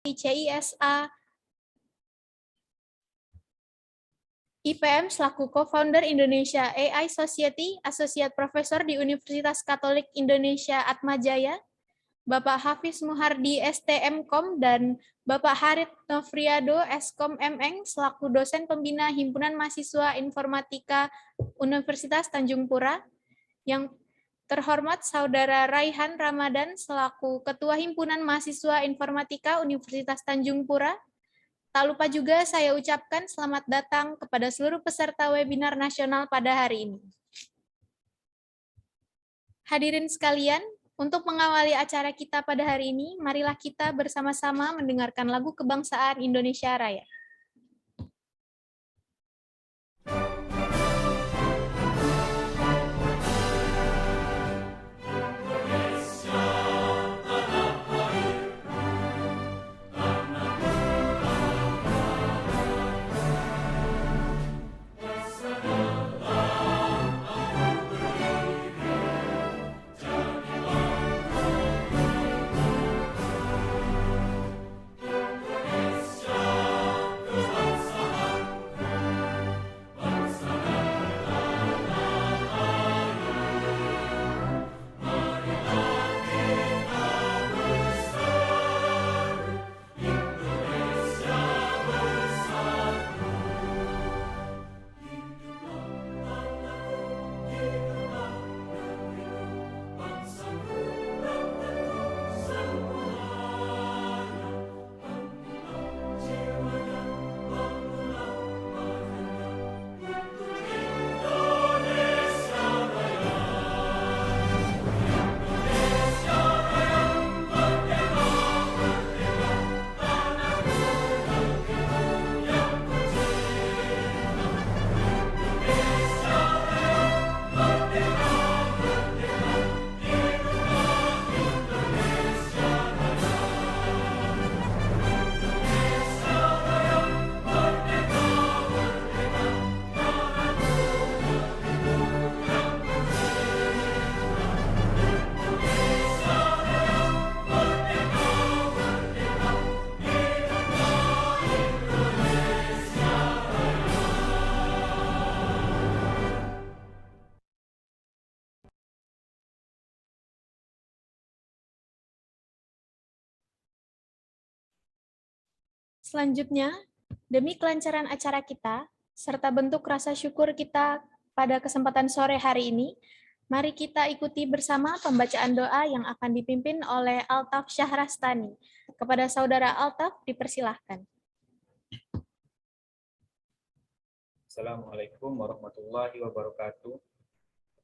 CISA IPM selaku co-founder Indonesia AI Society, Associate Professor di Universitas Katolik Indonesia Atmajaya, Bapak Hafiz Muhardi STMkom, dan Bapak Harit Novriado Skom MN selaku dosen pembina Himpunan Mahasiswa Informatika Universitas Tanjung Pura, yang terhormat Saudara Raihan Ramadan selaku Ketua Himpunan Mahasiswa Informatika Universitas Tanjung Pura. Tak lupa juga saya ucapkan selamat datang kepada seluruh peserta webinar nasional pada hari ini. Hadirin sekalian, untuk mengawali acara kita pada hari ini, marilah kita bersama-sama mendengarkan lagu kebangsaan Indonesia Raya. Selanjutnya, demi kelancaran acara kita, serta bentuk rasa syukur kita pada kesempatan sore hari ini, mari kita ikuti bersama pembacaan doa yang akan dipimpin oleh Altaf Syahrastani. Kepada Saudara Altaf, dipersilahkan. Assalamualaikum warahmatullahi wabarakatuh.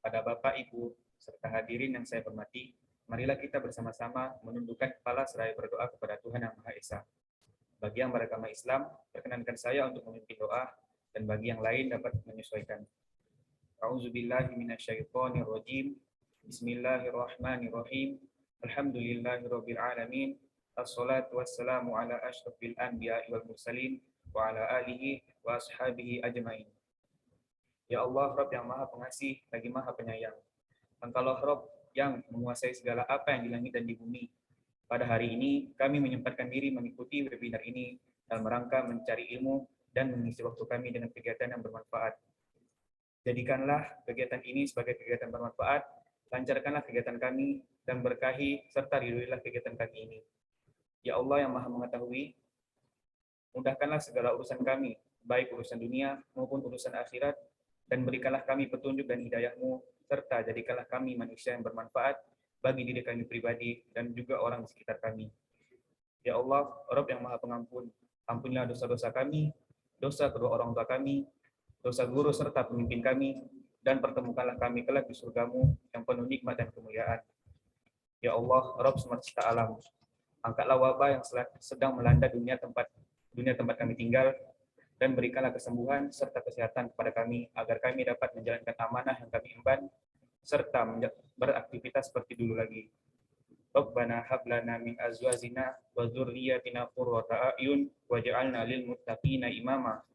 Kepada Bapak, Ibu, serta hadirin yang saya hormati, marilah kita bersama-sama menundukkan kepala seraya berdoa kepada Tuhan Yang Maha Esa. Bagi yang beragama Islam, perkenankan saya untuk memimpin doa, dan bagi yang lain dapat menyesuaikan. A'udzubillahi minasyaitonirrajim. Bismillahirrahmanirrahim. Alhamdulillahirabbil alamin. Assalatu wassalamu ala asyrafil anbiya'i wal mursalin wa ala alihi wa ashabihi ajmain. Ya Allah, Rabb yang Maha Pengasih lagi Maha Penyayang. Engkaulah Rabb yang menguasai segala apa yang di langit dan di bumi. Pada hari ini, kami menyempatkan diri mengikuti webinar ini dalam rangka mencari ilmu dan mengisi waktu kami dengan kegiatan yang bermanfaat. Jadikanlah kegiatan ini sebagai kegiatan bermanfaat, lancarkanlah kegiatan kami, dan berkahi serta ridhoilah kegiatan kami ini. Ya Allah yang Maha Mengetahui, mudahkanlah segala urusan kami, baik urusan dunia maupun urusan akhirat, dan berikanlah kami petunjuk dan hidayah-Mu, serta jadikanlah kami manusia yang bermanfaat bagi diri kami pribadi dan juga orang di sekitar kami. Ya Allah, Rabb yang Maha Pengampun, ampunilah dosa-dosa kami, dosa kedua orang tua kami, dosa guru serta pemimpin kami, dan pertemukanlah kami kelak di surga-Mu yang penuh nikmat dan kemuliaan. Ya Allah, Rabb semesta alam, angkatlah wabah yang sedang melanda dunia tempat kami tinggal, dan berikanlah kesembuhan serta kesehatan kepada kami, agar kami dapat menjalankan amanah yang kami emban, serta beraktivitas seperti dulu lagi. Rabbana hab lana min azwajina wa dzurriyyatina qurrata a'yun waj'alna lil muttaqina imama.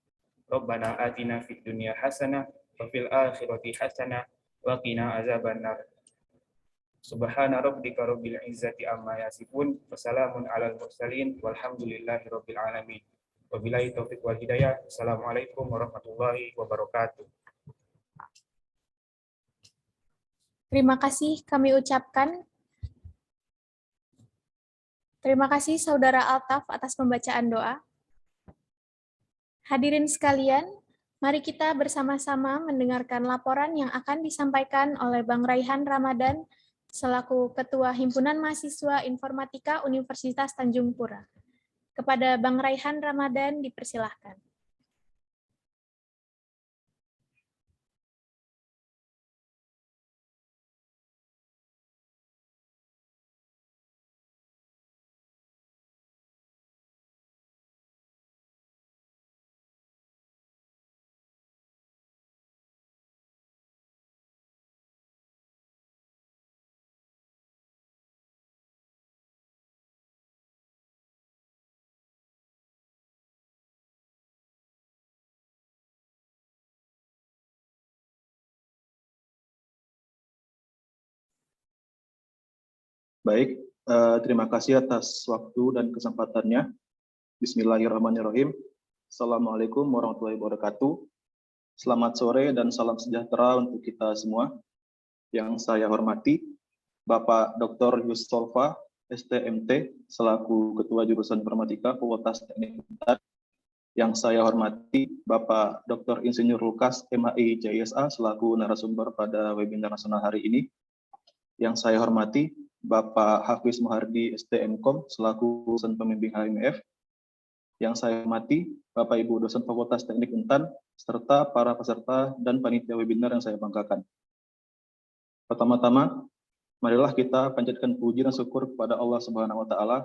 Rabbana atina fid dunya hasanah wa fil akhirati hasanah wa qina azabannar. Subhana rabbika rabbil izzati amma yasifun. Wassalamun alal mursalin. Walhamdulillahi rabbil alamin. Wabillahi taufiq wal hidayah. Assalamualaikum warahmatullahi wabarakatuh. Terima kasih kami ucapkan. Terima kasih Saudara Altaf atas pembacaan doa. Hadirin sekalian, mari kita bersama-sama mendengarkan laporan yang akan disampaikan oleh Bang Raihan Ramadan selaku Ketua Himpunan Mahasiswa Informatika Universitas Tanjung Pura. Kepada Bang Raihan Ramadan dipersilahkan. Baik, terima kasih atas waktu dan kesempatannya. Bismillahirrahmanirrahim. Assalamualaikum warahmatullahi wabarakatuh. Selamat sore dan salam sejahtera untuk kita semua. Yang saya hormati, Bapak Dr. Yustolfa, STMT, selaku Ketua Jurusan Informatika Fakultas Teknik Unpad. Yang saya hormati, Bapak Dr. Insinyur Lukas, MHI JSA, selaku narasumber pada webinar nasional hari ini. Yang saya hormati, Bapak Hafiz Muhardi, STMkom, selaku dosen pembimbing HMF. Yang saya hormati, Bapak Ibu dosen Fakultas Teknik Untan, serta para peserta dan panitia webinar yang saya banggakan. Pertama-tama, marilah kita panjatkan puji dan syukur kepada Allah Subhanahu wa Ta'ala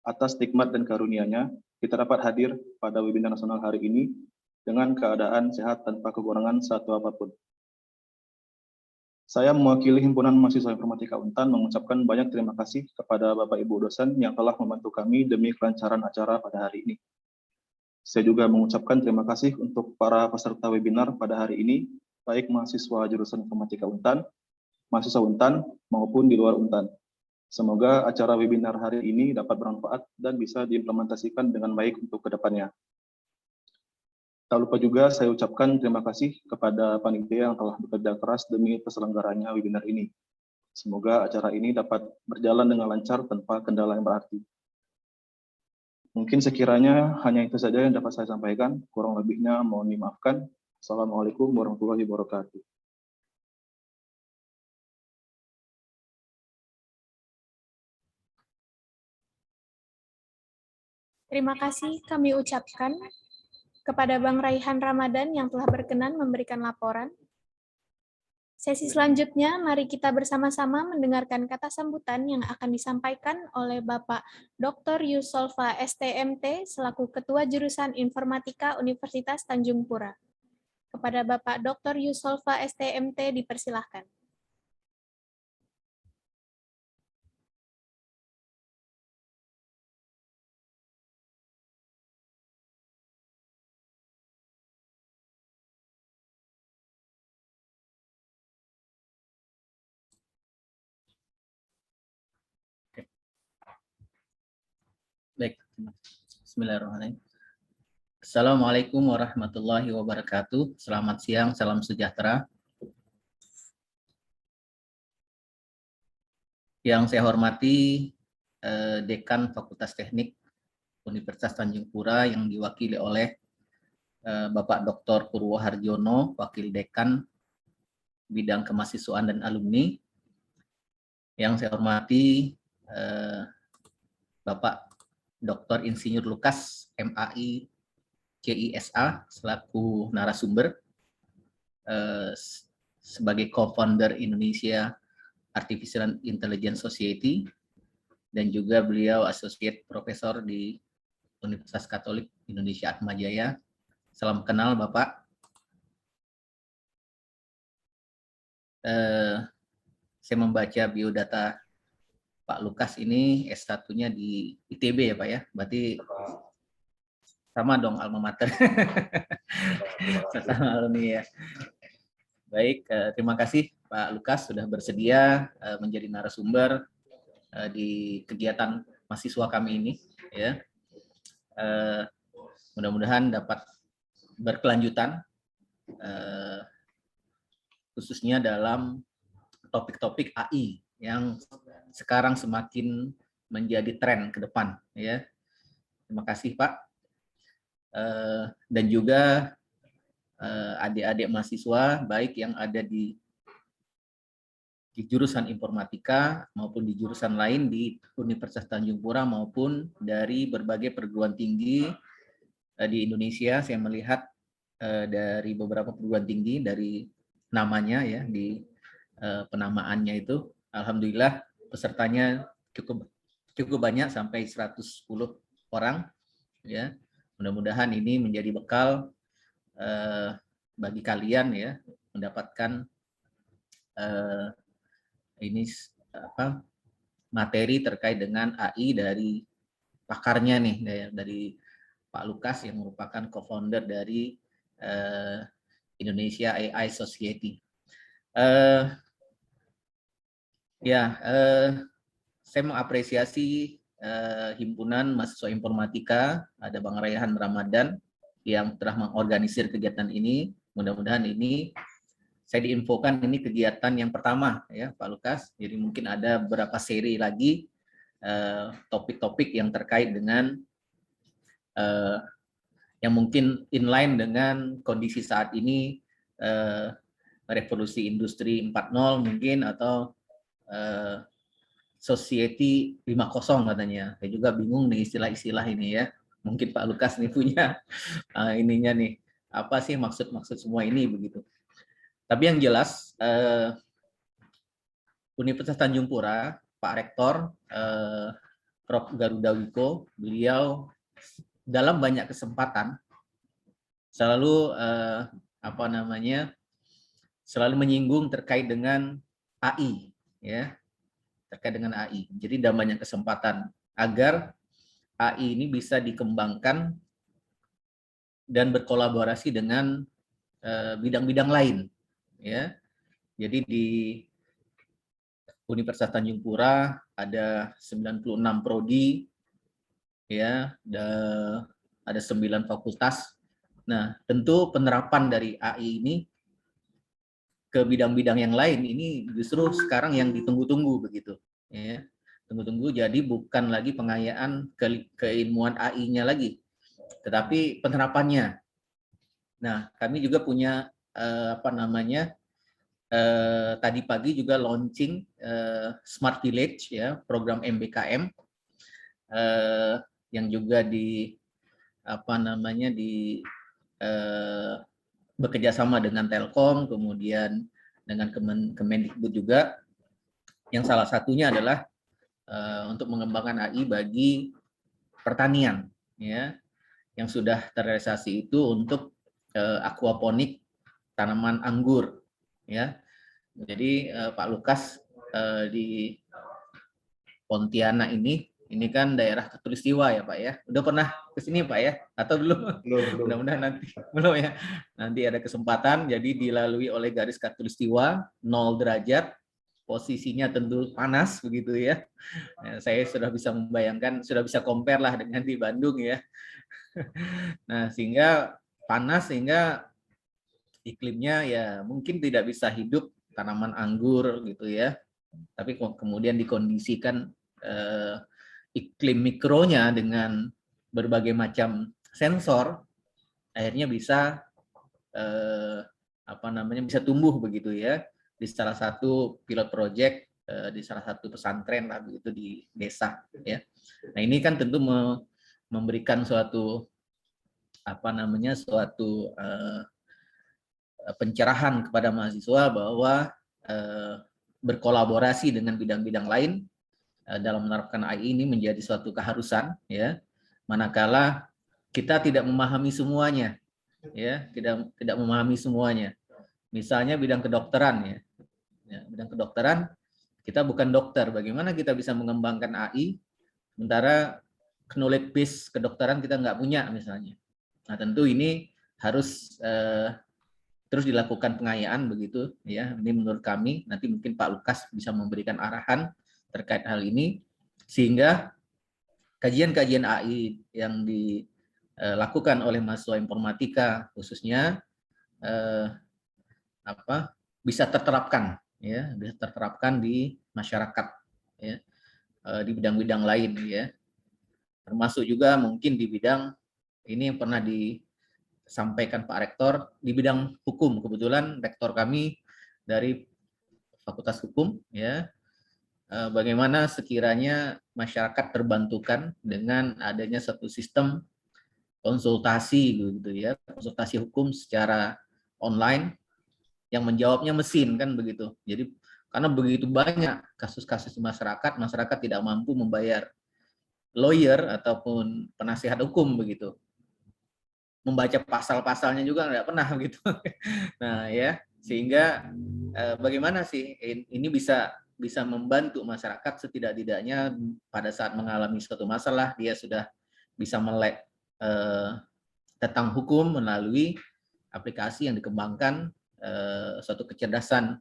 atas nikmat dan karunia-Nya kita dapat hadir pada webinar nasional hari ini dengan keadaan sehat tanpa kekurangan satu apapun. Saya mewakili Himpunan Mahasiswa Informatika Untan mengucapkan banyak terima kasih kepada Bapak Ibu dosen yang telah membantu kami demi kelancaran acara pada hari ini. Saya juga mengucapkan terima kasih untuk para peserta webinar pada hari ini, baik mahasiswa jurusan Informatika Untan, mahasiswa Untan, maupun di luar Untan. Semoga acara webinar hari ini dapat bermanfaat dan bisa diimplementasikan dengan baik untuk kedepannya. Tak lupa juga saya ucapkan terima kasih kepada panitia yang telah bekerja keras demi terselenggaranya webinar ini. Semoga acara ini dapat berjalan dengan lancar tanpa kendala yang berarti. Mungkin sekiranya hanya itu saja yang dapat saya sampaikan, kurang lebihnya mohon dimaafkan. Assalamualaikum warahmatullahi wabarakatuh. Terima kasih kami ucapkan kepada Bang Raihan Ramadan yang telah berkenan memberikan laporan. Sesi selanjutnya, mari kita bersama-sama mendengarkan kata sambutan yang akan disampaikan oleh Bapak Dr. Yusolfa STMT selaku Ketua Jurusan Informatika Universitas Tanjung Pura. Kepada Bapak Dr. Yusolfa STMT dipersilahkan. Baik, bismillahirrahmanirrahim. Assalamualaikum warahmatullahi wabarakatuh. Selamat siang, salam sejahtera. Yang saya hormati Dekan Fakultas Teknik Universitas Tanjung Pura yang diwakili oleh Bapak Dr. Purwo Harjono, Wakil Dekan Bidang Kemahasiswaan dan Alumni. Yang saya hormati Bapak Dr. Insinyur Lukas, MAI JISA, selaku narasumber sebagai co-founder Indonesia Artificial Intelligence Society, dan juga beliau Associate Professor di Universitas Katolik Indonesia Atmajaya. Salam kenal Bapak. Saya membaca biodata Pak Lukas ini S1-nya di ITB ya Pak ya, berarti sama dong alma mater. Sama alumni ya. Baik, terima kasih Pak Pak Lukas sudah bersedia menjadi narasumber di kegiatan mahasiswa kami ini, ya. Mudah-mudahan dapat berkelanjutan, khususnya dalam topik-topik AI yang sekarang semakin menjadi tren ke depan, ya. Terima kasih, Pak. Dan juga adik-adik mahasiswa baik yang ada di jurusan informatika maupun di jurusan lain di Universitas Tanjung Pura maupun dari berbagai perguruan tinggi di Indonesia. Saya melihat dari beberapa perguruan tinggi dari namanya, ya, di penamaannya itu, alhamdulillah pesertanya cukup banyak, sampai 110 orang, ya. Mudah-mudahan ini menjadi bekal bagi kalian, ya, mendapatkan ini materi terkait dengan AI dari pakarnya nih, dari Pak Lukas yang merupakan co-founder dari Indonesia AI Society. Saya mengapresiasi himpunan mahasiswa informatika, ada Bang Raihan Ramadan yang telah mengorganisir kegiatan ini. Mudah-mudahan ini saya diinfokan ini kegiatan yang pertama, ya, Pak Lukas. Jadi mungkin ada beberapa seri lagi topik-topik yang terkait dengan yang mungkin inline dengan kondisi saat ini, revolusi industri 4.0 mungkin, atau society 5.0 katanya. Saya juga bingung nih istilah-istilah ini, ya. Mungkin Pak Lukas nih punya ininya nih, apa sih maksud semua ini begitu. Tapi yang jelas, Universitas Tanjung Pura, Pak Rektor, Prof. Garuda Wiko, beliau dalam banyak kesempatan selalu selalu menyinggung terkait dengan AI, ya, terkait dengan AI. Jadi dalam banyak kesempatan agar AI ini bisa dikembangkan dan berkolaborasi dengan bidang-bidang lain, ya. Jadi di Universitas Tanjung Pura ada 96 prodi, ya, ada 9 fakultas. Nah, tentu penerapan dari AI ini ke bidang-bidang yang lain ini justru sekarang yang ditunggu-tunggu begitu, ya. Tunggu-tunggu, jadi bukan lagi pengayaan keilmuan AI-nya lagi, tetapi penerapannya. Nah, kami juga punya tadi pagi juga launching Smart Village, ya, program MBKM yang juga bekerja sama dengan Telkom, kemudian dengan Kemendikbud juga, yang salah satunya adalah untuk mengembangkan AI bagi pertanian, ya, yang sudah terrealisasi itu untuk aquaponik tanaman anggur, ya. Jadi Pak Lukas di Pontianak ini kan daerah Katulistiwa, ya Pak, ya. Udah pernah ke sini Pak, ya? Atau belum? Belum. Mudah-mudahan nanti belum, ya. Nanti ada kesempatan, jadi dilalui oleh garis Katulistiwa 0 derajat, posisinya tentu panas begitu, ya. Nah, saya sudah bisa membayangkan, sudah bisa compare lah dengan di Bandung, ya. Nah, sehingga panas, sehingga iklimnya ya mungkin tidak bisa hidup tanaman anggur gitu, ya. Tapi kemudian dikondisikan iklim mikronya dengan berbagai macam sensor, akhirnya bisa bisa tumbuh begitu, ya, di salah satu pilot project di salah satu pesantren lah begitu di desa, ya. Nah, ini kan tentu memberikan suatu pencerahan kepada mahasiswa bahwa berkolaborasi dengan bidang-bidang lain dalam menerapkan AI ini menjadi suatu keharusan, ya. Manakala kita tidak memahami semuanya, ya, tidak memahami semuanya. Misalnya bidang kedokteran, ya, bidang kedokteran kita bukan dokter, bagaimana kita bisa mengembangkan AI sementara knowledge base kedokteran kita nggak punya misalnya. Nah, tentu ini harus terus dilakukan pengayaan begitu ya. Ini menurut kami, nanti mungkin Pak Lukas bisa memberikan arahan terkait hal ini, sehingga kajian-kajian AI yang dilakukan oleh mahasiswa informatika khususnya bisa terterapkan ya, bisa terterapkan di masyarakat ya, di bidang-bidang lain ya, termasuk juga mungkin di bidang ini yang pernah disampaikan Pak Rektor di bidang hukum. Kebetulan rektor kami dari Fakultas Hukum ya, bagaimana sekiranya masyarakat terbantukan dengan adanya satu sistem konsultasi gitu ya, konsultasi hukum secara online yang menjawabnya mesin kan begitu. Jadi karena begitu banyak kasus-kasus di masyarakat, masyarakat tidak mampu membayar lawyer ataupun penasihat hukum begitu. Membaca pasal-pasalnya juga nggak pernah gitu. Nah ya, sehingga bagaimana sih ini bisa membantu masyarakat setidak-tidaknya pada saat mengalami suatu masalah dia sudah bisa melek tentang hukum melalui aplikasi yang dikembangkan, suatu kecerdasan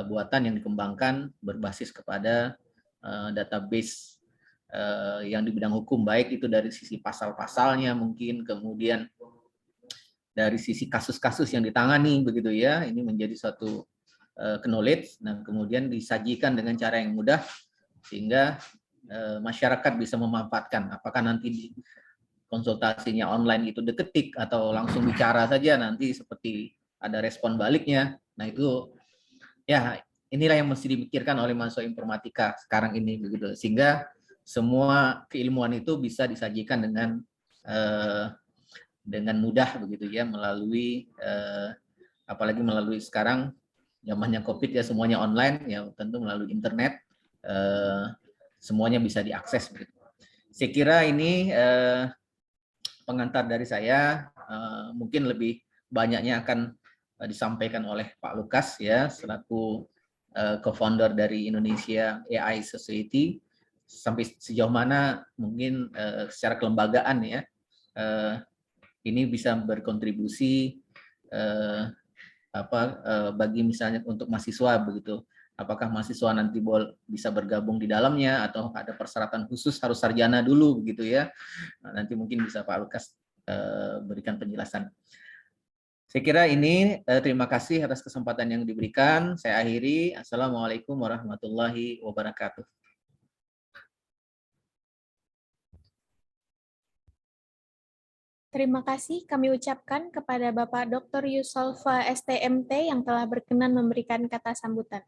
buatan yang dikembangkan berbasis kepada database yang di bidang hukum, baik itu dari sisi pasal-pasalnya mungkin, kemudian dari sisi kasus-kasus yang ditangani begitu ya. Ini menjadi suatu knowledge, nah kemudian disajikan dengan cara yang mudah sehingga masyarakat bisa memanfaatkan. Apakah nanti konsultasinya online itu deketik atau langsung bicara saja, nanti seperti ada respon baliknya. Nah itu ya inilah yang mesti dipikirkan oleh mahasiswa informatika sekarang ini begitu, sehingga semua keilmuan itu bisa disajikan dengan mudah begitu ya, melalui apalagi melalui sekarang zamannya COVID ya, semuanya online ya, tentu melalui internet semuanya bisa diakses begitu. Saya kira ini pengantar dari saya, mungkin lebih banyaknya akan disampaikan oleh Pak Lukas ya, selaku co-founder dari Indonesia AI Society, sampai sejauh mana mungkin secara kelembagaan ya ini bisa berkontribusi bagi misalnya untuk mahasiswa begitu. Apakah mahasiswa nanti bisa bergabung di dalamnya atau ada persyaratan khusus harus sarjana dulu begitu ya. Nah, nanti mungkin bisa Pak Lukas berikan penjelasan. Saya kira ini, terima kasih atas kesempatan yang diberikan. Saya akhiri. Assalamualaikum warahmatullahi wabarakatuh. Terima kasih kami ucapkan kepada Bapak Dr. Yusolfa STMT yang telah berkenan memberikan kata sambutan.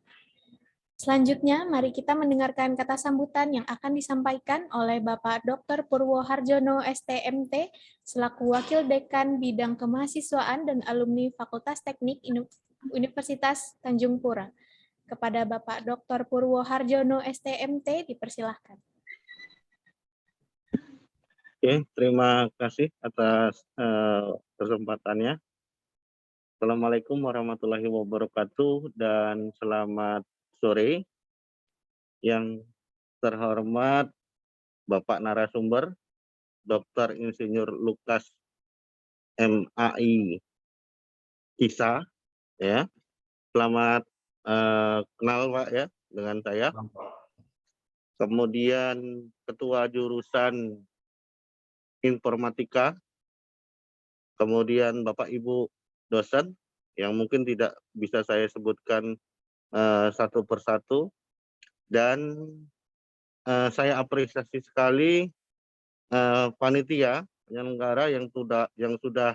Selanjutnya, mari kita mendengarkan kata sambutan yang akan disampaikan oleh Bapak Dr. Purwo Harjono STMT selaku Wakil Dekan Bidang Kemahasiswaan dan Alumni Fakultas Teknik Universitas Tanjung Pura. Kepada Bapak Dr. Purwo Harjono STMT, dipersilahkan. Oke, terima kasih atas kesempatannya. Assalamualaikum warahmatullahi wabarakatuh dan selamat sore. Yang terhormat Bapak narasumber, Dr. Insinyur Lukas MAI Isa, ya. Selamat kenal Pak ya dengan saya. Kemudian Ketua Jurusan Informatika, kemudian Bapak Ibu dosen yang mungkin tidak bisa saya sebutkan satu persatu, dan saya apresiasi sekali panitia penyelenggara yang sudah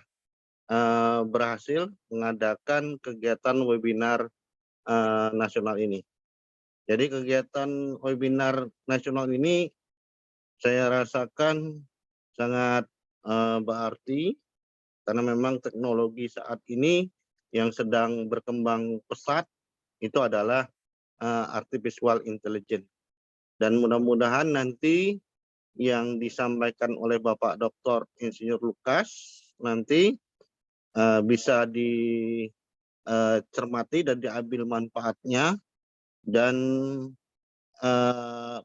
berhasil mengadakan kegiatan webinar nasional ini. Jadi kegiatan webinar nasional ini saya rasakan sangat berarti karena memang teknologi saat ini yang sedang berkembang pesat itu adalah artificial intelligence. Dan mudah-mudahan nanti yang disampaikan oleh Bapak Dr. Insinyur Lukas nanti bisa dicermati dan diambil manfaatnya, dan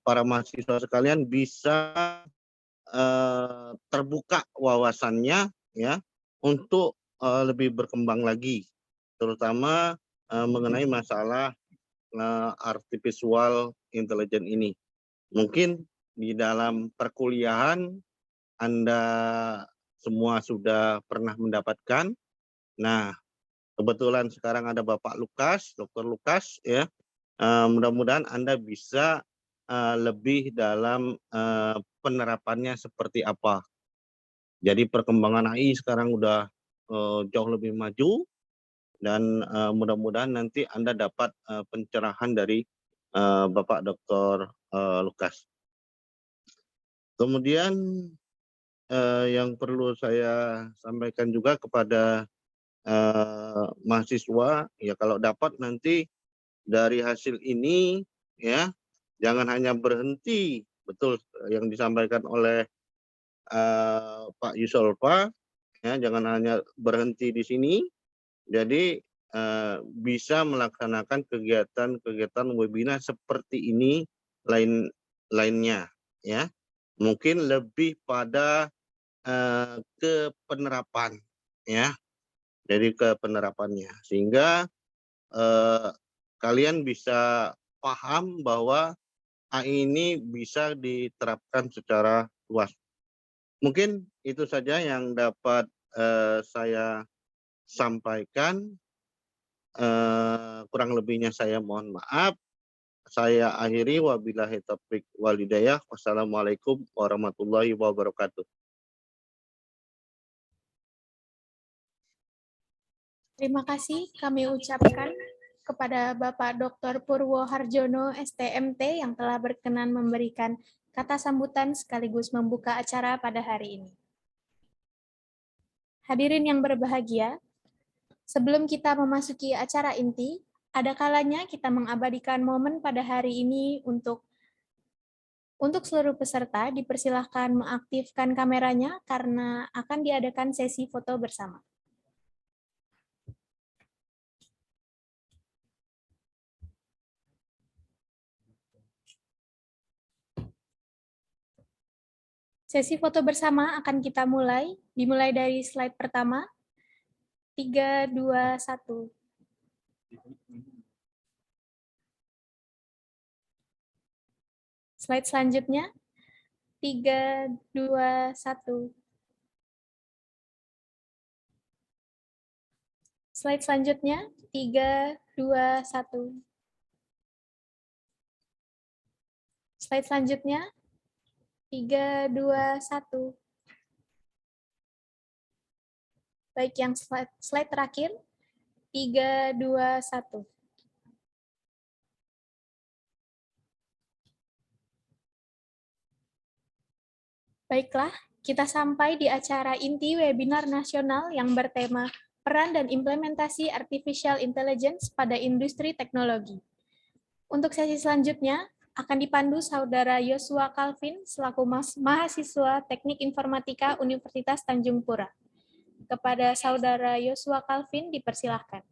para mahasiswa sekalian bisa terbuka wawasannya ya untuk lebih berkembang lagi terutama mengenai masalah artificial intelligence ini. Mungkin di dalam perkuliahan Anda semua sudah pernah mendapatkan. Nah, kebetulan sekarang ada Bapak Lukas, Dr. Lukas, ya. Mudah-mudahan Anda bisa lebih dalam penerapannya seperti apa. Jadi perkembangan AI sekarang udah jauh lebih maju, dan mudah-mudahan nanti Anda dapat pencerahan dari Bapak Dr. Lukas. Kemudian yang perlu saya sampaikan juga kepada mahasiswa, ya kalau dapat nanti dari hasil ini, ya jangan hanya berhenti, betul yang disampaikan oleh Pak Yusolfa, ya jangan hanya berhenti di sini. Jadi bisa melaksanakan kegiatan-kegiatan webinar seperti ini lainnya, ya. Mungkin lebih pada ke penerapan, ya. Jadi ke penerapannya, sehingga kalian bisa paham bahwa AI ini bisa diterapkan secara luas. Mungkin itu saja yang dapat saya sampaikan. Kurang lebihnya saya mohon maaf. Saya akhiri, wabillahi taufiq wal hidayah. Wassalamualaikum warahmatullahi wabarakatuh. Terima kasih kami ucapkan kepada Bapak Dr. Purwo Harjono, STMT, yang telah berkenan memberikan kata sambutan sekaligus membuka acara pada hari ini. Hadirin yang berbahagia, sebelum kita memasuki acara inti, ada kalanya kita mengabadikan momen pada hari ini untuk seluruh peserta dipersilahkan mengaktifkan kameranya karena akan diadakan sesi foto bersama. Sesi foto bersama akan kita dimulai dari slide pertama. 3, 2, 1. Slide selanjutnya. 3, 2, 1. Slide selanjutnya. 3, 2, 1. Slide selanjutnya. 3, 2, 1. Baik, yang slide terakhir. 3, 2, 1. Baiklah, kita sampai di acara inti webinar nasional yang bertema Peran dan Implementasi Artificial Intelligence pada Industri Teknologi. Untuk sesi selanjutnya, akan dipandu Saudara Yosua Calvin selaku mahasiswa Teknik Informatika Universitas Tanjung Pura. Kepada Saudara Yosua Calvin dipersilahkan.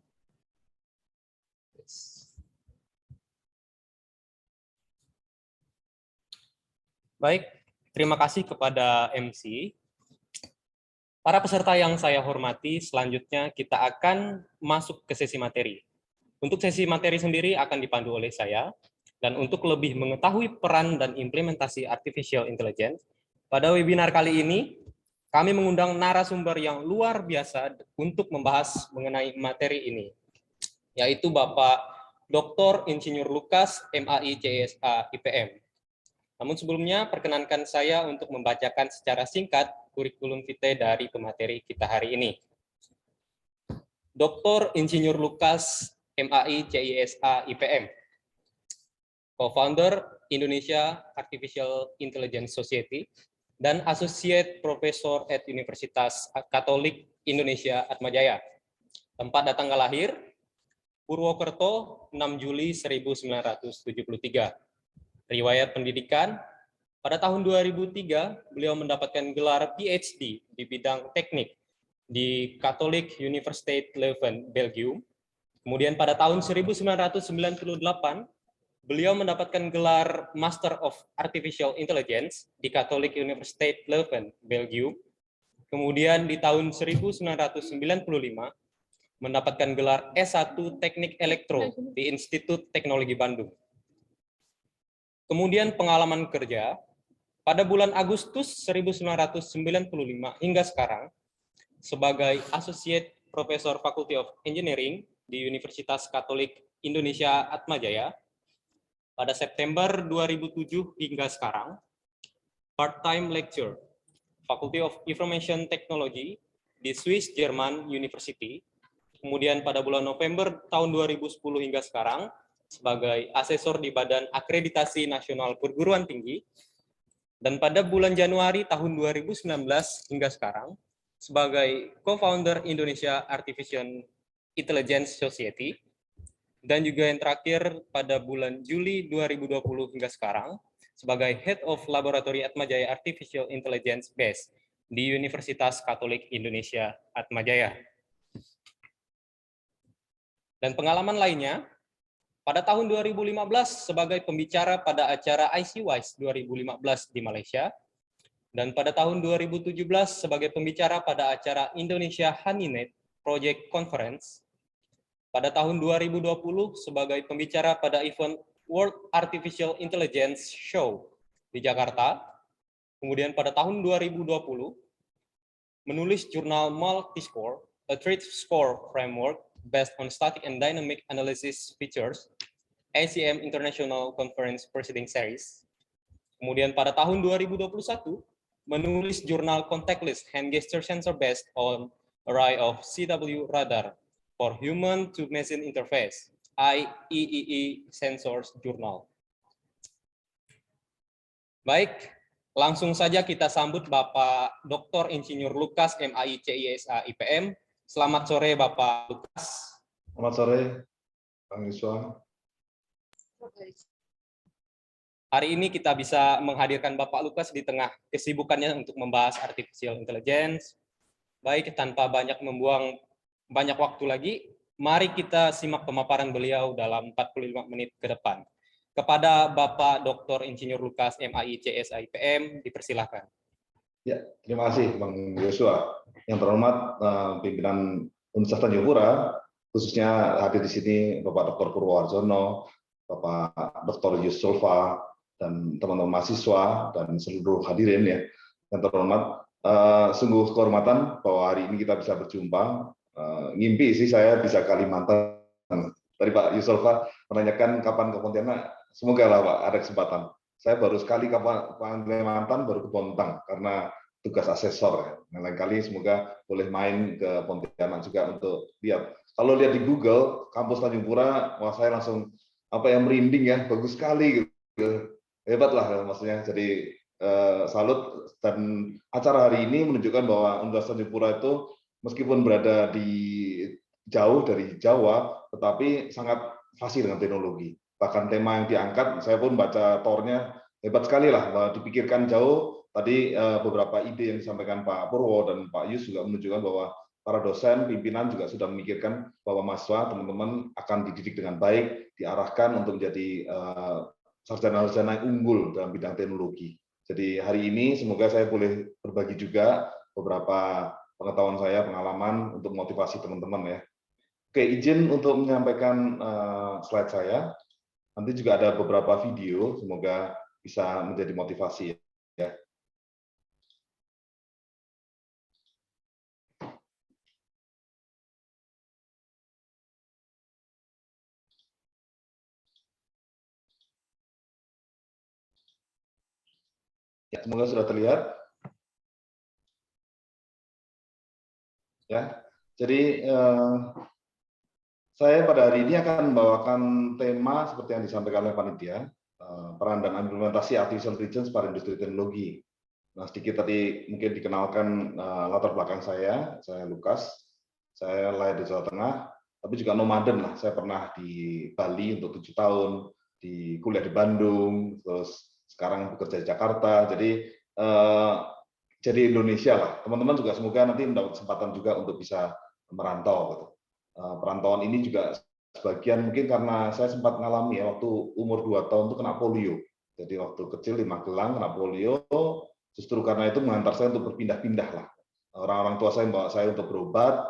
Baik, terima kasih kepada MC. Para peserta yang saya hormati, selanjutnya kita akan masuk ke sesi materi. Untuk sesi materi sendiri akan dipandu oleh saya. Dan untuk lebih mengetahui peran dan implementasi artificial intelligence, pada webinar kali ini, kami mengundang narasumber yang luar biasa untuk membahas mengenai materi ini, yaitu Bapak Dr. Insinyur Lukas, MAI CSA IPM. Namun sebelumnya, perkenankan saya untuk membacakan secara singkat kurikulum vitae dari pemateri kita hari ini. Dr. Insinyur Lukas, MAI CISA IPM, Co-founder Indonesia Artificial Intelligence Society, dan Associate Professor at Universitas Katolik Indonesia Atmajaya. Tempat dan tanggal lahir, Purwokerto, 6 Juli 1973. Riwayat pendidikan, pada tahun 2003, beliau mendapatkan gelar PhD di bidang teknik di Catholic University Leuven, Belgium. Kemudian pada tahun 1998, beliau mendapatkan gelar Master of Artificial Intelligence di Catholic University Leuven, Belgium. Kemudian di tahun 1995, mendapatkan gelar S1 Teknik Elektro di Institut Teknologi Bandung. Kemudian pengalaman kerja, pada bulan Agustus 1995 hingga sekarang, sebagai Associate Professor Faculty of Engineering di Universitas Katolik Indonesia Atmajaya, pada September 2007 hingga sekarang, part-time lecturer, Faculty of Information Technology di Swiss German University, kemudian pada bulan November tahun 2010 hingga sekarang, sebagai asesor di Badan Akreditasi Nasional Perguruan Tinggi, dan pada bulan Januari tahun 2019 hingga sekarang, sebagai co-founder Indonesia Artificial Intelligence Society, dan juga yang terakhir pada bulan Juli 2020 hingga sekarang, sebagai Head of Laboratory Atmajaya Artificial Intelligence Base di Universitas Katolik Indonesia Atmajaya. Dan pengalaman lainnya, pada tahun 2015 sebagai pembicara pada acara ICWISE 2015 di Malaysia, dan pada tahun 2017 sebagai pembicara pada acara Indonesia HoneyNet Project Conference, pada tahun 2020 sebagai pembicara pada event World Artificial Intelligence Show di Jakarta, kemudian pada tahun 2020 menulis jurnal Multiscore, a Threat Score Framework based on Static and Dynamic Analysis Features, ACM International Conference Proceeding Series. Kemudian pada tahun 2021 menulis jurnal Contactless Hand Gesture Sensor based on Array of CW Radar for Human to Machine Interface, IEEE Sensors Journal. Baik, langsung saja kita sambut Bapak Dr. Insinyur Lukas MAI CISA IPM. Selamat sore Bapak Lukas. Selamat sore, Bang Yuswa. Hari ini kita bisa menghadirkan Bapak Lukas di tengah kesibukannya untuk membahas artificial intelligence. Baik, tanpa banyak membuang banyak waktu lagi, mari kita simak pemaparan beliau dalam 45 menit ke depan. Kepada Bapak Dr. Insinyur Lukas MAI CSA IPM, dipersilakan. Ya, terima kasih Bang Yosua. Yang terhormat pimpinan Universitas Tanjung Pura, khususnya hadir di sini Bapak Dr. Purwoharjono, Bapak Dr. Yusulfa, dan teman-teman mahasiswa dan seluruh hadirin ya. Yang terhormat, sungguh kehormatan bahwa hari ini kita bisa berjumpa. Ngimpi sih saya bisa Kalimantan. Tadi Pak Yusulfa menanyakan kapan ke Pontianak. Semoga lah Pak ada kesempatan. Saya baru sekali ke Kalimantan, baru ke Bontang karena tugas asesor. Lain kali semoga boleh main ke Pontianak juga untuk lihat. Kalau lihat di Google kampus Tanjung Pura, wah saya langsung merinding ya, bagus sekali gitu. Hebat lah maksudnya. Jadi salut, dan acara hari ini menunjukkan bahwa Universitas Tanjung Pura itu meskipun berada di jauh dari Jawa, tetapi sangat fasih dengan teknologi. Bahkan tema yang diangkat, saya pun baca tornya hebat sekali lah, dipikirkan jauh. Tadi beberapa ide yang disampaikan Pak Purwo dan Pak Yus juga menunjukkan bahwa para dosen, pimpinan juga sudah memikirkan bahwa mahasiswa, teman-teman akan dididik dengan baik, diarahkan untuk menjadi sarjana-sarjana yang unggul dalam bidang teknologi. Jadi hari ini semoga saya boleh berbagi juga beberapa pengetahuan saya, pengalaman untuk motivasi teman-teman ya. Oke, izin untuk menyampaikan slide saya. Nanti juga ada beberapa video, semoga bisa menjadi motivasi ya. Ya, semoga sudah terlihat. Ya, jadi saya pada hari ini akan membawakan tema seperti yang disampaikan oleh panitia, peran dan implementasi artificial intelligence pada industri teknologi. Nah, sedikit tadi mungkin dikenalkan latar belakang saya Lukas, saya lahir di Jawa Tengah, tapi juga nomaden lah. Saya pernah di Bali untuk 7 tahun, kuliah di Bandung, terus sekarang bekerja di Jakarta. Jadi Indonesia lah. Teman-teman juga semoga nanti mendapat kesempatan juga untuk bisa merantau gitu. Perantauan ini juga sebagian mungkin karena saya sempat mengalami ya, waktu umur 2 tahun itu kena polio. Jadi waktu kecil di Magelang kena polio, justru karena itu mengantar saya untuk berpindah-pindah lah. Orang-orang tua saya membawa saya untuk berobat,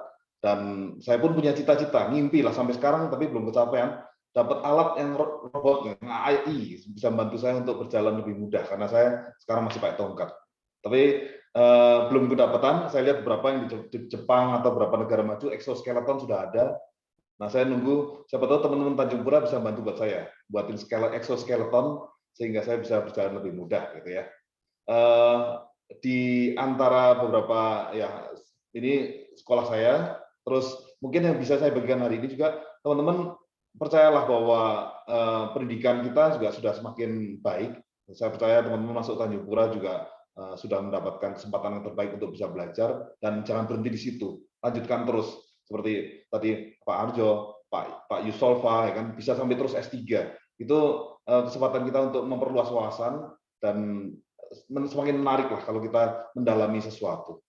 Dan saya pun punya cita-cita, mimpi lah sampai sekarang, tapi belum kecapean, dapat alat yang robot, AI, bisa membantu saya untuk berjalan lebih mudah, karena saya sekarang masih pakai tongkat. Tapi belum kedapatan, saya lihat beberapa yang di Jepang atau beberapa negara maju, exoskeleton sudah ada. Nah, saya nunggu, siapa tahu teman-teman Tanjung Pura bisa bantu buat saya, buatin exoskeleton, sehingga saya bisa berjalan lebih mudah, gitu ya. Di antara beberapa, ya ini sekolah saya, terus mungkin yang bisa saya bagikan hari ini juga, teman-teman percayalah bahwa pendidikan kita juga sudah semakin baik. Saya percaya teman-teman masuk Tanjung Pura juga sudah mendapatkan kesempatan yang terbaik untuk bisa belajar, dan jangan berhenti di situ, lanjutkan terus seperti tadi Pak Arjo, Pak Yusolfa, ya kan, bisa sampai terus S3. Itu kesempatan kita untuk memperluas wawasan, dan semakin menarik lah kalau kita mendalami sesuatu.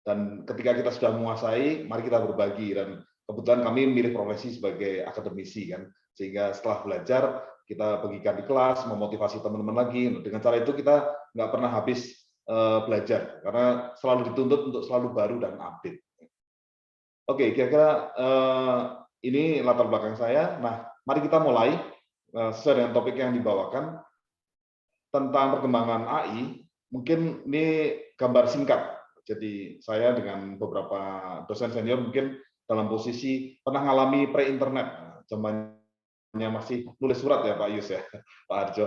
Dan ketika kita sudah menguasai, mari kita berbagi. Dan kebetulan kami memilih profesi sebagai akademisi, kan, sehingga setelah belajar kita bagikan di kelas, memotivasi teman-teman lagi. Dengan cara itu kita nggak pernah habis belajar, karena selalu dituntut untuk selalu baru dan update. Oke, kira-kira ini latar belakang saya. Nah, mari kita mulai sesuai dengan topik yang dibawakan tentang perkembangan AI. Mungkin ini gambar singkat. Jadi saya dengan beberapa dosen senior mungkin dalam posisi pernah mengalami pre-internet, zamannya masih nulis surat ya Pak Yus ya, Pak Arjo,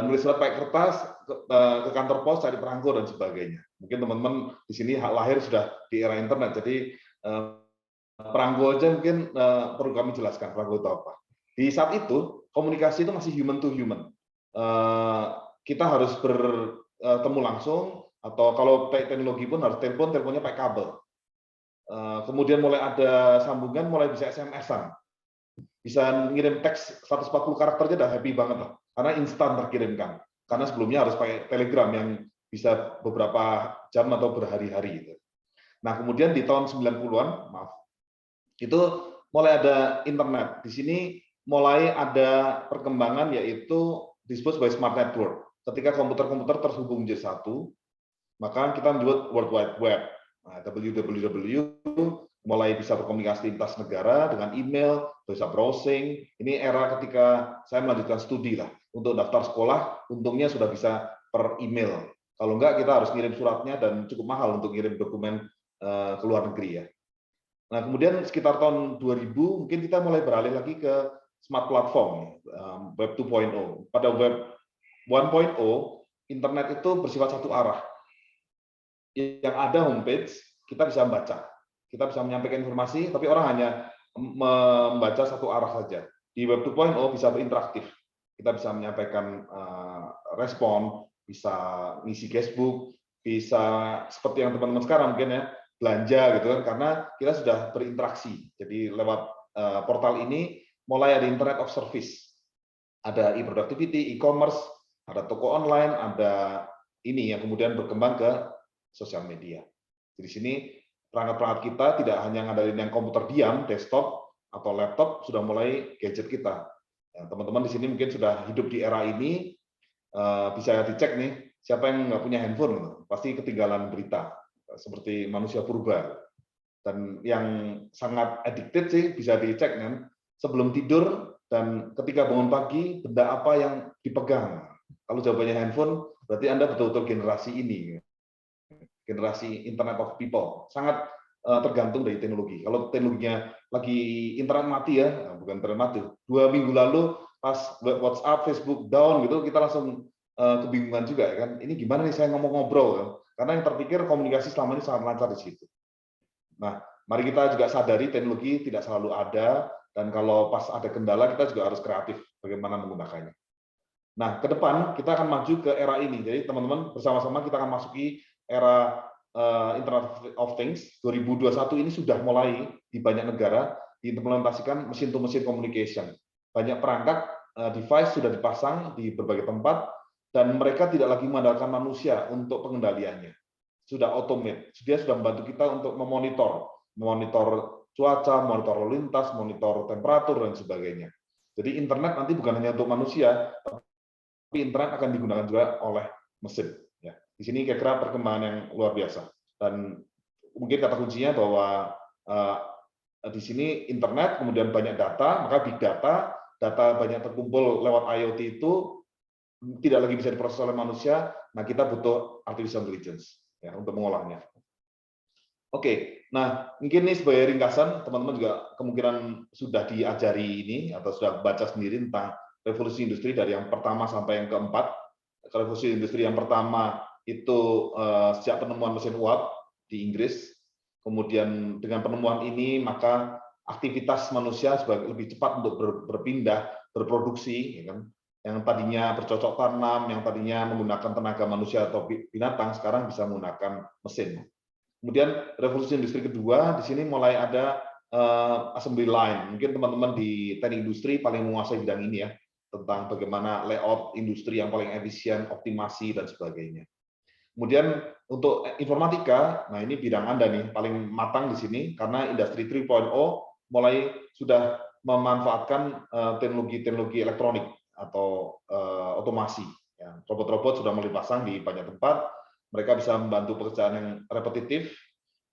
nulis surat pakai kertas ke kantor pos cari perangko dan sebagainya. Mungkin teman-teman di sini lahir sudah di era internet, jadi perangko aja mungkin perlu kami jelaskan perangko itu apa. Di saat itu komunikasi itu masih human to human. Kita harus bertemu langsung, atau kalau pakai teknologi pun harus teleponnya pakai kabel. Kemudian mulai ada sambungan, mulai bisa SMS-an. Bisa ngirim teks 140 karakter aja udah happy banget lah, karena instan terkirimkan. Karena sebelumnya harus pakai Telegram yang bisa beberapa jam atau berhari-hari gitu. Nah, kemudian di tahun 90-an, maaf, itu mulai ada internet. Di sini mulai ada perkembangan, yaitu disebut sebagai smart network. Ketika komputer-komputer terhubung menjadi satu, maka kita menyebut World Wide Web. Nah, www mulai bisa berkomunikasi lintas negara dengan email, bisa browsing. Ini era ketika saya melanjutkan studi lah. Untuk daftar sekolah, untungnya sudah bisa per email. Kalau enggak, kita harus ngirim suratnya, dan cukup mahal untuk ngirim dokumen ke luar negeri ya. Nah, kemudian sekitar tahun 2000, mungkin kita mulai beralih lagi ke smart platform, Web 2.0. Pada Web 1.0, internet itu bersifat satu arah. Yang ada homepage, kita bisa membaca. Kita bisa menyampaikan informasi, tapi orang hanya membaca satu arah saja. Di Web 2.0 bisa berinteraktif. Kita bisa menyampaikan respon, bisa ngisi guestbook, bisa seperti yang teman-teman sekarang mungkin ya, belanja gitu kan, karena kita sudah berinteraksi. Jadi lewat portal ini mulai ada Internet of Service. Ada e-productivity, e-commerce, ada toko online, ada ini yang kemudian berkembang ke sosial media. Di sini perangkat-perangkat kita tidak hanya ngandalin yang komputer diam, desktop atau laptop, sudah mulai gadget kita. Teman-teman di sini mungkin sudah hidup di era ini, bisa dicek nih, siapa yang nggak punya handphone, pasti ketinggalan berita, seperti manusia purba. Dan yang sangat addicted sih bisa dicek kan, sebelum tidur dan ketika bangun pagi, benda apa yang dipegang. Kalau jawabannya handphone, berarti Anda betul-betul generasi ini. Generasi Internet of People, sangat tergantung dari teknologi. Kalau teknologinya lagi internet mati ya, bukan internet mati. 2 minggu lalu pas WhatsApp, Facebook down gitu, kita langsung kebingungan juga ya kan. Ini gimana nih saya ngomong-ngobrol kan? Karena yang terpikir komunikasi selama ini sangat lancar di situ. Nah, mari kita juga sadari teknologi tidak selalu ada, dan kalau pas ada kendala kita juga harus kreatif bagaimana menggunakannya. Nah, ke depan kita akan maju ke era ini. Jadi teman-teman bersama-sama kita akan masuki era Internet of Things. 2021 ini sudah mulai di banyak negara diimplementasikan mesin to mesin communication. Banyak perangkat device sudah dipasang di berbagai tempat, dan mereka tidak lagi mengandalkan manusia untuk pengendaliannya. Sudah automate. Dia sudah membantu kita untuk memonitor cuaca, monitor lalu lintas, monitor temperatur dan sebagainya. Jadi internet nanti bukan hanya untuk manusia, tapi internet akan digunakan juga oleh mesin. Ya, di sini kira-kira perkembangan yang luar biasa. Dan mungkin kata kuncinya bahwa di sini internet, kemudian banyak data, maka big data, data banyak terkumpul lewat IoT itu tidak lagi bisa diproses oleh manusia. Nah, kita butuh artificial intelligence ya untuk mengolahnya. Oke, nah mungkin ini sebagai ringkasan, teman-teman juga kemungkinan sudah diajari ini atau sudah baca sendiri tentang revolusi industri dari yang pertama sampai yang keempat. Revolusi industri yang pertama itu sejak penemuan mesin uap di Inggris. Kemudian dengan penemuan ini maka aktivitas manusia sebagai lebih cepat untuk berpindah, berproduksi, ya kan? Yang tadinya bercocok tanam, yang tadinya menggunakan tenaga manusia atau binatang, sekarang bisa menggunakan mesin. Kemudian revolusi industri kedua, di sini mulai ada assembly line. Mungkin teman-teman di teknik industri paling menguasai bidang ini ya, tentang bagaimana layout industri yang paling efisien, optimasi, dan sebagainya. Kemudian untuk informatika, nah ini bidang Anda nih, paling matang di sini, karena industri 3.0 mulai sudah memanfaatkan teknologi-teknologi elektronik atau otomasi. Robot-robot sudah mulai pasang di banyak tempat. Mereka bisa membantu pekerjaan yang repetitif,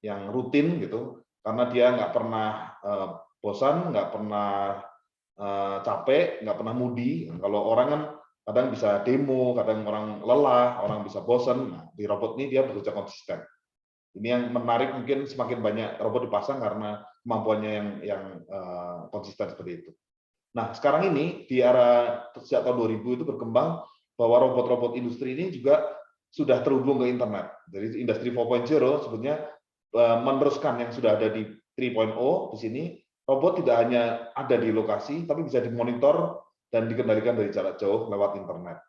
yang rutin gitu, karena dia nggak pernah bosan, nggak pernah capek, nggak pernah mudi. Kalau orang kan kadang bisa demo, kadang orang lelah, orang bisa bosan. Nah, di robot ini dia bekerja konsisten. Ini yang menarik, mungkin semakin banyak robot dipasang karena kemampuannya yang konsisten seperti itu. Nah, sekarang ini di era sejak tahun 2000 itu berkembang bahwa robot-robot industri ini juga sudah terhubung ke internet. Jadi industri 4.0 sebetulnya meneruskan yang sudah ada di 3.0 di sini. Robot tidak hanya ada di lokasi, tapi bisa dimonitor dan dikendalikan dari jarak jauh lewat internet.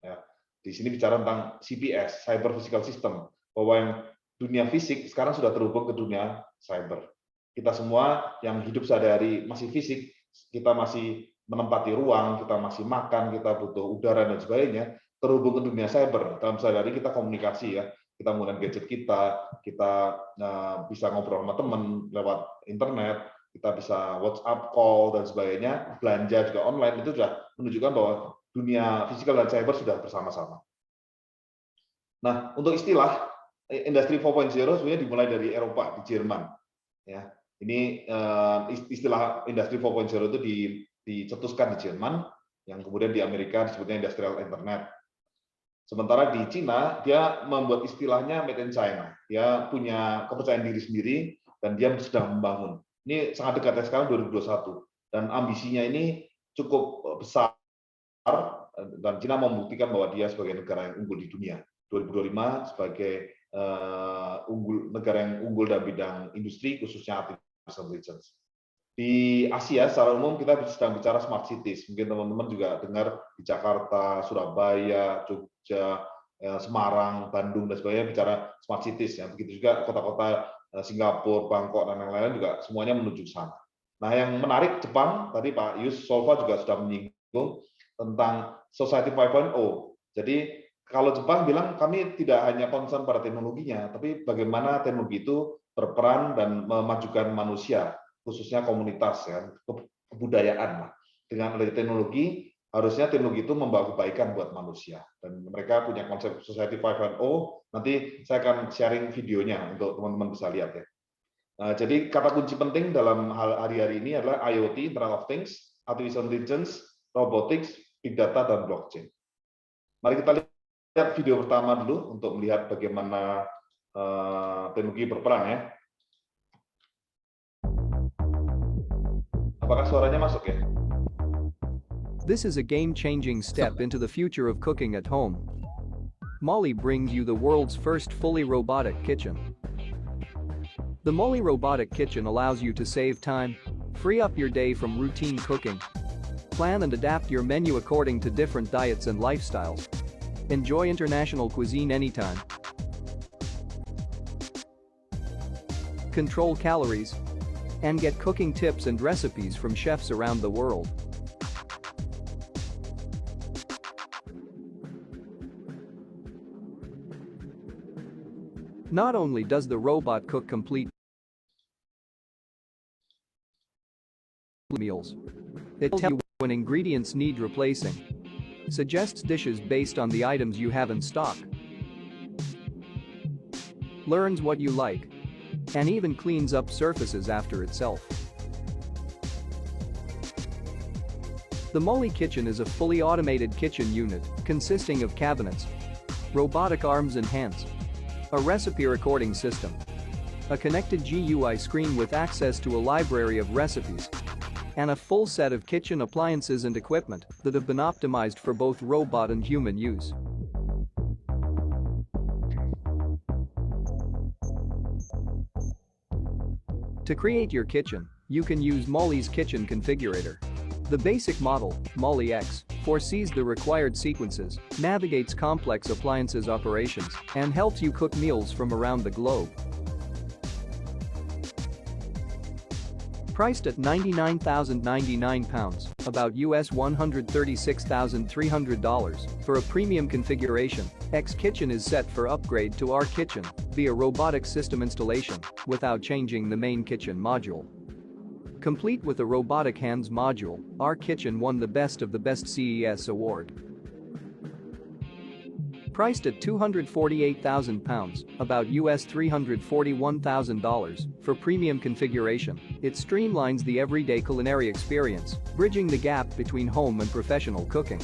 Ya. Di sini bicara tentang CPS, Cyber Physical System, bahwa yang dunia fisik sekarang sudah terhubung ke dunia cyber. Kita semua yang hidup sehari-hari masih fisik, kita masih menempati ruang, kita masih makan, kita butuh udara dan sebagainya, terhubung ke dunia cyber. Dalam sehari-hari kita komunikasi ya, kita menggunakan gadget kita bisa ngobrol sama teman lewat internet, kita bisa WhatsApp, call, dan sebagainya, belanja juga online, itu sudah menunjukkan bahwa dunia fisikal dan cyber sudah bersama-sama. Nah, untuk istilah industri 4.0 sebenarnya dimulai dari Eropa, di Jerman. Ya, ini istilah industri 4.0 itu dicetuskan di Jerman, yang kemudian di Amerika disebutnya industrial internet. Sementara di Cina, dia membuat istilahnya made in China. Dia punya kepercayaan diri sendiri, dan dia sedang membangun. Ini sangat dekat ya, sekarang 2021. Dan ambisinya ini cukup besar, dan Cina membuktikan bahwa dia sebagai negara yang unggul di dunia. 2025 sebagai negara yang unggul dalam bidang industri, khususnya artificial intelligence. Di Asia secara umum kita sedang bicara smart cities. Mungkin teman-teman juga dengar di Jakarta, Surabaya, Jogja, Semarang, Bandung, dan sebagainya bicara smart cities. Ya. Begitu juga kota-kota Singapura, Bangkok, dan yang lain juga semuanya menuju ke sana. Nah, yang menarik Jepang, tadi Pak Yus Solva juga sudah menyinggung tentang Society 5.0. Jadi kalau Jepang bilang kami tidak hanya concern pada teknologinya, tapi bagaimana teknologi itu berperan dan memajukan manusia, khususnya komunitas, ya, kebudayaan. Dengan adanya teknologi, harusnya teknologi itu membawa kebaikan buat manusia. Dan mereka punya konsep Society 5.0. Nanti saya akan sharing videonya untuk teman-teman bisa lihat ya. Nah, jadi kata kunci penting dalam hal hari-hari ini adalah IoT, Internet of Things, Artificial Intelligence, Robotics, Big Data, dan Blockchain. Mari kita lihat video pertama dulu untuk melihat bagaimana teknologi berperan ya. Apakah suaranya masuk ya? This is a game-changing step into the future of cooking at home. Molly brings you the world's first fully robotic kitchen. The Molly Robotic Kitchen allows you to save time, free up your day from routine cooking, plan and adapt your menu according to different diets and lifestyles. Enjoy international cuisine anytime. Control calories and get cooking tips and recipes from chefs around the world. Not only does the robot cook complete meals, it tells you when ingredients need replacing, suggests dishes based on the items you have in stock, learns what you like, and even cleans up surfaces after itself. The Molly Kitchen is a fully automated kitchen unit consisting of cabinets, robotic arms and hands, a recipe recording system, a connected GUI screen with access to a library of recipes, and a full set of kitchen appliances and equipment that have been optimized for both robot and human use. To create your kitchen, you can use Molly's Kitchen Configurator. The basic model, Molly X, foresees the required sequences, navigates complex appliances operations, and helps you cook meals from around the globe. Priced at £99,099, about US $136,300, for a premium configuration, X Kitchen is set for upgrade to R Kitchen via robotic system installation without changing the main kitchen module. Complete with a robotic hands module, R Kitchen won the Best of the Best CES award. Priced at £248,000, about US $341,000, for premium configuration, it streamlines the everyday culinary experience, bridging the gap between home and professional cooking.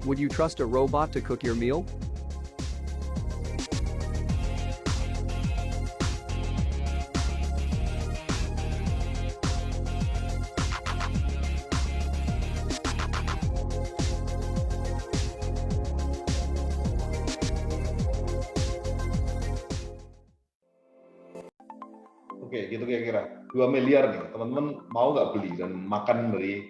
Would you trust a robot to cook your meal? Oke, gitu kira-kira. 2 miliar nih, teman-teman mau nggak beli dan makan dari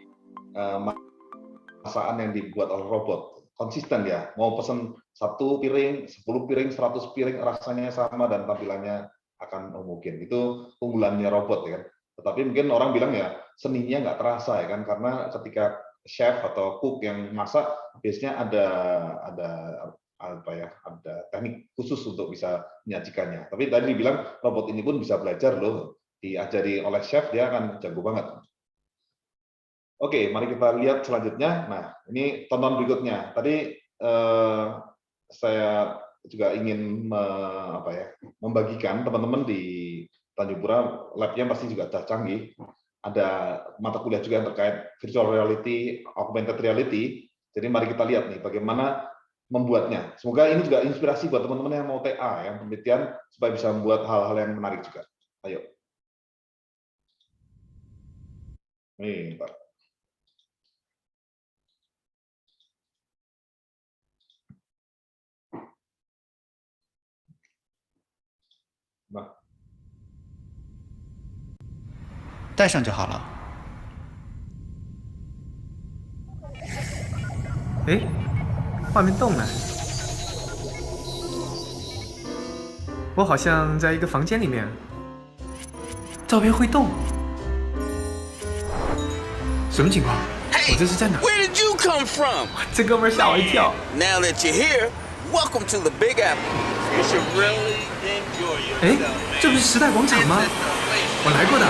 masakan yang dibuat oleh robot? Konsisten ya, mau pesen 1 piring, 10 piring, 100 piring, rasanya sama dan tampilannya akan mungkin. Itu keunggulannya robot ya kan. Tetapi mungkin orang bilang ya, seninya nggak terasa ya kan, karena ketika chef atau cook yang masak, biasanya ada teknik khusus untuk bisa menyajikannya. Tapi tadi dibilang robot ini pun bisa belajar loh, diajari oleh chef dia akan jago banget. Oke, mari kita lihat selanjutnya. Nah, ini tonton berikutnya. Tadi saya juga ingin membagikan teman-teman di Tanjung Pura, lab-nya pasti juga sudah canggih. Ada mata kuliah juga yang terkait virtual reality, augmented reality. Jadi mari kita lihat nih bagaimana membuatnya. Semoga ini juga inspirasi buat teman-teman yang mau TA, yang penelitian, supaya bisa membuat hal-hal yang menarik juga. Ayo. Nih, Pak. Nah. 戴上就好了。哎，画面动了，我好像在一个房间里面，照片会动，什么情况？我这是在哪？ Where did you come from? 这哥们儿吓我一跳。 Now that you're here, welcome to the Big Apple. You should really enjoy yourself. 哎，这不是时代广场吗？我来过的，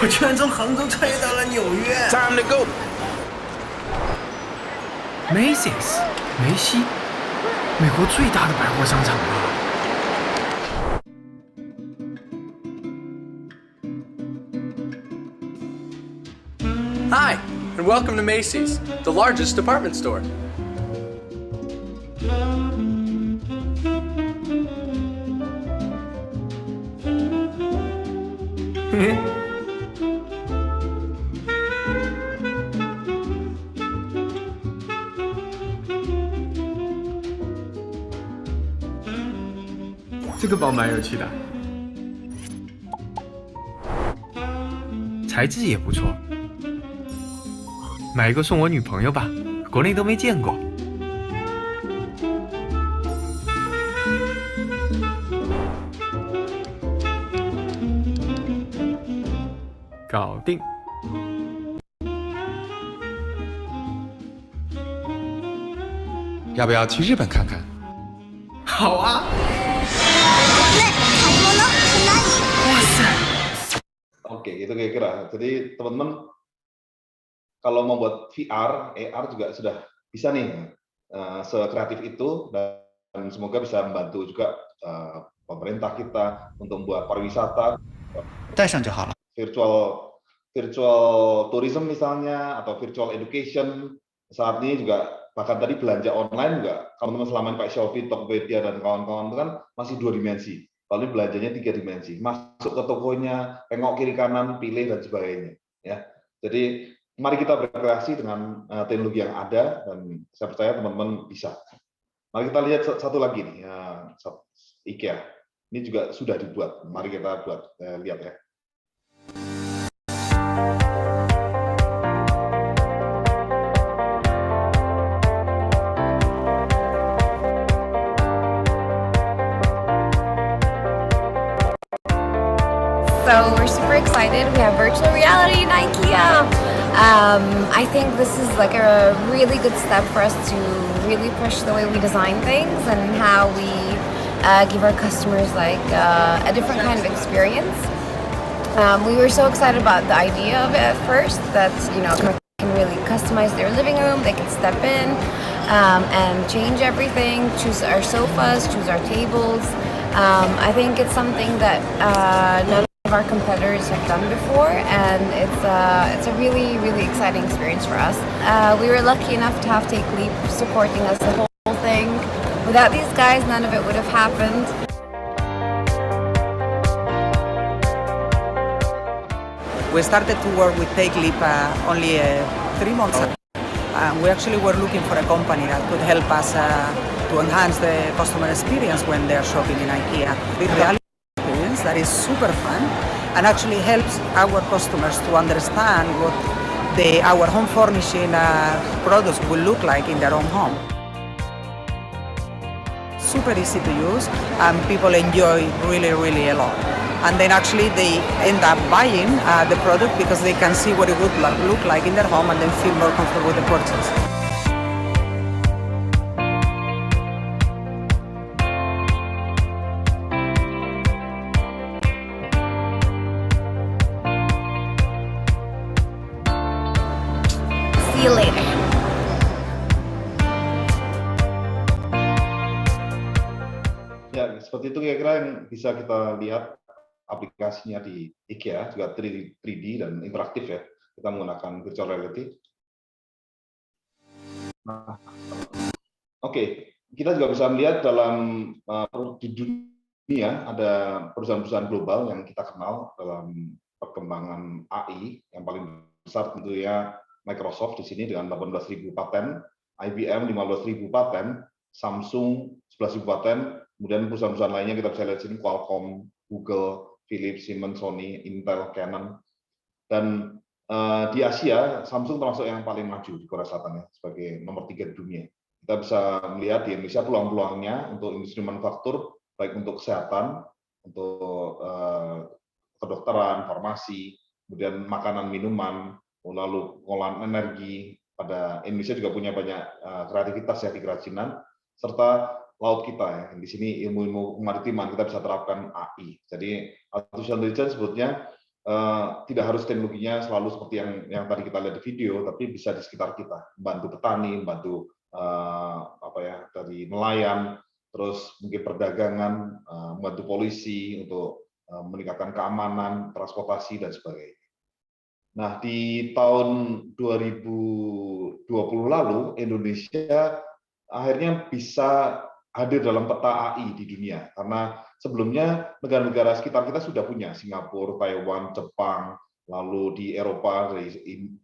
我居然从杭州穿越到了纽约。 Time to go. Macy's， 梅西，美国最大的百货商场吧。 Hi, and welcome to Macy's, the largest department store. Hey. 这个包蛮有趣的，材质也不错。 买一个送我女朋友吧，国内都没见过。搞定。要不要去日本看看？好啊！哇塞 Oke, itu kira-kira. Jadi teman-teman, kalau membuat VR, AR juga sudah bisa nih sekreatif itu, dan semoga bisa membantu juga pemerintah kita untuk membuat pariwisata, 带上就好了。 virtual tourism misalnya, atau virtual education. Saat ini juga bahkan tadi belanja online juga, teman-teman selama ini pakai Shopee, Tokopedia dan kawan-kawan itu kan masih 2 dimensi. Kalau ini belanjanya 3 dimensi, masuk ke tokonya, tengok kiri kanan, pilih dan sebagainya. Ya, jadi mari kita berkreasi dengan teknologi yang ada, dan saya percaya teman-teman bisa. Mari kita lihat satu lagi nih, IKEA. Ini juga sudah dibuat. Mari kita buat, lihat ya. So we're super excited. We have virtual reality in IKEA. I think this is like a really good step for us to really push the way we design things and how we give our customers like a different kind of experience. We were so excited about the idea of it at first, that customers can really customize their living room. They can step in and change everything, choose our sofas, choose our tables. I think it's something that none of our competitors have done before, and it's a really, really exciting experience for us. We were lucky enough to have Take Leap supporting us the whole thing. Without these guys, none of it would have happened. We started to work with Take Leap only 3 months ago. We actually were looking for a company that could help us to enhance the customer experience when they're shopping in IKEA. The reality experience that is super fun and actually helps our customers to understand what our home furnishing products will look like in their own home. Super easy to use, and people enjoy really, really a lot. And then actually they end up buying the product because they can see what it would look like in their home and then feel more comfortable with the purchase. See you later. Ya, seperti itu kira-kira yang bisa kita lihat aplikasinya di IKEA, juga 3D dan interaktif ya. Kita menggunakan virtual reality. Nah, oke, kita juga bisa melihat dalam di dunia ada perusahaan-perusahaan global yang kita kenal dalam perkembangan AI. Yang paling besar tentunya Microsoft di sini dengan 18.000 paten, IBM 15.000 paten, Samsung 11.000 paten. Kemudian perusahaan-perusahaan lainnya kita bisa lihat sini, Qualcomm, Google, Philips, Siemens, Sony, Intel, Canon. Dan di Asia, Samsung termasuk yang paling maju di Korea Selatan ya, sebagai nomor 3 di dunia. Kita bisa melihat di Indonesia peluang-peluangnya untuk industri manufaktur, baik untuk kesehatan, untuk kedokteran, farmasi, kemudian makanan, minuman, lalu pengolahan energi. Pada Indonesia juga punya banyak kreativitas ya di kerajinan, serta laut kita ya. Di sini ilmu-ilmu kemaritiman kita bisa terapkan AI. Jadi artificial intelligence sebutnya tidak harus teknologinya selalu seperti yang tadi kita lihat di video, tapi bisa di sekitar kita, membantu petani, membantu dari nelayan, terus mungkin perdagangan, membantu polisi untuk meningkatkan keamanan, transportasi dan sebagainya. Nah, di tahun 2020 lalu Indonesia akhirnya bisa hadir dalam peta AI di dunia, karena sebelumnya negara-negara sekitar kita sudah punya, Singapura, Taiwan, Jepang, lalu di Eropa dari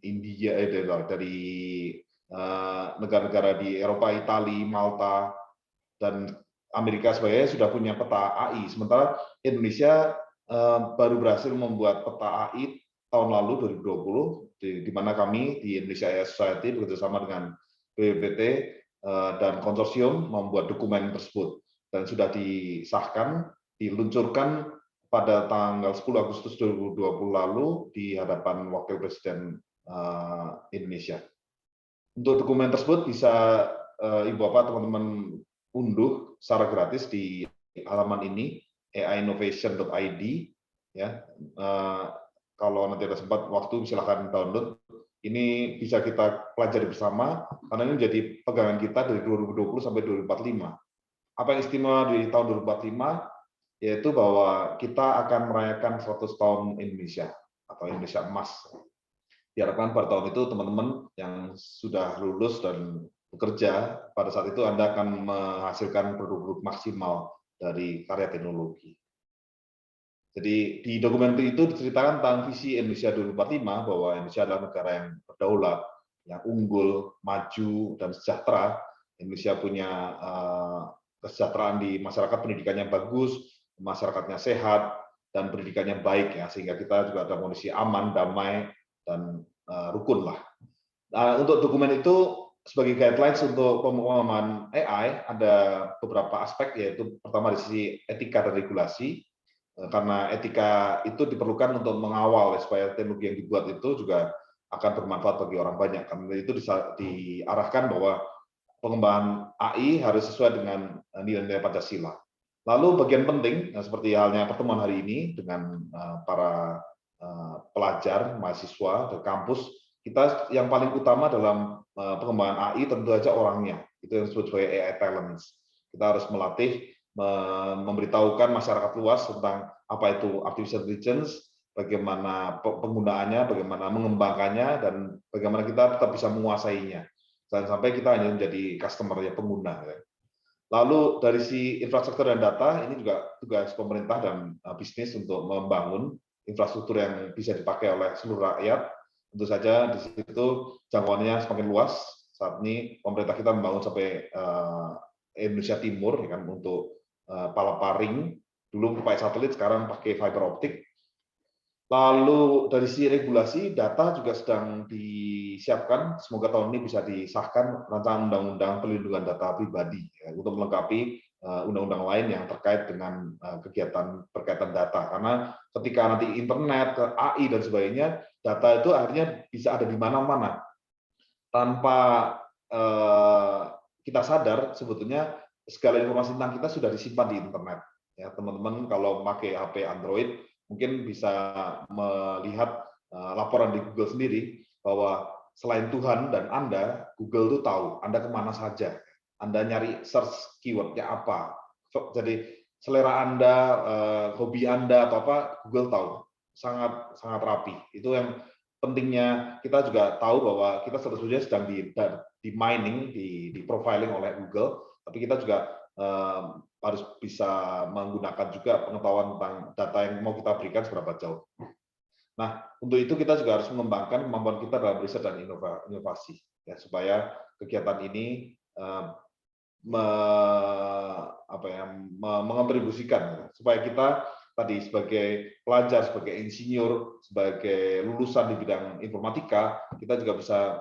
India, dari negara-negara di Eropa, Italia, Malta, dan Amerika sebagainya sudah punya peta AI. Sementara Indonesia baru berhasil membuat peta AI tahun lalu 2020, di mana kami di Indonesia AI Society bekerjasama dengan BPPT dan konsorsium membuat dokumen tersebut, dan sudah disahkan, diluncurkan pada tanggal 10 Agustus 2020 lalu di hadapan Wakil Presiden Indonesia. Untuk dokumen tersebut bisa Ibu Bapak teman-teman unduh secara gratis di halaman ini, aiinnovation.id ya. Kalau nanti ada sempat waktu silakan download. Ini bisa kita pelajari bersama, karena ini menjadi pegangan kita dari 2020 sampai 2045. Apa yang istimewa di tahun 2045? yaitu bahwa kita akan merayakan 100 tahun Indonesia atau Indonesia Emas. Diharapkan pada tahun itu teman-teman yang sudah lulus dan bekerja, pada saat itu Anda akan menghasilkan produk-produk maksimal dari karya teknologi. Jadi di dokumen itu diceritakan tentang visi Indonesia 2045 bahwa Indonesia adalah negara yang berdaulat, yang unggul, maju, dan sejahtera. Indonesia punya kesejahteraan di masyarakat, pendidikannya bagus, masyarakatnya sehat, dan pendidikannya baik, ya, sehingga kita juga dalam kondisi aman, damai, dan rukun lah. Nah, untuk dokumen itu sebagai guidelines untuk pemahaman AI ada beberapa aspek, yaitu pertama dari sisi etika dan regulasi, karena etika itu diperlukan untuk mengawal supaya teknologi yang dibuat itu juga akan bermanfaat bagi orang banyak. Karena itu diarahkan bahwa pengembangan AI harus sesuai dengan nilai-nilai Pancasila. Lalu bagian penting, seperti halnya pertemuan hari ini dengan para pelajar, mahasiswa, dari kampus, kita yang paling utama dalam pengembangan AI tentu saja orangnya. Itu yang disebut sebagai AI talents. Kita harus melatih, memberitahukan masyarakat luas tentang apa itu artificial intelligence, bagaimana penggunaannya, bagaimana mengembangkannya, dan bagaimana kita tetap bisa menguasainya. Jangan sampai kita hanya menjadi customer, ya, pengguna. Lalu dari si infrastruktur dan data, ini juga tugas pemerintah dan bisnis untuk membangun infrastruktur yang bisa dipakai oleh seluruh rakyat. Tentu saja di situ jangkauannya semakin luas. Saat ini pemerintah kita membangun sampai Indonesia Timur, ya kan, untuk Palaparing. Dulu pakai satelit, sekarang pakai fiber optik. Lalu dari sisi regulasi, data juga sedang disiapkan. Semoga tahun ini bisa disahkan rancangan undang-undang perlindungan data pribadi, ya, untuk melengkapi undang-undang lain yang terkait dengan kegiatan berkaitan data. Karena ketika nanti internet, AI dan sebagainya, data itu akhirnya bisa ada di mana-mana. Tanpa kita sadar, sebetulnya segala informasi tentang kita sudah disimpan di internet. Ya, teman-teman kalau pakai HP Android mungkin bisa melihat laporan di Google sendiri bahwa selain Tuhan dan Anda, Google itu tahu Anda kemana saja. Anda nyari search keywordnya apa. Jadi selera Anda, hobi Anda atau apa, Google tahu. Sangat rapi. Itu yang pentingnya. Kita juga tahu bahwa kita sebetulnya sedang di mining, di profiling oleh Google, tapi kita juga harus bisa menggunakan juga pengetahuan tentang data yang mau kita berikan seberapa jauh. Nah, untuk itu kita juga harus mengembangkan kemampuan kita dalam riset dan inovasi, ya, supaya kegiatan ini mengontribusikan, supaya kita tadi sebagai pelajar, sebagai insinyur, sebagai lulusan di bidang informatika, kita juga bisa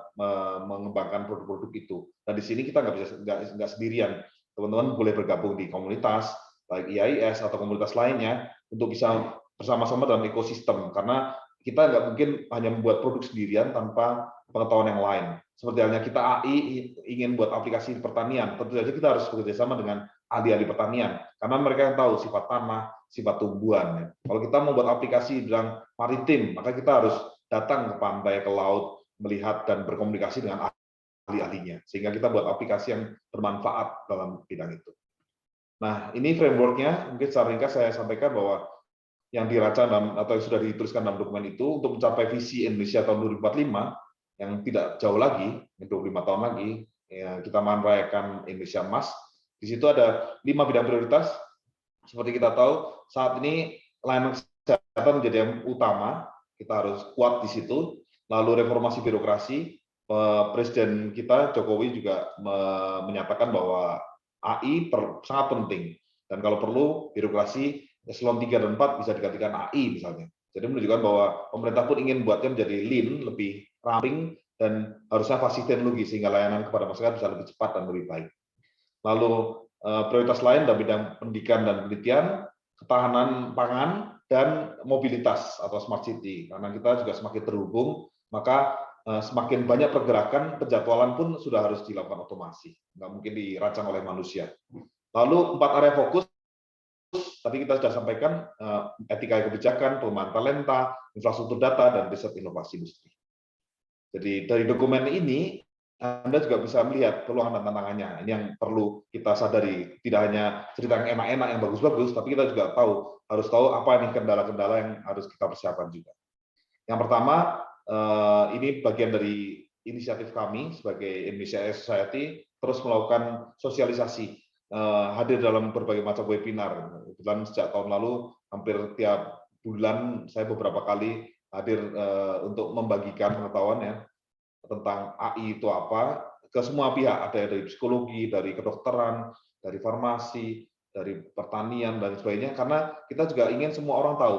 mengembangkan produk-produk itu. Dan di sini kita nggak sendirian. Teman-teman boleh bergabung di komunitas, baik IAIS atau komunitas lainnya, untuk bisa bersama-sama dalam ekosistem. Karena kita nggak mungkin hanya membuat produk sendirian tanpa pengetahuan yang lain. Seperti halnya kita AI ingin buat aplikasi di pertanian, tentu saja kita harus bekerjasama dengan ahli-ahli pertanian, karena mereka yang tahu sifat tanah, sifat tumbuhan. Kalau kita mau buat aplikasi di bidang maritim, maka kita harus datang ke pantai, ke laut, melihat dan berkomunikasi dengan ahli-ahlinya, sehingga kita buat aplikasi yang bermanfaat dalam bidang itu. Nah, ini framework-nya, mungkin secara ringkas saya sampaikan bahwa yang dirancang atau yang sudah dituliskan dalam dokumen itu untuk mencapai visi Indonesia tahun 2045, yang tidak jauh lagi, 25 tahun lagi, ya, kita merayakan Indonesia Emas. Di situ ada 5 bidang prioritas. Seperti kita tahu, saat ini layanan kesehatan menjadi yang utama, kita harus kuat di situ. Lalu reformasi birokrasi, Presiden kita Jokowi juga menyatakan bahwa AI sangat penting, dan kalau perlu birokrasi eselon 3 dan 4 bisa digantikan AI misalnya. Jadi menunjukkan bahwa pemerintah pun ingin buatnya menjadi lean, lebih ramping, dan harusnya fasih teknologi sehingga layanan kepada masyarakat bisa lebih cepat dan lebih baik. Lalu prioritas lain dalam bidang pendidikan dan penelitian, ketahanan pangan, dan mobilitas atau smart city. Karena kita juga semakin terhubung, maka semakin banyak pergerakan, penjadwalan pun sudah harus dilakukan otomasi, nggak mungkin dirancang oleh manusia. Lalu 4 area fokus, tadi kita sudah sampaikan, etika kebijakan, pengembangan talenta, infrastruktur data, dan riset inovasi industri. Jadi dari dokumen ini Anda juga bisa melihat peluang dan tantangannya. Ini yang perlu kita sadari. Tidak hanya cerita yang enak-enak, yang bagus-bagus, tapi kita juga harus tahu apa nih kendala-kendala yang harus kita persiapkan juga. Yang pertama, ini bagian dari inisiatif kami sebagai Indonesia AI Society, terus melakukan sosialisasi, hadir dalam berbagai macam webinar. Kebetulan sejak tahun lalu, hampir tiap bulan saya beberapa kali hadir untuk membagikan pengetahuan ya tentang AI itu apa ke semua pihak, ada dari psikologi, dari kedokteran, dari farmasi, dari pertanian dan sebagainya, karena kita juga ingin semua orang tahu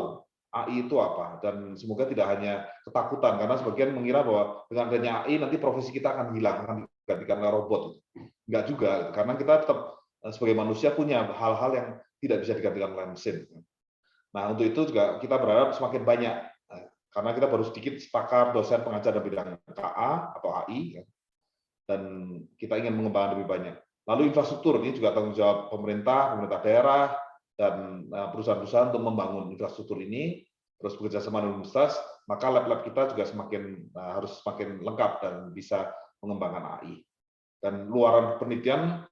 AI itu apa, dan semoga tidak hanya ketakutan karena sebagian mengira bahwa dengan adanya AI nanti profesi kita akan hilang, akan digantikan oleh robot. Enggak juga, karena kita tetap sebagai manusia punya hal-hal yang tidak bisa digantikan oleh mesin. Nah, untuk itu juga kita berharap semakin banyak, karena kita baru sedikit pakar, dosen, pengajar dalam bidang KA atau AI, dan kita ingin mengembangkan lebih banyak. Lalu infrastruktur, ini juga tanggung jawab pemerintah daerah, dan perusahaan-perusahaan untuk membangun infrastruktur ini, terus bekerja sama dengan universitas, maka lab-lab kita juga harus semakin lengkap dan bisa mengembangkan AI. Dan luaran penelitian,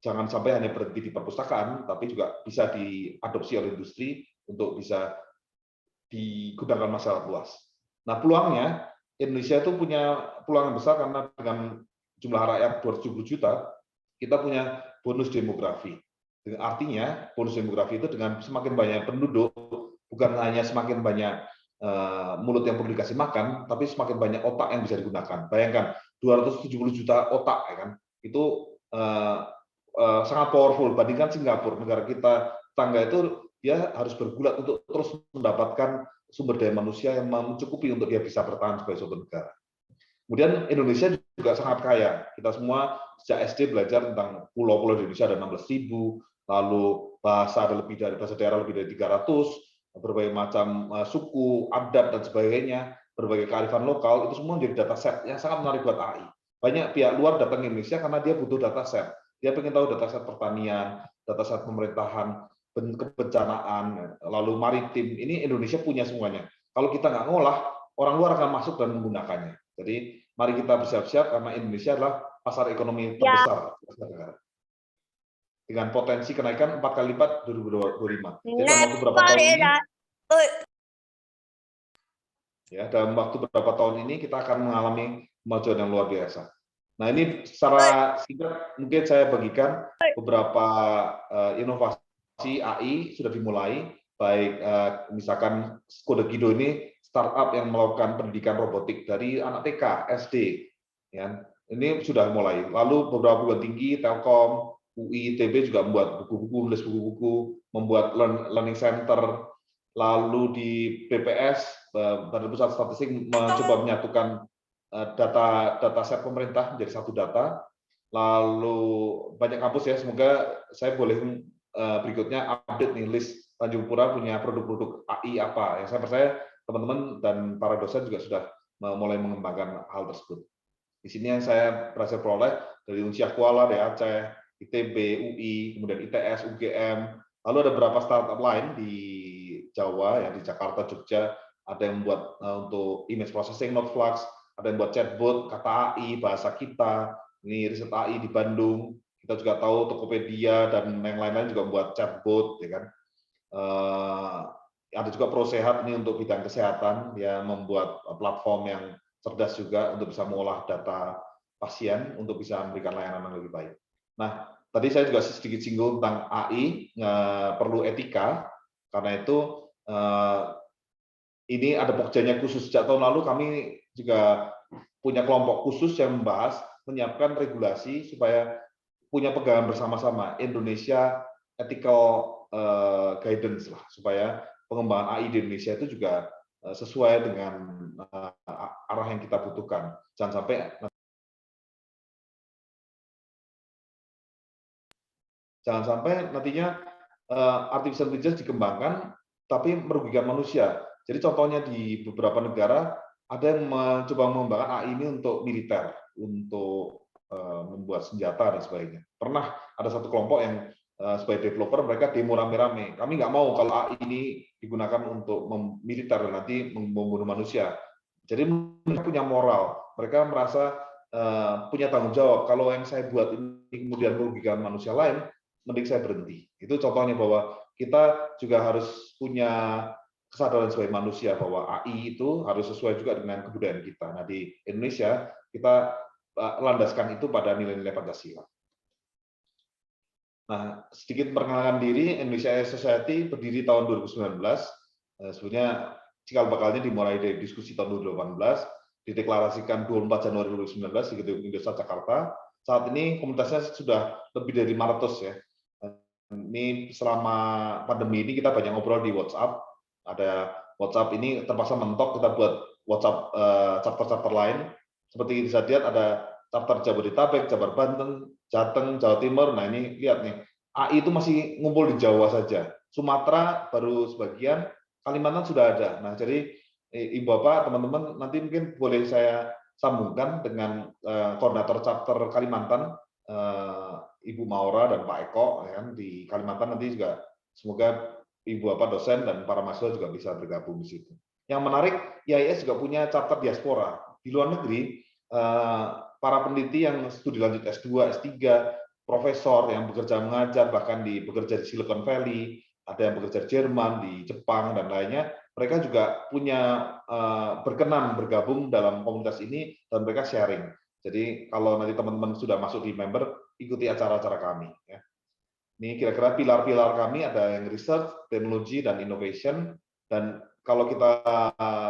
jangan sampai hanya berhenti di perpustakaan, tapi juga bisa diadopsi oleh industri untuk bisa digunakan masyarakat luas. Nah, peluangnya, Indonesia itu punya peluang yang besar karena dengan jumlah rakyat 270 juta, kita punya bonus demografi. Artinya, bonus demografi itu dengan semakin banyak penduduk, bukan hanya semakin banyak mulut yang perlu dikasih makan, tapi semakin banyak otak yang bisa digunakan. Bayangkan, 270 juta otak, ya kan? Itu sangat powerful. Bandingkan Singapura, negara kita tangga itu, dia harus bergulat untuk terus mendapatkan sumber daya manusia yang mencukupi untuk dia bisa bertahan sebagai suatu negara. Kemudian Indonesia juga sangat kaya. Kita semua sejak SD belajar tentang pulau-pulau di Indonesia ada 16.000, lalu bahasa daerah lebih dari 300, berbagai macam suku, adat dan sebagainya, berbagai kearifan lokal, itu semua menjadi dataset yang sangat menarik buat AI. Banyak pihak luar datang ke Indonesia karena dia butuh dataset. Dia ingin tahu dataset pertanian, dataset pemerintahan, kebencanaan, lalu maritim. Ini Indonesia punya semuanya. Kalau kita nggak ngolah, orang luar akan masuk dan menggunakannya. Jadi mari kita bersiap-siap karena Indonesia adalah pasar ekonomi terbesar dengan potensi kenaikan 4 kali lipat 2025. Jadi dalam waktu beberapa tahun ini, dalam waktu beberapa tahun ini kita akan mengalami kemajuan yang luar biasa. Nah, ini secara singkat mungkin saya bagikan beberapa inovasi AI sudah dimulai, baik misalkan Kode Gido ini startup yang melakukan pendidikan robotik dari anak TK, SD, ya. Ini sudah mulai. Lalu beberapa perguruan tinggi, Telkom, UI, ITB juga membuat buku-buku, menulis buku-buku, membuat learning center. Lalu di BPS, Badan Pusat Statistik mencoba menyatukan data set pemerintah menjadi satu data. Lalu banyak kampus ya, semoga saya boleh berikutnya update nih list Tanjung Pura punya produk-produk AI apa. Yang saya percaya teman-teman dan para dosen juga sudah mulai mengembangkan hal tersebut. Di sini yang saya berhasil peroleh dari Unsyah Kuala, dari Aceh, ITB, UI, kemudian ITS, UGM. Lalu ada beberapa startup lain di Jawa, ya di Jakarta, Jogja, ada yang membuat untuk image processing, Noteflux, ada yang buat chatbot, kata AI, bahasa kita, ini riset AI di Bandung. Kita juga tahu Tokopedia dan yang lain-lain juga membuat chatbot, ya kan. Ada juga ProSehat ini untuk bidang kesehatan, ya membuat platform yang cerdas juga untuk bisa mengolah data pasien untuk bisa memberikan layanan yang lebih baik. Nah, tadi saya juga sedikit singgung tentang AI perlu etika, karena itu ini ada pokjanya khusus. Sejak tahun lalu kami juga punya kelompok khusus yang membahas menyiapkan regulasi supaya punya pegangan bersama-sama Indonesia Ethical Guidance lah, supaya pengembangan AI di Indonesia itu juga sesuai dengan arah yang kita butuhkan. Jangan sampai nantinya artificial intelligence dikembangkan tapi merugikan manusia. Jadi contohnya di beberapa negara ada yang mencoba mengembangkan AI ini untuk militer, untuk membuat senjata dan sebagainya. Pernah ada satu kelompok yang sebagai developer mereka demo rame-rame. Kami nggak mau kalau AI ini digunakan untuk militer dan nanti membunuh manusia. Jadi mereka punya moral. Mereka merasa punya tanggung jawab. Kalau yang saya buat ini kemudian merugikan manusia lain, mending saya berhenti. Itu contohnya bahwa kita juga harus punya kesadaran sebagai manusia bahwa AI itu harus sesuai juga dengan kebudayaan kita. Nah, di Indonesia kita landaskan itu pada nilai-nilai Pancasila. Nah, sedikit perkenalkan diri, Indonesia AI Society berdiri tahun 2019. Sebenarnya cikal bakalnya dimulai dari diskusi tahun 2018, dideklarasikan 24 Januari 2019 di Gedung Indonesia Jakarta. Saat ini komunitasnya sudah lebih dari 500 ya. Ini selama pandemi ini kita banyak ngobrol di WhatsApp. Ada WhatsApp ini terpaksa mentok, kita buat WhatsApp chapter-chapter lain. Seperti bisa lihat ada chapter Jabodetabek, Jabar Banten, Jateng, Jawa Timur. Nah ini lihat nih, AI itu masih ngumpul di Jawa saja. Sumatera baru sebagian, Kalimantan sudah ada. Nah jadi Ibu Bapak, teman-teman, nanti mungkin boleh saya sambungkan dengan koordinator chapter Kalimantan, Ibu Maura dan Pak Eko, ya, di Kalimantan nanti juga semoga Ibu Bapak dosen dan para mahasiswa juga bisa bergabung di situ. Yang menarik, IAIS juga punya chapter diaspora. Di luar negeri, para peneliti yang studi lanjut S2, S3, profesor yang bekerja mengajar, bahkan bekerja di Silicon Valley, ada yang bekerja di Jerman, di Jepang, dan lainnya, mereka juga punya berkenan bergabung dalam komunitas ini, dan mereka sharing. Jadi kalau nanti teman-teman sudah masuk di member, ikuti acara-acara kami. Ya. Ini kira-kira pilar-pilar kami, ada yang research, teknologi, dan innovation. Dan kalau kita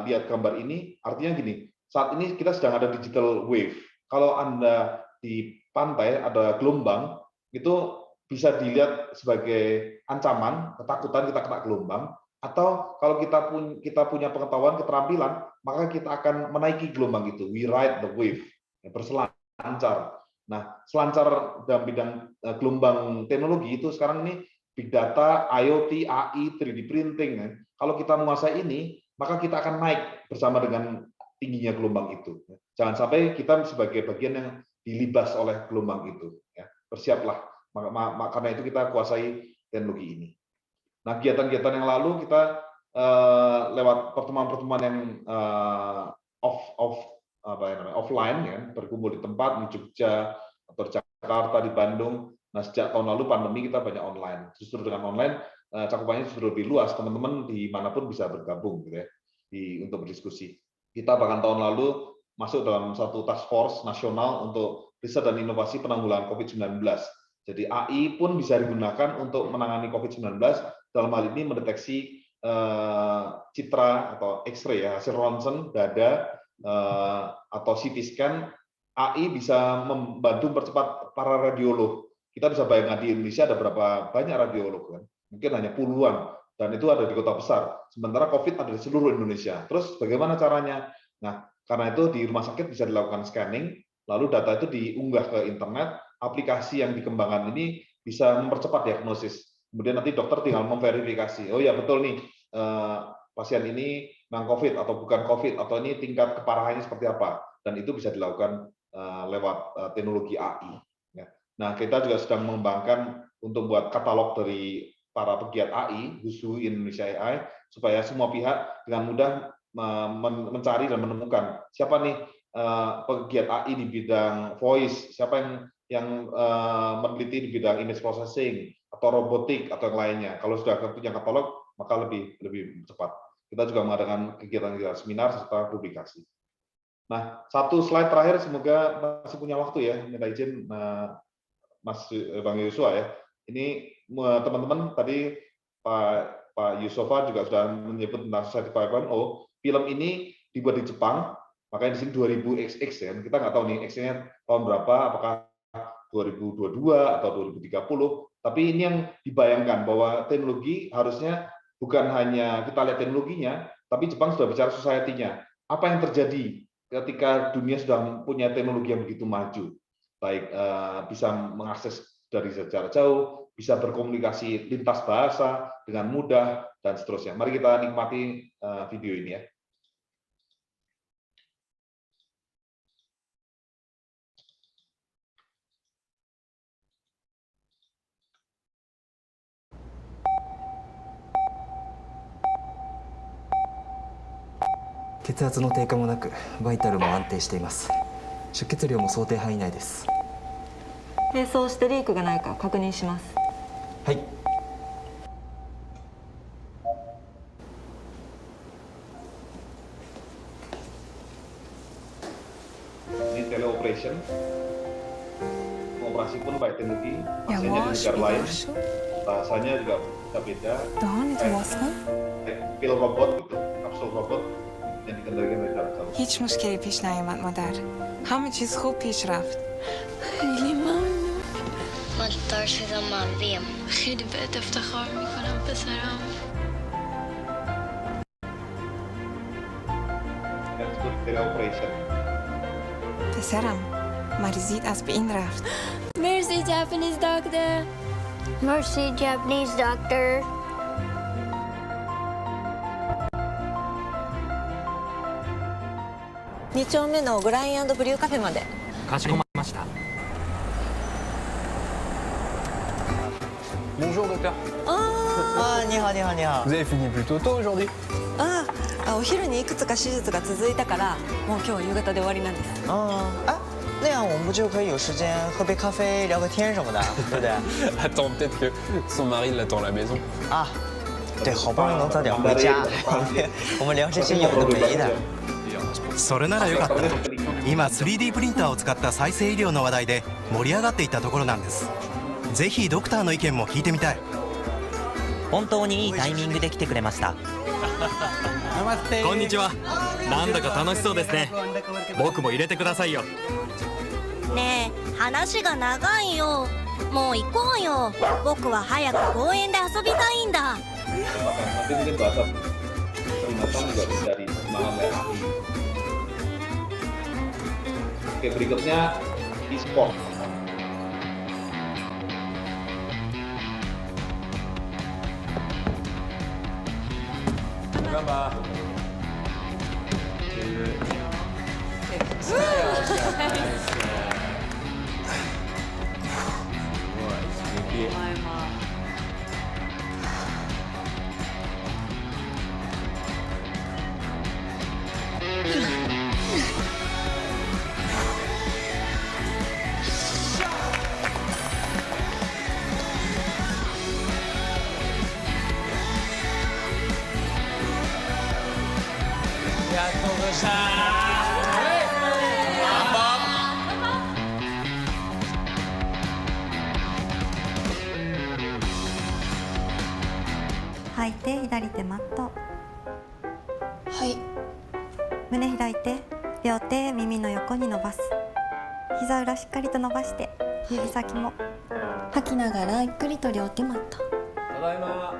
lihat gambar ini, artinya gini, saat ini kita sedang ada digital wave. Kalau Anda di pantai ada gelombang, itu bisa dilihat sebagai ancaman, ketakutan kita kena gelombang, atau kalau kita punya pengetahuan, keterampilan, maka kita akan menaiki gelombang itu. We ride the wave, berselancar. Nah, selancar dalam bidang gelombang teknologi itu sekarang ini big data, IoT, AI, 3D printing. Kalau kita menguasai ini, maka kita akan naik bersama dengan tingginya gelombang itu. Jangan sampai kita sebagai bagian yang dilibas oleh gelombang itu. Bersiaplah, karena itu kita kuasai teknologi ini. Nah, kegiatan-kegiatan yang lalu kita lewat pertemuan-pertemuan yang offline, ya, berkumpul di tempat di Jogja atau di Jakarta, di Bandung. Nah, sejak tahun lalu pandemi kita banyak online. Justru dengan online cakupannya justru lebih luas. Teman-teman dimanapun bisa bergabung, gitu ya, untuk berdiskusi. Kita bahkan tahun lalu masuk dalam satu task force nasional untuk riset dan inovasi penanggulangan COVID-19. Jadi AI pun bisa digunakan untuk menangani COVID-19, dalam hal ini mendeteksi citra atau X-ray, ya, hasil ronsen dada atau CT scan. AI bisa membantu mempercepat para radiolog. Kita bisa bayangkan di Indonesia ada berapa banyak radiolog, kan? Mungkin hanya puluhan, dan itu ada di kota besar. Sementara COVID ada di seluruh Indonesia. Terus bagaimana caranya? Nah, karena itu di rumah sakit bisa dilakukan scanning, lalu data itu diunggah ke internet. Aplikasi yang dikembangkan ini bisa mempercepat diagnosis. Kemudian nanti dokter tinggal memverifikasi. Oh ya betul nih, pasien ini memang COVID atau bukan COVID, atau ini tingkat keparahannya seperti apa. Dan itu bisa dilakukan lewat teknologi AI. Nah, kita juga sedang mengembangkan untuk buat katalog dari para pegiat AI, Who's Indonesia AI, supaya semua pihak dengan mudah mencari dan menemukan siapa nih pegiat AI di bidang voice, siapa yang meneliti di bidang image processing atau robotik atau yang lainnya. Kalau sudah punya katalog, maka lebih cepat. Kita juga mengadakan kegiatan seminar serta publikasi. Nah, satu slide terakhir, semoga masih punya waktu ya, minta izin Mas Bang Yusua ya. Ini teman-teman tadi Pak Yusofa juga sudah menyebut tentang Society 5.0. Film ini dibuat di Jepang, makanya di sini 2000XX ya. Kita nggak tahu nih X-nya tahun berapa, apakah 2022 atau 2030. Tapi ini yang dibayangkan bahwa teknologi harusnya bukan hanya kita lihat teknologinya, tapi Jepang sudah bicara society-nya. Apa yang terjadi ketika dunia sudah punya teknologi yang begitu maju, baik bisa mengakses dari jarak jauh, bisa berkomunikasi lintas bahasa dengan mudah, dan seterusnya. Mari kita nikmati video ini ya.血圧の低下もなく、バイタルも安定しています。出血量も想定範囲内です。並走してリークがないか確認します。はい。Ini teleoperation, operasi pun pakai teknologi, pasiennya di negara lain, bahasanya juga beda. Pil robot gitu, kapsul robot yang dikendalikan dari jarak jauh. هیچ مشکلی پیش نیامد مادر. همه چیز خوب پیش رفت. خیلی ممنون. من ترسیدم مریم. خیلی بهت افتخار میکنم پسرم. Yang disebut teleoperation. پسرم مریضیت از بین رفت. Mercy Japanese doctor. Mercy Japanese doctor. 2丁目のグライン&ブリューカフェまで。かしこまりました。Bonjour docteur. Ah, 你好你好你好。Vous avez fini plutôt tôt aujourd'hui. お昼にいくつか手術が続いたからもう今日は夕方で終わりなんです。那样我们不就可以有时间喝杯咖啡聊个天什么的，对不对？ Attends, peut-être que son mari l'attend à la maison. 啊，对，好不容易能早点回家，我们聊这些有的没的。それならよかった。今 3D プリンターを使った再生医療の話題で盛り上がっていたところなんです。ぜひドクターの意見も聞いてみたい。本当にいいタイミングで来てくれました。こんにちは。なんだか楽しそうですね。僕も入れてくださいよ。ねえ、話が長いよ。もう行こうよ。僕は早く公園で遊びたいんだ。 Nanti mungkin bahasa peringatan juga dari malam LAI. Oke, berikutnya e-sport. Gambar. Mantap. 吐いて左手マット。はい。胸開いて両手耳の横に伸ばす。膝裏しっかりと伸ばして指先も。吐きながらゆっくりと両手マット。ただいま。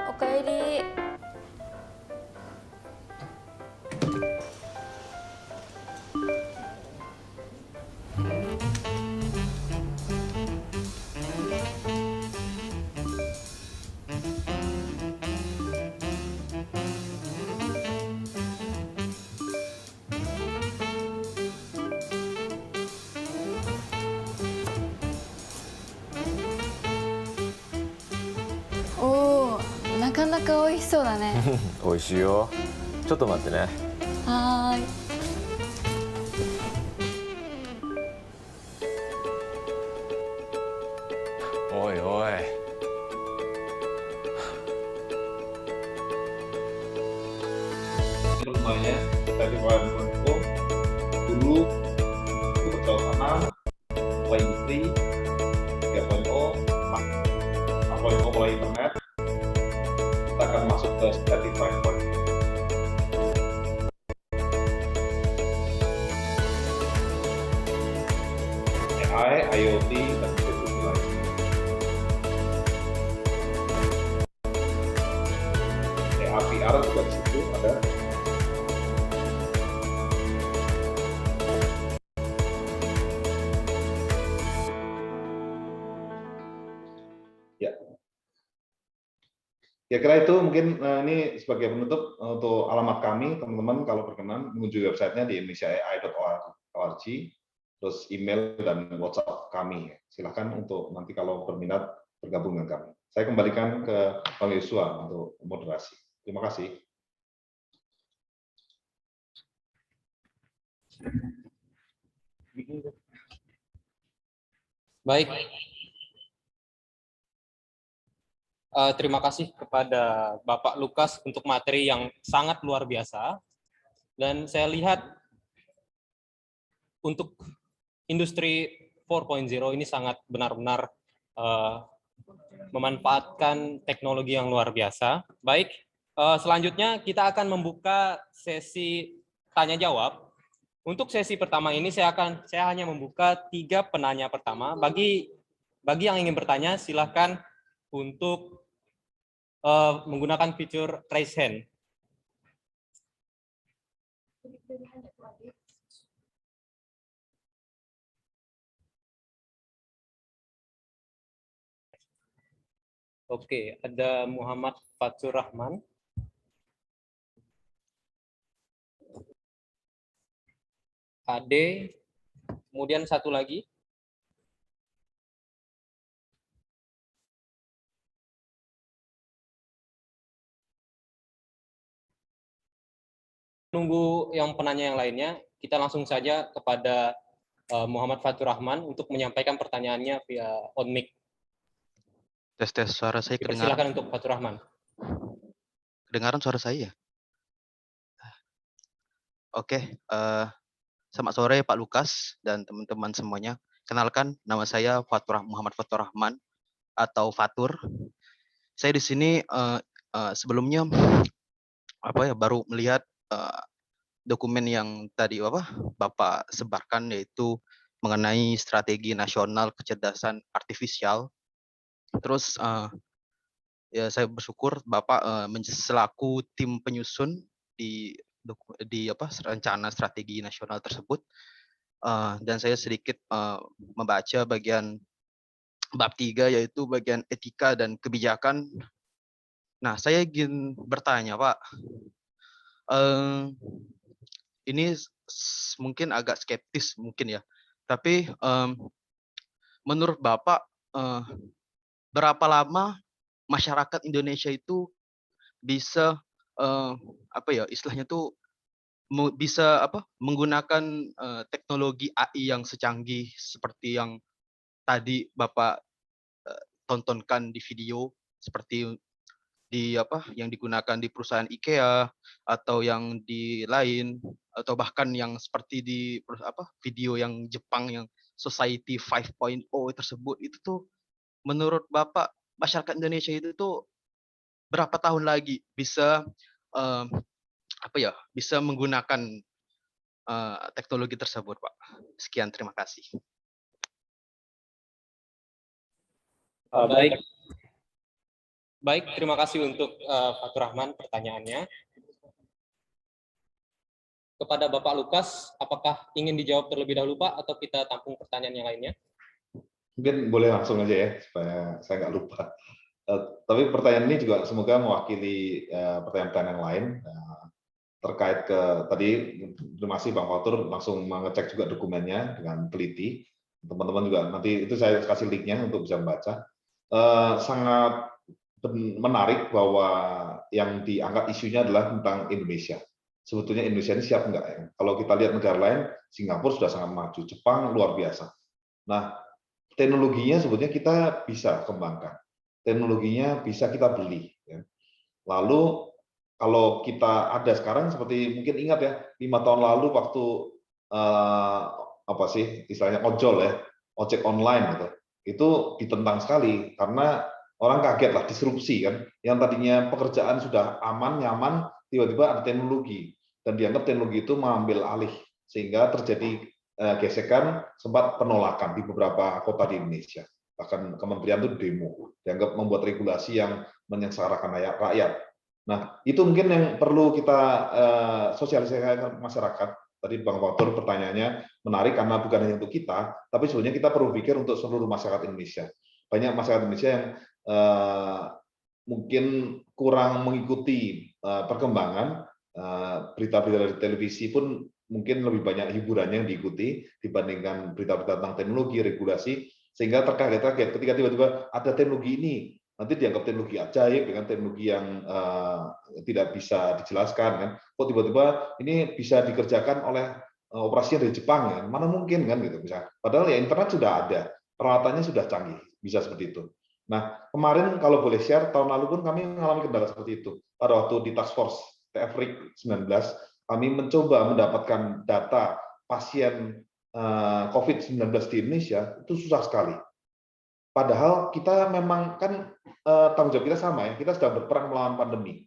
おかえり。なかなか美味しそうだね。美味しいよ。ちょっと待ってね。はーい。おいおい。Rumahnya dari Kuala Lumpur dulu itu perjalanan mulai industri 3.0 4.0 mulai internet. Kita akan masuk ke Steady 5.0. AI, IoT, dan teknologi lain. AR juga di situ ada. Ya. Kira-kira itu mungkin ini sebagai penutup untuk alamat kami, teman-teman kalau berkenan mengunjungi websitenya di indonesiaai.org, terus email dan WhatsApp kami. Silakan untuk nanti kalau berminat bergabung dengan kami. Saya kembalikan ke Bang Yosua untuk moderasi. Terima kasih. Baik. Terima kasih kepada Bapak Lukas untuk materi yang sangat luar biasa. Dan saya lihat untuk industri 4.0 ini sangat benar-benar memanfaatkan teknologi yang luar biasa. Baik, selanjutnya kita akan membuka sesi tanya-jawab. Untuk sesi pertama ini saya hanya membuka 3 penanya pertama. Bagi yang ingin bertanya, silakan untuk menggunakan fitur raise hand. Oke, ada Muhammad Fatur Rahman. Ade, kemudian satu lagi. Nunggu yang penanya yang lainnya, kita langsung saja kepada Muhammad Fatur Rahman untuk menyampaikan pertanyaannya via on mic. Tes suara saya kedengaran. Silakan untuk Fatur Rahman. Kedengaran suara saya? Oke, selamat sore Pak Lukas dan teman-teman semuanya. Kenalkan, nama saya Muhammad Fatur Rahman atau Fatur. Saya di sini sebelumnya baru melihat dokumen yang tadi Bapak sebarkan, yaitu mengenai strategi nasional kecerdasan artifisial. Terus ya saya bersyukur Bapak selaku tim penyusun di rencana strategi nasional tersebut, dan saya sedikit membaca bagian bab 3, yaitu bagian etika dan kebijakan. Nah, saya ingin bertanya Pak, ini mungkin agak skeptis mungkin ya, tapi menurut Bapak berapa lama masyarakat Indonesia itu bisa istilahnya tuh bisa menggunakan teknologi AI yang secanggih seperti yang tadi Bapak tontonkan di video, seperti yang digunakan di perusahaan IKEA atau yang di lain, atau bahkan yang seperti di video yang Jepang yang Society 5.0 tersebut. Itu tuh menurut Bapak masyarakat Indonesia itu tuh berapa tahun lagi bisa bisa menggunakan teknologi tersebut, Pak? Sekian, terima kasih. Baik, terima kasih untuk Fatur Rahman pertanyaannya. Kepada Bapak Lukas, apakah ingin dijawab terlebih dahulu Pak, atau kita tampung pertanyaan yang lainnya? Mungkin boleh langsung aja ya, supaya saya nggak lupa. Tapi pertanyaan ini juga semoga mewakili pertanyaan-pertanyaan yang lain terkait ke tadi. Terima kasih Bang Fatur langsung mengecek juga dokumennya dengan teliti. Teman-teman juga nanti itu saya kasih linknya untuk bisa membaca. Sangat menarik bahwa yang diangkat isunya adalah tentang Indonesia. Sebetulnya Indonesia ini siap enggak ya? Kalau kita lihat negara lain, Singapura sudah sangat maju, Jepang luar biasa. Nah, teknologinya sebetulnya kita bisa kembangkan, teknologinya bisa kita beli. Ya. Lalu kalau kita ada sekarang, seperti mungkin ingat ya, 5 tahun lalu waktu istilahnya ojol ya, ojek online gitu, itu ditentang sekali karena orang kaget lah, disrupsi kan, yang tadinya pekerjaan sudah aman, nyaman, tiba-tiba ada teknologi, dan dianggap teknologi itu mengambil alih, sehingga terjadi gesekan, sempat penolakan di beberapa kota di Indonesia. Bahkan kementerian itu demo, dianggap membuat regulasi yang menyengsarakan rakyat. Nah, itu mungkin yang perlu kita sosialisasikan ke masyarakat. Tadi Bang Fatur pertanyaannya menarik karena bukan hanya untuk kita, tapi sebenarnya kita perlu pikir untuk seluruh masyarakat Indonesia. Banyak masyarakat Indonesia yang mungkin kurang mengikuti perkembangan berita-berita dari televisi pun mungkin lebih banyak hiburannya yang diikuti dibandingkan berita-berita tentang teknologi, regulasi, sehingga terkaget-kaget ketika tiba-tiba ada teknologi ini, nanti dianggap teknologi ajaib dengan teknologi yang tidak bisa dijelaskan kan, kok tiba-tiba ini bisa dikerjakan oleh operasinya dari Jepang ya, mana mungkin kan gitu bisa. Padahal ya internet sudah ada, peralatannya sudah canggih, bisa seperti itu. Nah, kemarin kalau boleh share, tahun lalu pun kami mengalami kendala seperti itu. Pada waktu di Task Force TFRIC 19, kami mencoba mendapatkan data pasien COVID-19 di Indonesia, itu susah sekali. Padahal kita memang kan tanggung jawab kita sama ya, kita sedang berperang melawan pandemi.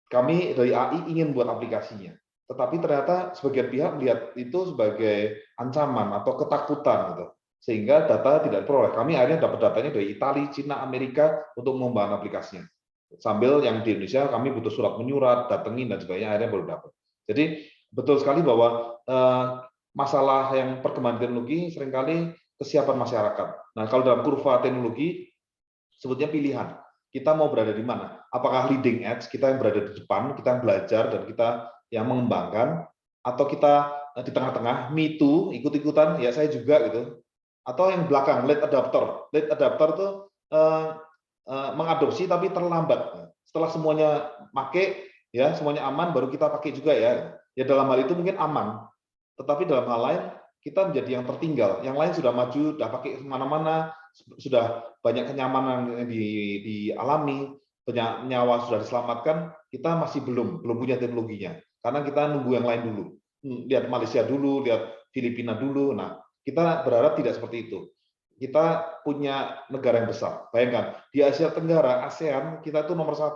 Kami dari AI ingin buat aplikasinya, tetapi ternyata sebagian pihak melihat itu sebagai ancaman atau ketakutan gitu, sehingga data tidak diperoleh. Kami akhirnya dapat datanya dari Italia, Cina, Amerika untuk membangun aplikasinya. Sambil yang di Indonesia kami butuh surat menyurat, datengin dan sebagainya, akhirnya baru dapat. Jadi betul sekali bahwa masalah yang perkembangan teknologi seringkali kesiapan masyarakat. Nah, kalau dalam kurva teknologi sebutnya pilihan. Kita mau berada di mana? Apakah leading edge, kita yang berada di depan, kita yang belajar dan kita yang mengembangkan, atau kita di tengah-tengah, me too, ikut-ikutan, ya saya juga gitu. Atau yang belakang, late adopter. Late adopter itu mengadopsi tapi terlambat. Setelah semuanya pakai, ya semuanya aman, baru kita pakai juga ya. Ya dalam hal itu mungkin aman. Tetapi dalam hal lain, kita menjadi yang tertinggal. Yang lain sudah maju, sudah pakai kemana-mana, sudah banyak kenyamanan yang dialami, banyak nyawa sudah diselamatkan, kita masih belum punya teknologinya. Karena kita nunggu yang lain dulu. Lihat Malaysia dulu, lihat Filipina dulu. Nah, kita berharap tidak seperti itu. Kita punya negara yang besar. Bayangkan, di Asia Tenggara, ASEAN, kita itu nomor 1.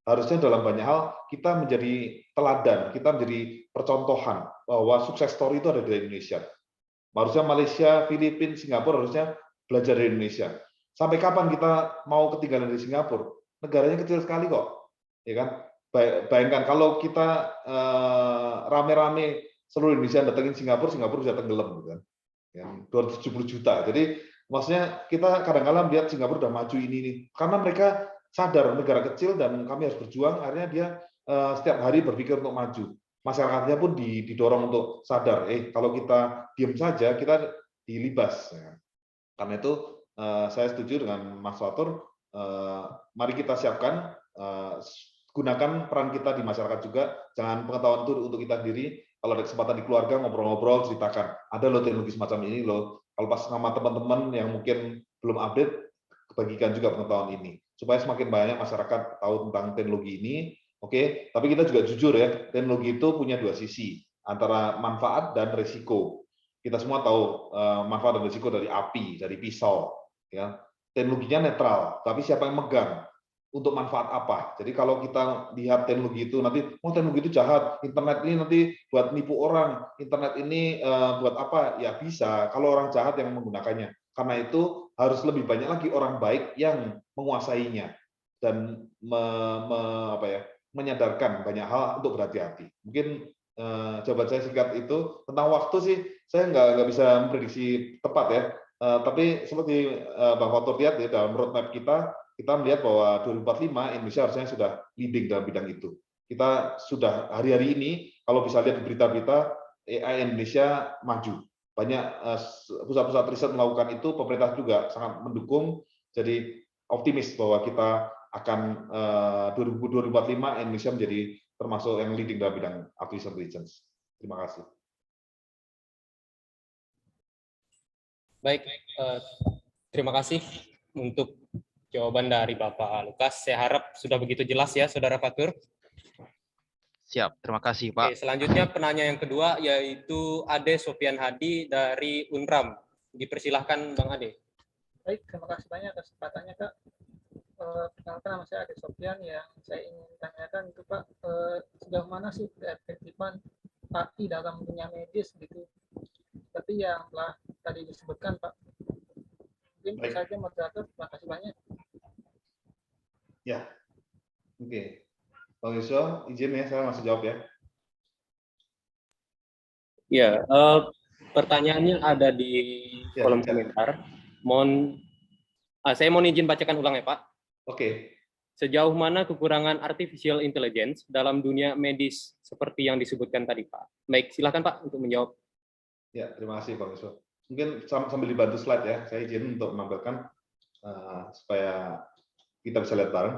Harusnya dalam banyak hal, kita menjadi teladan, kita menjadi percontohan bahwa sukses story itu ada di Indonesia. Harusnya Malaysia, Filipina, Singapura harusnya belajar dari Indonesia. Sampai kapan kita mau ketinggalan dari Singapura? Negaranya kecil sekali kok, ya kan? Bayangkan kalau kita rame-rame seluruh Indonesia datengin Singapura, Singapura bisa tenggelam, gitu kan? Ya, 270 juta. Jadi maksudnya kita kadang-kadang lihat Singapura udah maju ini, karena mereka sadar negara kecil dan kami harus berjuang. Akhirnya dia setiap hari berpikir untuk maju. Masyarakatnya pun didorong untuk sadar. Kalau kita diam saja, kita dilibas. Ya. Karena itu saya setuju dengan Mas Fatur. Mari kita siapkan, gunakan peran kita di masyarakat juga. Jangan pengetahuan itu untuk kita sendiri. Kalau ada kesempatan di keluarga ngobrol-ngobrol, ceritakan. Ada loh teknologi semacam ini loh. Kalau pas sama teman-teman yang mungkin belum update, bagikan juga pengetahuan ini supaya semakin banyak masyarakat tahu tentang teknologi ini. Oke, tapi kita juga jujur ya, teknologi itu punya dua sisi, antara manfaat dan risiko. Kita semua tahu manfaat dan risiko dari api, dari pisau. Ya, teknologinya netral, tapi siapa yang megang? Untuk manfaat apa? Jadi kalau kita lihat teknologi itu nanti, teknologi itu jahat, internet ini nanti buat nipu orang, internet ini buat apa? Ya bisa, kalau orang jahat yang menggunakannya. Karena itu harus lebih banyak lagi orang baik yang menguasainya dan menyadarkan banyak hal untuk berhati-hati. Mungkin jawaban saya singkat itu. Tentang waktu sih saya nggak bisa memprediksi tepat ya. Tapi seperti Bang Fatur lihat ya, dalam roadmap kita melihat bahwa 2045 Indonesia harusnya sudah leading dalam bidang itu. Kita sudah hari-hari ini kalau bisa lihat di berita-berita AI Indonesia maju. Banyak pusat-pusat riset melakukan itu, pemerintah juga sangat mendukung. Jadi optimis bahwa kita akan 2045 Indonesia menjadi termasuk yang leading dalam bidang artificial intelligence. Terima kasih. Baik, terima kasih untuk jawaban dari Bapak Lukas. Saya harap sudah begitu jelas ya, Saudara Fatur. Siap, terima kasih Pak. Oke, selanjutnya penanya yang kedua yaitu Ade Sofian Hadi dari UNRAM. Dipersilahkan Bang Ade. Baik, terima kasih banyak atas kesempatannya Kak. Perkenalkan nama saya Ade Sofian. Yang saya ingin tanyakan itu Pak, sejauh mana sih keefektifan AI dalam dunia medis gitu? Seperti yang telah tadi disebutkan Pak. Mungkin itu saja moderator, terima kasih banyak. Ya, oke. Bang Yusuf, izin ya, saya masih jawab ya. Ya, pertanyaannya ada di kolom komentar. Saya mau izin bacakan ulang ya Pak. Oke. Sejauh mana kekurangan artificial intelligence dalam dunia medis seperti yang disebutkan tadi Pak? Baik, silakan Pak untuk menjawab. Ya, terima kasih Bang Yusuf. Mungkin sambil dibantu slide ya, saya izin untuk menampilkan supaya kita bisa lihat bareng.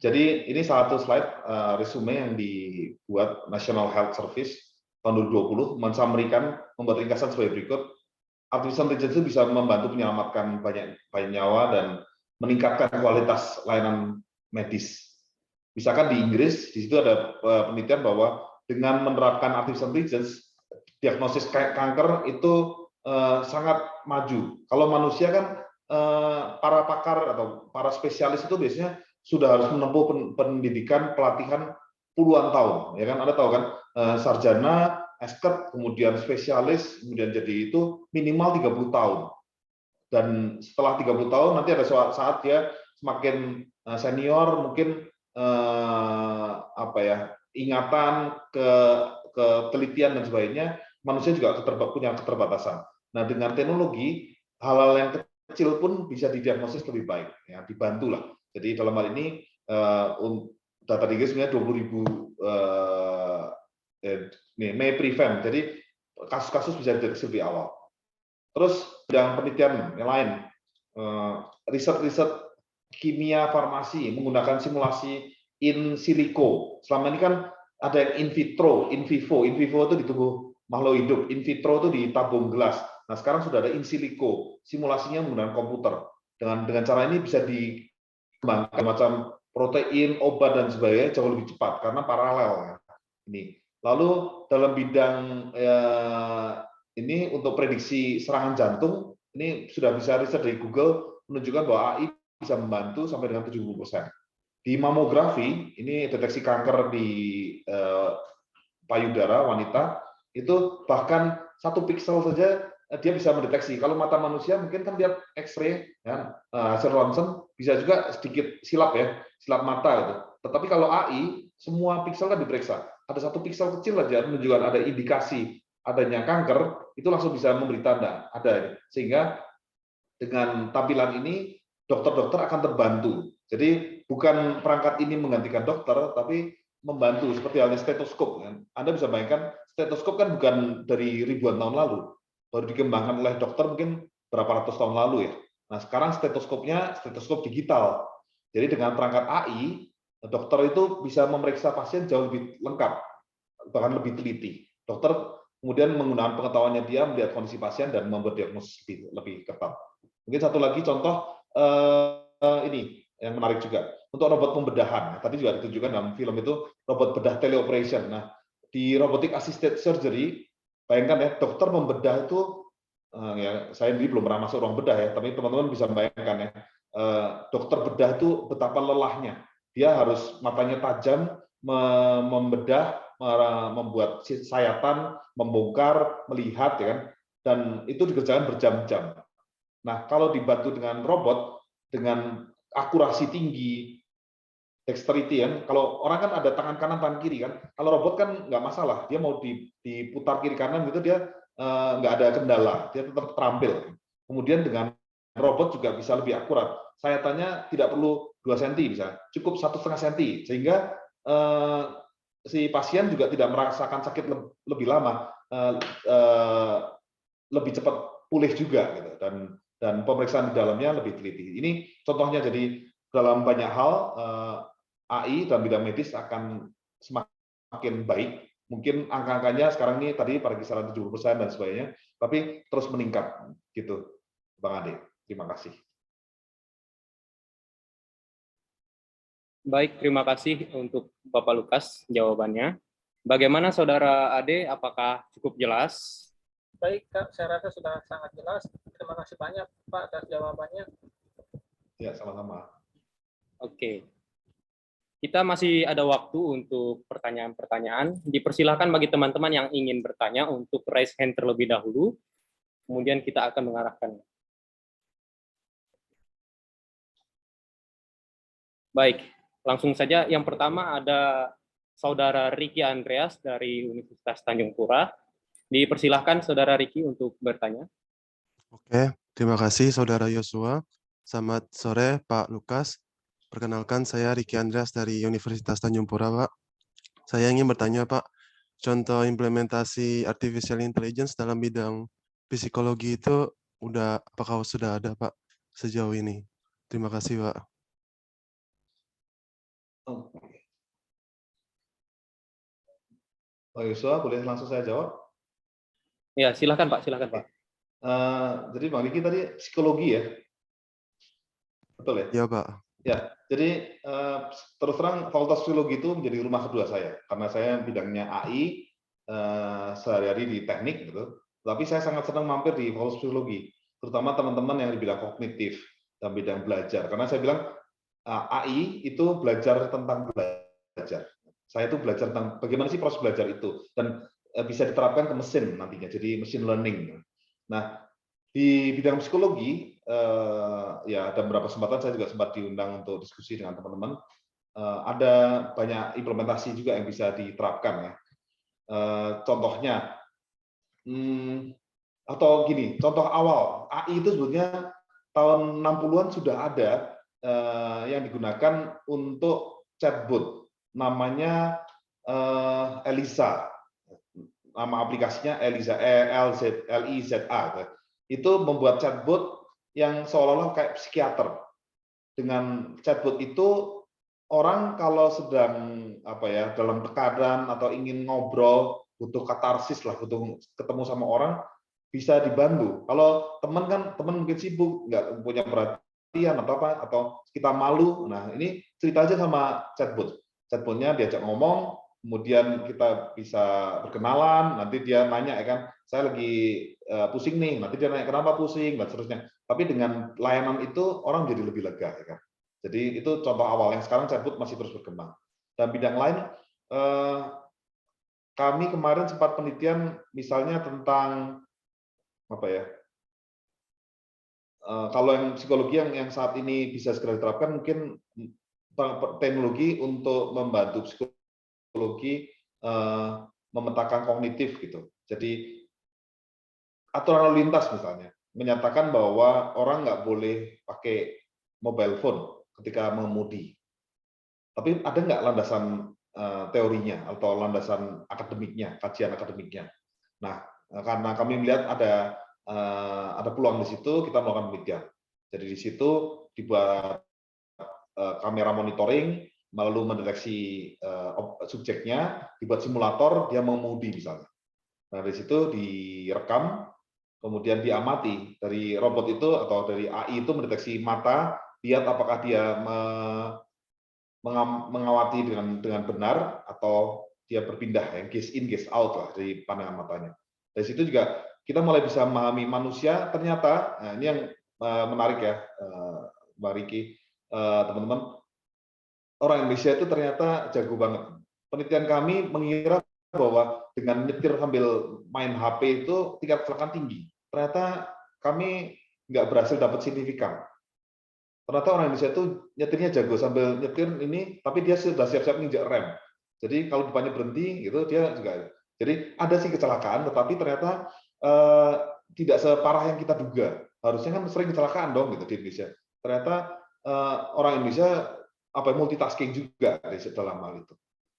Jadi ini salah satu slide resume yang dibuat National Health Service tahun 2020 mensummarikan, membuat ringkasan sebagai berikut. Artificial intelligence itu bisa membantu menyelamatkan banyak nyawa dan meningkatkan kualitas layanan medis. Misalkan di Inggris, di situ ada penelitian bahwa dengan menerapkan artificial intelligence, diagnosis kanker itu sangat maju. Kalau manusia kan para pakar atau para spesialis itu biasanya sudah harus menempuh pendidikan pelatihan puluhan tahun, ya kan? Anda tahu kan, sarjana, expert, kemudian spesialis, kemudian jadi itu minimal 30 tahun. Dan setelah 30 tahun nanti ada saat dia semakin senior, mungkin ingatan ke telitian dan sebagainya, manusia juga punya keterbatasan. Nah, dengan teknologi hal-hal yang kecil pun bisa didiagnosis lebih baik, ya, dibantulah. Jadi dalam hal ini data di Inggris sebenarnya 20.000 May Prevent. Jadi kasus-kasus bisa dideteksi lebih awal. Terus yang penelitian yang lain, riset-riset kimia farmasi menggunakan simulasi in silico. Selama ini kan ada yang in vitro, in vivo. In vivo itu di tubuh makhluk hidup, in vitro itu di tabung gelas. Nah, sekarang sudah ada in silico, simulasinya menggunakan komputer. Dengan cara ini bisa dikembangkan macam protein, obat dan sebagainya jauh lebih cepat karena paralel ini. Lalu dalam bidang ini untuk prediksi serangan jantung, ini sudah bisa riset dari Google menunjukkan bahwa AI bisa membantu sampai dengan 70%. Di mamografi, ini deteksi kanker di payudara wanita, itu bahkan 1 piksel saja dia bisa mendeteksi. Kalau mata manusia mungkin kan lihat X-ray, ya, hasil ronsen bisa juga sedikit silap ya, silap mata gitu. Tetapi kalau AI, semua piksel kan diperiksa. Ada 1 piksel kecil aja menunjukkan ada indikasi adanya kanker, itu langsung bisa memberi tanda ada. Sehingga dengan tampilan ini dokter-dokter akan terbantu. Jadi bukan perangkat ini menggantikan dokter, tapi membantu seperti halnya stetoskop. Anda bisa bayangkan stetoskop kan bukan dari ribuan tahun lalu, baru dikembangkan oleh dokter mungkin berapa ratus tahun lalu ya. Nah, sekarang stetoskopnya stetoskop digital. Jadi dengan perangkat AI, dokter itu bisa memeriksa pasien jauh lebih lengkap, bahkan lebih teliti. Dokter kemudian menggunakan pengetahuannya dia melihat kondisi pasien dan membuat diagnosis lebih ketat. Mungkin satu lagi contoh ini yang menarik juga untuk robot pembedahan. Tadi juga ditunjukkan dalam film itu robot bedah teleoperation. Nah, di robotic assisted surgery, bayangkan ya, dokter membedah itu ya, saya sendiri belum pernah masuk ruang bedah ya, tapi teman-teman bisa bayangkan ya, dokter bedah itu betapa lelahnya. Dia harus matanya tajam, membedah, membuat sayatan, membongkar, melihat ya kan, dan itu dikerjakan berjam-jam. Nah, kalau dibantu dengan robot dengan akurasi tinggi, dexterity kan, kalau orang kan ada tangan kanan, tangan kiri kan, kalau robot kan nggak masalah, dia mau diputar kiri kanan gitu dia nggak ada kendala, dia tetap terampil. Kemudian dengan robot juga bisa lebih akurat, sayatannya tidak perlu 2 cm bisa, cukup 1,5 cm, sehingga si pasien juga tidak merasakan sakit lebih lama, lebih cepat pulih juga gitu, dan pemeriksaan di dalamnya lebih teliti. Ini contohnya, jadi dalam banyak hal AI dalam bidang medis akan semakin baik. Mungkin angka-angkanya sekarang ini tadi pada kisaran 70% dan sebagainya, tapi terus meningkat gitu, Bang Ade. Terima kasih. Baik, terima kasih untuk Bapak Lukas jawabannya. Bagaimana Saudara Ade, apakah cukup jelas? Baik, Kak, saya rasa sudah sangat jelas. Terima kasih banyak, Pak, atas jawabannya. Ya, sama-sama. Oke. Kita masih ada waktu untuk pertanyaan-pertanyaan. Dipersilahkan bagi teman-teman yang ingin bertanya untuk raise hand terlebih dahulu. Kemudian kita akan mengarahkan. Baik, langsung saja. Yang pertama ada Saudara Ricky Andreas dari Universitas Tanjung Pura. Dipersilahkan Saudara Ricky untuk bertanya. Oke, terima kasih Saudara Yosua. Selamat sore Pak Lukas. Perkenalkan saya Ricky Andreas dari Universitas Tanjung Pura, Pak. Saya ingin bertanya, Pak, contoh implementasi artificial intelligence dalam bidang psikologi itu apakah sudah ada, Pak, sejauh ini? Terima kasih, Pak. Pak Yosua, boleh langsung saya jawab? Ya, silakan Pak, silakan Pak. Jadi Bang Riki tadi psikologi ya, betul ya? Iya, Pak. Ya, jadi terus terang Fakultas Psikologi itu menjadi rumah kedua saya, karena saya bidangnya AI sehari-hari di teknik gitu. Tapi saya sangat senang mampir di Fakultas Psikologi, terutama teman-teman yang di bidang kognitif dan bidang belajar. Karena saya bilang AI itu belajar tentang belajar. Saya itu belajar tentang bagaimana sih proses belajar itu dan bisa diterapkan ke mesin nantinya, jadi machine learning. Nah, di bidang psikologi, ya ada beberapa kesempatan saya juga sempat diundang untuk diskusi dengan teman-teman. Ada banyak implementasi juga yang bisa diterapkan ya. Contohnya, atau gini, contoh awal AI itu sebetulnya tahun 60-an sudah ada yang digunakan untuk chatbot, namanya Eliza. Nama aplikasinya Eliza, L-I-Z-A. Itu membuat chatbot yang seolah-olah kayak psikiater. Dengan chatbot itu orang kalau sedang dalam tekanan atau ingin ngobrol, butuh katarsis lah, butuh ketemu sama orang, bisa dibantu. Kalau teman mungkin sibuk, nggak punya perhatian atau apa, atau kita malu. Nah, ini cerita aja sama chatbot. Chatbotnya diajak ngomong, kemudian kita bisa berkenalan, nanti dia nanya ya kan, saya lagi pusing nih, nanti dia nanya kenapa pusing dan seterusnya. Tapi dengan layanan itu orang jadi lebih lega ya kan. Jadi itu contoh awal yang sekarang chatbot masih terus berkembang. Dan bidang lain, kami kemarin sempat penelitian misalnya tentang apa ya? Kalau yang psikologi yang saat ini bisa segera diterapkan, mungkin teknologi untuk membantu psikologi memetakan kognitif gitu. Jadi aturan lalu lintas misalnya menyatakan bahwa orang nggak boleh pakai mobile phone ketika mengemudi. Tapi ada nggak landasan teorinya atau landasan akademiknya, kajian akademiknya? Nah, karena kami melihat ada peluang di situ, kita melakukan penelitian. Jadi di situ dibuat kamera monitoring, lalu mendeteksi subjeknya, dibuat simulator, dia mengemudi misalnya. Nah, dari situ direkam, kemudian diamati dari robot itu atau dari AI itu mendeteksi mata, lihat apakah dia mengawati dengan benar atau dia berpindah, yang gaze in, gaze out lah dari pandangan matanya. Dari situ juga kita mulai bisa memahami manusia. Ternyata, nah ini yang menarik ya, Mbak Riki, teman-teman, orang Indonesia itu ternyata jago banget. Penelitian kami mengira bahwa dengan nyetir sambil main HP itu tingkat kecelakaan tinggi. Ternyata kami nggak berhasil dapat signifikan. Ternyata orang Indonesia itu nyetirnya jago sambil nyetir ini, tapi dia sudah siap-siap nginjak rem. Jadi kalau depannya berhenti, gitu dia juga. Jadi ada sih kecelakaan, tetapi ternyata tidak separah yang kita duga. Harusnya kan sering kecelakaan dong gitu di Indonesia. Ternyata orang Indonesia multitasking juga dalam hal itu.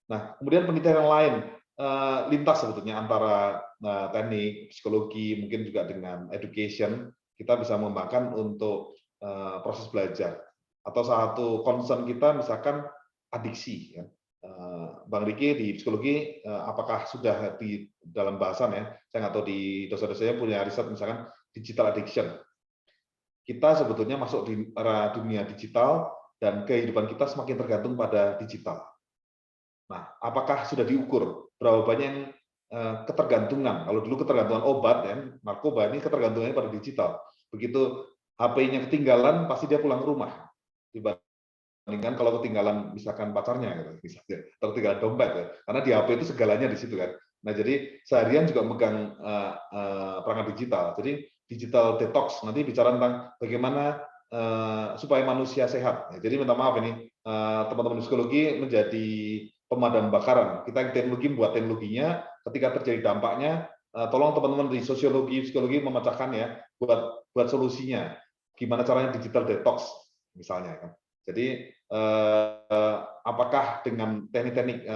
Nah, kemudian penelitian yang lain lintas sebetulnya antara teknik, psikologi, mungkin juga dengan education, kita bisa mengembangkan untuk proses belajar. Atau salah satu concern kita misalkan adiksi. Ya. Bang Riki di psikologi, apakah sudah di dalam bahasan ya, saya nggak tahu di dosen-dosennya punya riset misalkan digital addiction. Kita sebetulnya masuk di era dunia digital dan kehidupan kita semakin tergantung pada digital. Nah, apakah sudah diukur berapa banyak ketergantungan? Kalau dulu ketergantungan obat, ya, narkoba, ini ketergantungannya pada digital. Begitu HP-nya ketinggalan, pasti dia pulang ke rumah. Dibandingkan kalau ketinggalan misalkan pacarnya, gitu, misalnya, atau ketinggalan dompet, ya. Karena di HP itu segalanya di situ kan. Nah, jadi seharian juga megang perangkat digital. Jadi digital detox nanti bicara tentang bagaimana supaya manusia sehat. Jadi minta maaf ini teman-teman psikologi menjadi pemadam kebakaran. Kita teknologi buat teknologinya, ketika terjadi dampaknya, tolong teman-teman di sosiologi, psikologi memecahkan ya, buat solusinya. Gimana caranya digital detox misalnya kan. Jadi apakah dengan teknik-teknik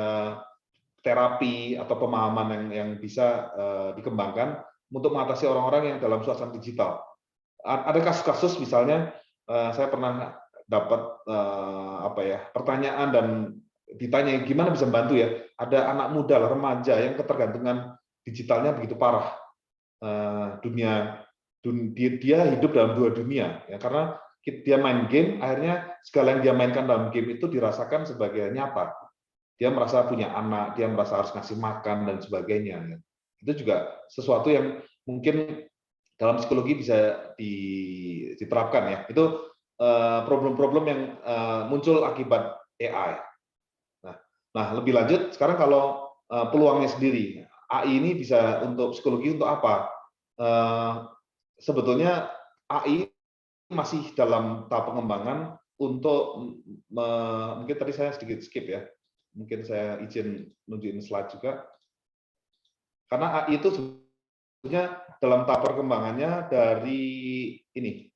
terapi atau pemahaman yang bisa dikembangkan untuk mengatasi orang-orang yang dalam suasana digital. Ada kasus-kasus misalnya saya pernah dapat pertanyaan dan ditanya gimana bisa membantu ya, ada anak muda lah, remaja yang ketergantungan digitalnya begitu parah. Dia hidup dalam dua dunia ya, karena dia main game, akhirnya segala yang dia mainkan dalam game itu dirasakan sebagai nyata. Dia merasa punya anak, dia merasa harus ngasih makan dan sebagainya ya. Itu juga sesuatu yang mungkin dalam psikologi bisa diterapkan ya. Itu problem-problem yang muncul akibat AI. Nah, lebih lanjut sekarang kalau peluangnya sendiri, AI ini bisa untuk psikologi untuk apa? Sebetulnya AI masih dalam tahap pengembangan untuk mungkin tadi saya sedikit skip ya. Mungkin saya izin nunjukin slide juga. Karena AI itu sebetulnya dalam tahap perkembangannya dari ini.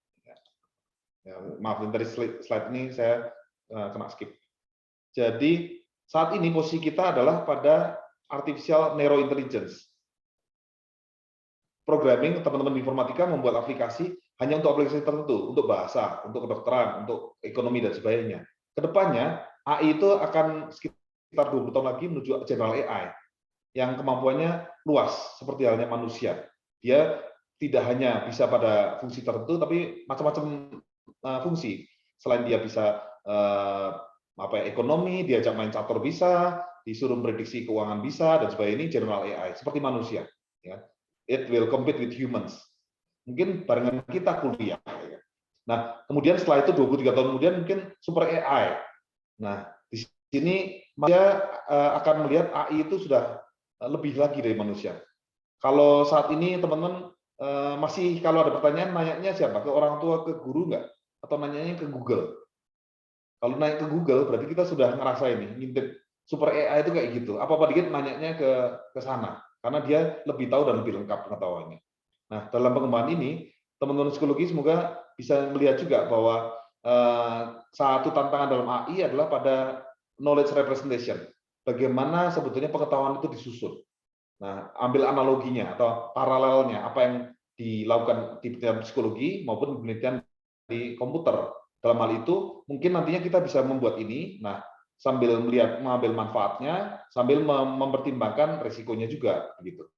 Ya, maaf, dari slide ini saya kena skip. Jadi saat ini posisi kita adalah pada artificial neurointelligence. Programming, teman-teman di informatika membuat aplikasi hanya untuk aplikasi tertentu, untuk bahasa, untuk kedokteran, untuk ekonomi dan sebagainya. Kedepannya AI itu akan sekitar 20 tahun lagi menuju general AI yang kemampuannya luas seperti halnya manusia. Dia tidak hanya bisa pada fungsi tertentu, tapi macam-macam fungsi. Selain dia bisa ekonomi, diajak main catur bisa, disuruh prediksi keuangan bisa, dan sebagainya. Ini general AI seperti manusia. Ya. It will compete with humans. Mungkin barengan kita kuliah. Ya. Nah, kemudian setelah itu 23 tahun kemudian mungkin super AI. Nah, di sini manusia akan melihat AI itu sudah lebih lagi dari manusia. Kalau saat ini teman-teman masih kalau ada pertanyaan nanyanya siapa? Ke orang tua, ke guru nggak? Atau nanyanya ke Google? Kalau naik ke Google berarti kita sudah ngerasain nih, ngintip super AI itu kayak gitu. Apa-apa dikit nanyanya ke sana. Karena dia lebih tahu dan lebih lengkap pengetahuannya. Nah, dalam pengembangan ini, teman-teman psikologi semoga bisa melihat juga bahwa satu tantangan dalam AI adalah pada knowledge representation. Bagaimana sebetulnya pengetahuan itu disusun. Nah, ambil analoginya atau paralelnya, apa yang dilakukan di penelitian psikologi maupun penelitian di komputer. Dalam hal itu, mungkin nantinya kita bisa membuat ini, nah sambil melihat mengambil manfaatnya, sambil mempertimbangkan risikonya juga, begitu.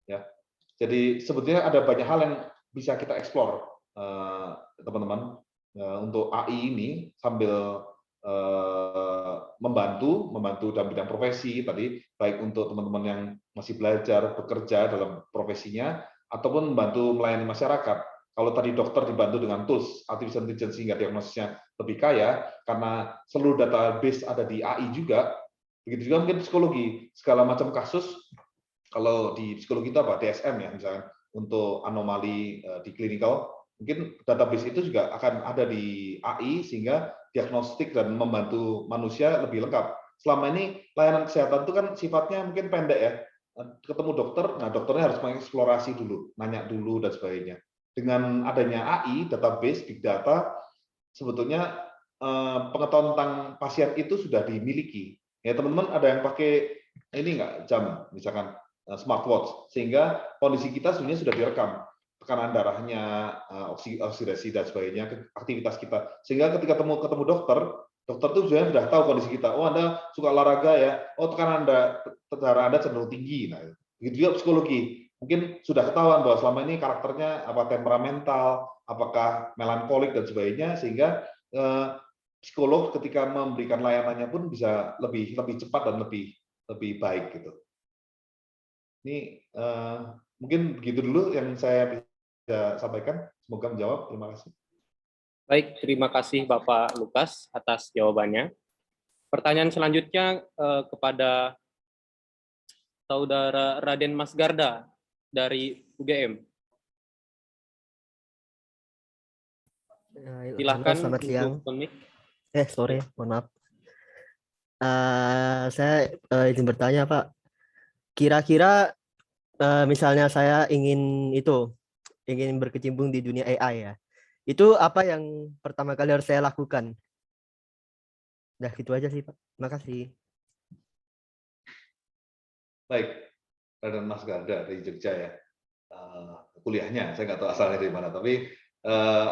Ya, jadi sebetulnya ada banyak hal yang bisa kita eksplor, teman-teman, untuk AI ini sambil membantu dalam bidang profesi tadi, baik untuk teman-teman yang masih belajar, bekerja dalam profesinya, ataupun membantu melayani masyarakat. Kalau tadi dokter dibantu dengan tools artificial intelligence sehingga diagnosisnya lebih kaya, karena seluruh database ada di AI juga, begitu juga mungkin psikologi, segala macam kasus, kalau di psikologi itu apa, DSM ya misalnya, untuk anomali di clinical, mungkin database itu juga akan ada di AI sehingga diagnostik dan membantu manusia lebih lengkap. Selama ini layanan kesehatan itu kan sifatnya mungkin pendek ya, ketemu dokter, nah dokternya harus mengeksplorasi dulu, nanya dulu dan sebagainya. Dengan adanya AI, database, big data, sebetulnya pengetahuan tentang pasien itu sudah dimiliki. Ya teman-teman ada yang pakai ini nggak jam, misalkan smartwatch, sehingga kondisi kita sebenarnya sudah direkam, tekanan darahnya, oksidasi dan sebagainya, aktivitas kita. Sehingga ketika ketemu dokter tuh sudah tahu kondisi kita. Oh Anda suka olahraga ya, oh tekanan darah Anda cenderung tinggi. Nah, begitu juga psikologi. Mungkin sudah ketahuan bahwa selama ini karakternya apa temperamental, apakah melankolik dan sebagainya, sehingga psikolog ketika memberikan layanannya pun bisa lebih cepat dan lebih baik gitu. Ini mungkin begitu dulu yang saya bisa sampaikan. Semoga menjawab. Terima kasih. Baik, terima kasih Bapak Lukas atas jawabannya. Pertanyaan selanjutnya kepada Saudara Raden Mas Garda dari UGM. Silakan. Selamat siang. Sore, mohon maaf. Saya izin bertanya, Pak. Kira-kira misalnya saya ingin berkecimpung di dunia AI ya. Itu apa yang pertama kali harus saya lakukan? Nah, gitu aja sih, Pak. Terima kasih. Baik. Raden Mas Garda dari Jogja ya, kuliahnya saya nggak tahu asalnya dari mana, tapi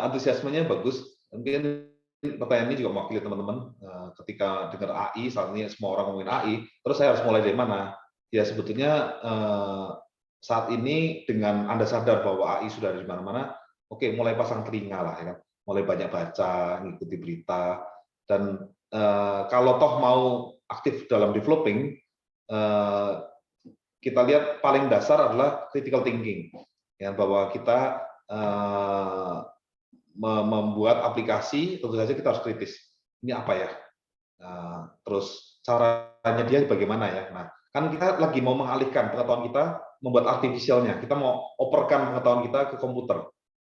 antusiasmenya bagus. Mungkin pertanyaan ini juga mewakili teman-teman ketika dengar AI, saat ini semua orang ngomongin AI, terus saya harus mulai dari mana? Ya sebetulnya saat ini dengan Anda sadar bahwa AI sudah ada di mana-mana, oke, mulai pasang telinga lah, ya kan? Mulai banyak baca, ngikuti berita, dan kalau toh mau aktif dalam developing, kita lihat paling dasar adalah critical thinking, ya, bahwa kita membuat aplikasi, tentu saja kita harus kritis. Ini apa ya? Terus caranya dia bagaimana ya? Nah, kan kita lagi mau mengalihkan pengetahuan kita, membuat artificialnya. Kita mau operkan pengetahuan kita ke komputer.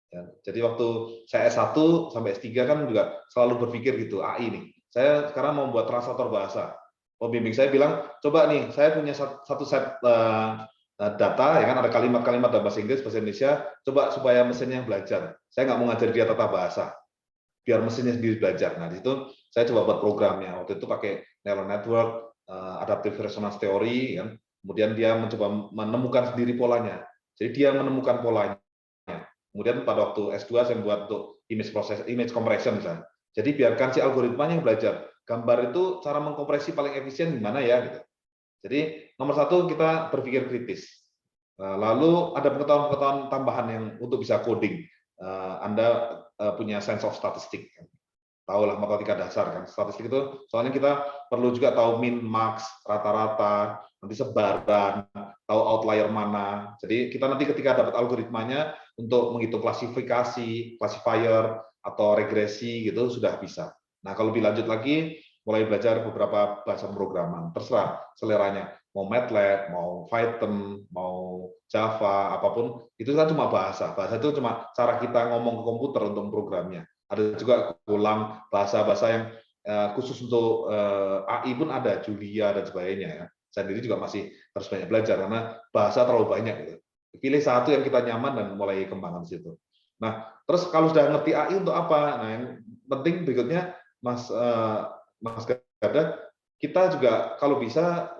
Ya, jadi waktu saya S1 sampai S3 kan juga selalu berpikir gitu, AI nih. Saya sekarang mau membuat translator bahasa. Pembimbing saya bilang, coba nih, saya punya satu set data, ya kan, ada kalimat-kalimat dalam bahasa Inggris, bahasa Indonesia, coba supaya mesinnya belajar. Saya nggak mau ngajar dia tata bahasa, biar mesinnya sendiri belajar. Nah, di situ saya coba buat programnya. Waktu itu pakai neural network, adaptive resonance theory, kan. Kemudian dia mencoba menemukan sendiri polanya. Jadi dia menemukan polanya. Kemudian pada waktu S2 saya buat untuk image compression misalnya. Jadi biarkan si algoritmanya yang belajar. Gambar itu cara mengkompresi paling efisien gimana ya gitu. Jadi nomor satu kita berpikir kritis. Lalu ada pengetahuan-pengetahuan tambahan yang untuk bisa coding. Anda punya sense of statistik. Tahulah matematika dasar kan. Statistik itu soalnya kita perlu juga tahu min, max, rata-rata, nanti sebaran, tahu outlier mana. Jadi kita nanti ketika dapat algoritmanya untuk menghitung klasifikasi, classifier atau regresi gitu sudah bisa. Nah, kalau lebih lanjut lagi, mulai belajar beberapa bahasa pemrograman, terserah seleranya, mau MATLAB, mau Python, mau Java, apapun, itu kan cuma bahasa. Bahasa itu cuma cara kita ngomong ke komputer untuk memprogramnya. Ada juga ulang bahasa-bahasa yang khusus untuk AI pun ada, Julia dan sebagainya. Ya. Saya sendiri juga masih harus banyak belajar, karena bahasa terlalu banyak. Gitu. Pilih satu yang kita nyaman dan mulai kembangkan di situ. Nah, terus kalau sudah ngerti AI untuk apa? Nah, yang penting berikutnya, Mas Gada, kita juga kalau bisa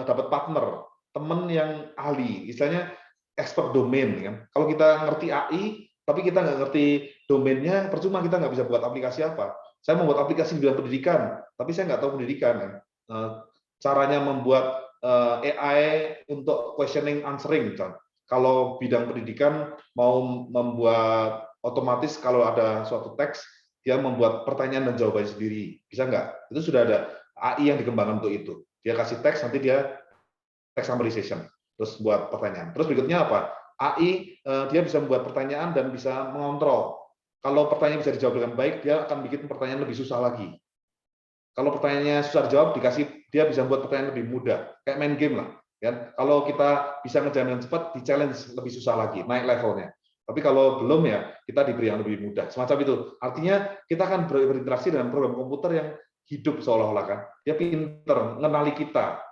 dapat partner, teman yang ahli, istilahnya expert domain. Kan? Kalau kita ngerti AI, tapi kita nggak ngerti domainnya, percuma kita nggak bisa buat aplikasi apa. Saya membuat aplikasi di bidang pendidikan, tapi saya nggak tahu pendidikan. Kan? Caranya membuat AI untuk questioning answering, misalnya. Kalau bidang pendidikan mau membuat otomatis kalau ada suatu teks, dia membuat pertanyaan dan jawabannya sendiri. Bisa nggak? Itu sudah ada AI yang dikembangkan untuk itu. Dia kasih teks, nanti dia text summarization, terus buat pertanyaan. Terus berikutnya apa? AI, dia bisa membuat pertanyaan dan bisa mengontrol. Kalau pertanyaan bisa dijawab dengan baik, dia akan bikin pertanyaan lebih susah lagi. Kalau pertanyaannya susah dijawab, dia bisa membuat pertanyaan lebih mudah. Kayak main game lah. Kan? Kalau kita bisa ngerjain dengan cepat, di challenge lebih susah lagi, naik levelnya. Tapi kalau belum ya, kita diberi yang lebih mudah. Semacam itu. Artinya kita akan berinteraksi dengan program komputer yang hidup seolah-olah kan. Dia pinter, mengenali kita.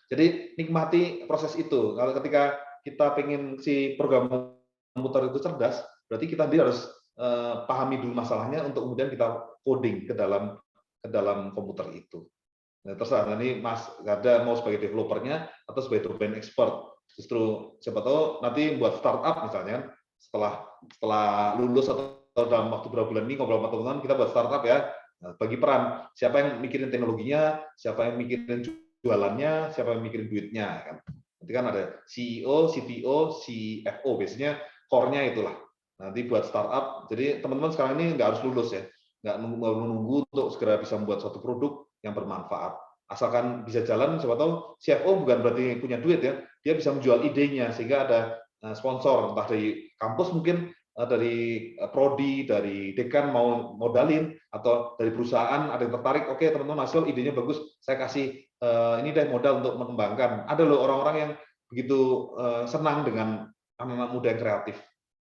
Jadi nikmati proses itu. Kalau ketika kita pengen si program komputer itu cerdas, berarti kita harus pahami dulu masalahnya untuk kemudian kita coding ke dalam komputer itu. Nah, terserah nanti Mas Gada mau sebagai developernya atau sebagai domain expert. Justru siapa tahu nanti buat startup misalnya, setelah lulus atau dalam waktu beberapa bulan ini ngobrol sama teman-teman, kita buat startup ya. Nah, bagi peran, siapa yang mikirin teknologinya, siapa yang mikirin jualannya, siapa yang mikirin duitnya. Kan? Nanti kan ada CEO, CTO, CFO, biasanya core-nya itulah. Nanti buat startup, jadi teman-teman sekarang ini nggak harus lulus ya, nggak menunggu untuk segera bisa membuat suatu produk yang bermanfaat. Asalkan bisa jalan, siapa tahu CFO bukan berarti punya duit ya, dia bisa menjual idenya sehingga ada sponsor, entah dari kampus mungkin, dari prodi, dari dekan mau modalin, atau dari perusahaan ada yang tertarik, oke teman-teman hasil idenya bagus, saya kasih ini deh modal untuk mengembangkan. Ada loh orang-orang yang begitu senang dengan anak-anak muda yang kreatif.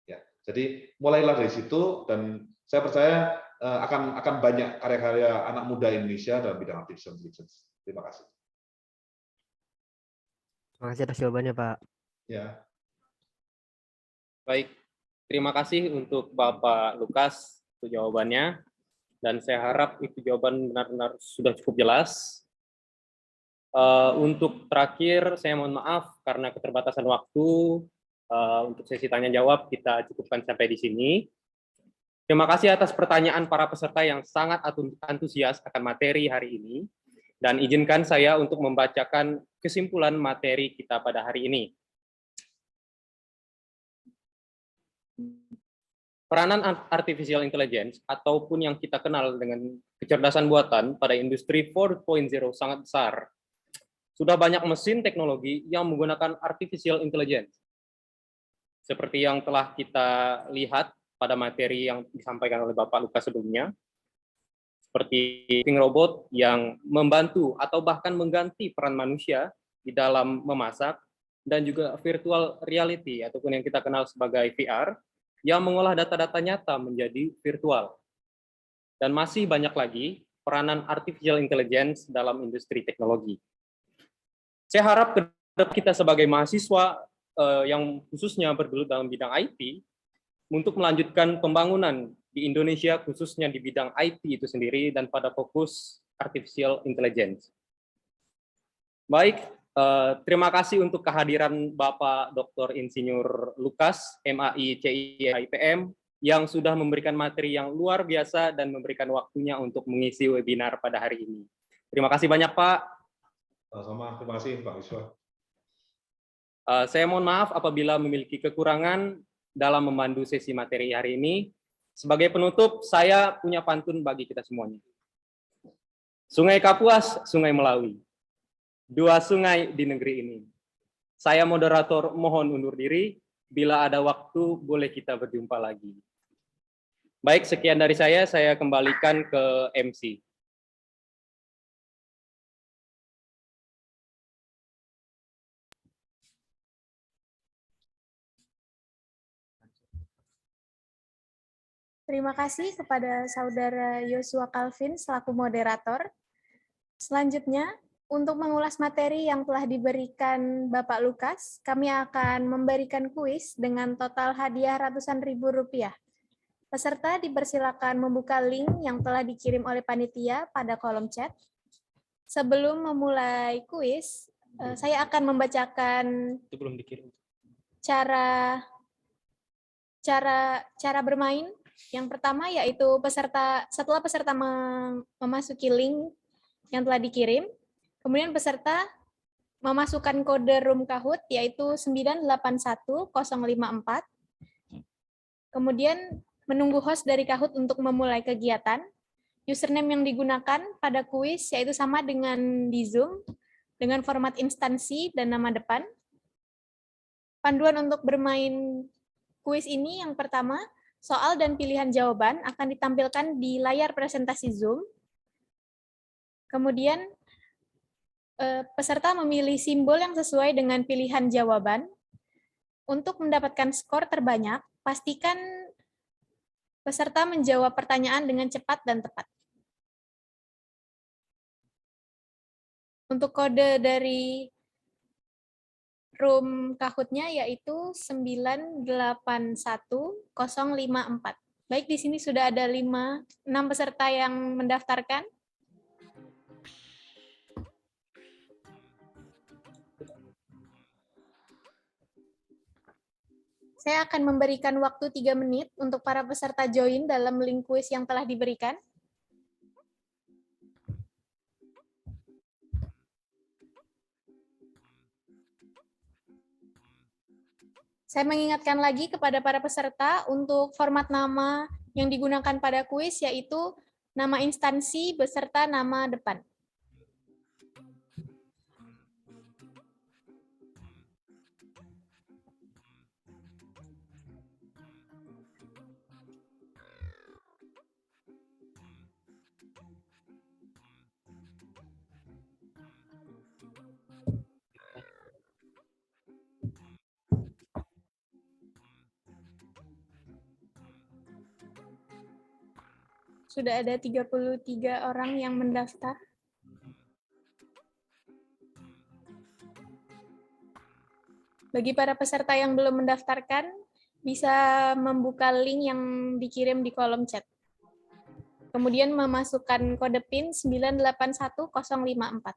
Ya, jadi mulailah dari situ dan saya percaya akan banyak karya-karya anak muda Indonesia dalam bidang artificial intelligence. Terima kasih. Terima kasih atas jawabannya, Pak. Ya. Baik, terima kasih untuk Bapak Lukas untuk jawabannya. Dan saya harap itu jawaban benar-benar sudah cukup jelas. Untuk terakhir, saya mohon maaf karena keterbatasan waktu. Untuk sesi tanya-jawab kita cukupkan sampai di sini. Terima kasih atas pertanyaan para peserta yang sangat antusias akan materi hari ini. Dan izinkan saya untuk membacakan kesimpulan materi kita pada hari ini. Peranan artificial intelligence ataupun yang kita kenal dengan kecerdasan buatan pada industri 4.0 sangat besar. Sudah banyak mesin teknologi yang menggunakan artificial intelligence. Seperti yang telah kita lihat pada materi yang disampaikan oleh Bapak Lukas sebelumnya, seperti cooking robot yang membantu atau bahkan mengganti peran manusia di dalam memasak, dan juga virtual reality ataupun yang kita kenal sebagai VR, yang mengolah data-data nyata menjadi virtual. Dan masih banyak lagi peranan artificial intelligence dalam industri teknologi. Saya harap kita sebagai mahasiswa yang khususnya bergelut dalam bidang IT, untuk melanjutkan pembangunan di Indonesia khususnya di bidang IT itu sendiri dan pada fokus artificial intelligence. Baik, terima kasih untuk kehadiran Bapak Dr. Insinyur Lukas, MAI CI IPM, yang sudah memberikan materi yang luar biasa dan memberikan waktunya untuk mengisi webinar pada hari ini. Terima kasih banyak, Pak. Sama, terima kasih Pak Iswa. Saya mohon maaf apabila memiliki kekurangan dalam memandu sesi materi hari ini. Sebagai penutup, saya punya pantun bagi kita semuanya. Sungai Kapuas, Sungai Melawi. Dua sungai di negeri ini. Saya moderator mohon undur diri. Bila ada waktu, boleh kita berjumpa lagi. Baik, sekian dari saya kembalikan ke MC. Terima kasih kepada Saudara Yosua Calvin selaku moderator. Selanjutnya, untuk mengulas materi yang telah diberikan Bapak Lukas, kami akan memberikan kuis dengan total hadiah ratusan ribu rupiah. Peserta dipersilakan membuka link yang telah dikirim oleh panitia pada kolom chat. Sebelum memulai kuis, saya akan membacakan cara bermain. Yang pertama yaitu setelah peserta memasuki link yang telah dikirim, kemudian peserta memasukkan kode room Kahoot yaitu 981054. Kemudian menunggu host dari Kahoot untuk memulai kegiatan. Username yang digunakan pada kuis yaitu sama dengan di Zoom dengan format instansi dan nama depan. Panduan untuk bermain kuis ini yang pertama, soal dan pilihan jawaban akan ditampilkan di layar presentasi Zoom. Kemudian peserta memilih simbol yang sesuai dengan pilihan jawaban. Untuk mendapatkan skor terbanyak, pastikan peserta menjawab pertanyaan dengan cepat dan tepat. Untuk kode dari room Kahoot-nya yaitu 981054. Baik, di sini sudah ada 6 peserta yang mendaftarkan. Saya akan memberikan waktu 3 menit untuk para peserta join dalam link kuis yang telah diberikan. Saya mengingatkan lagi kepada para peserta untuk format nama yang digunakan pada kuis yaitu nama instansi beserta nama depan. Sudah ada 33 orang yang mendaftar. Bagi para peserta yang belum mendaftarkan, bisa membuka link yang dikirim di kolom chat. Kemudian memasukkan kode PIN 981054.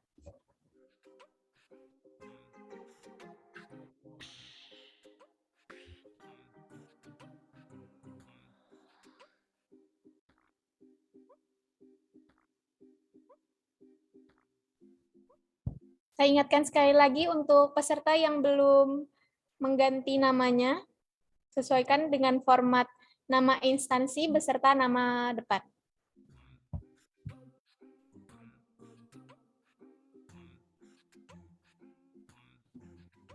Saya ingatkan sekali lagi untuk peserta yang belum mengganti namanya, sesuaikan dengan format nama instansi beserta nama depan.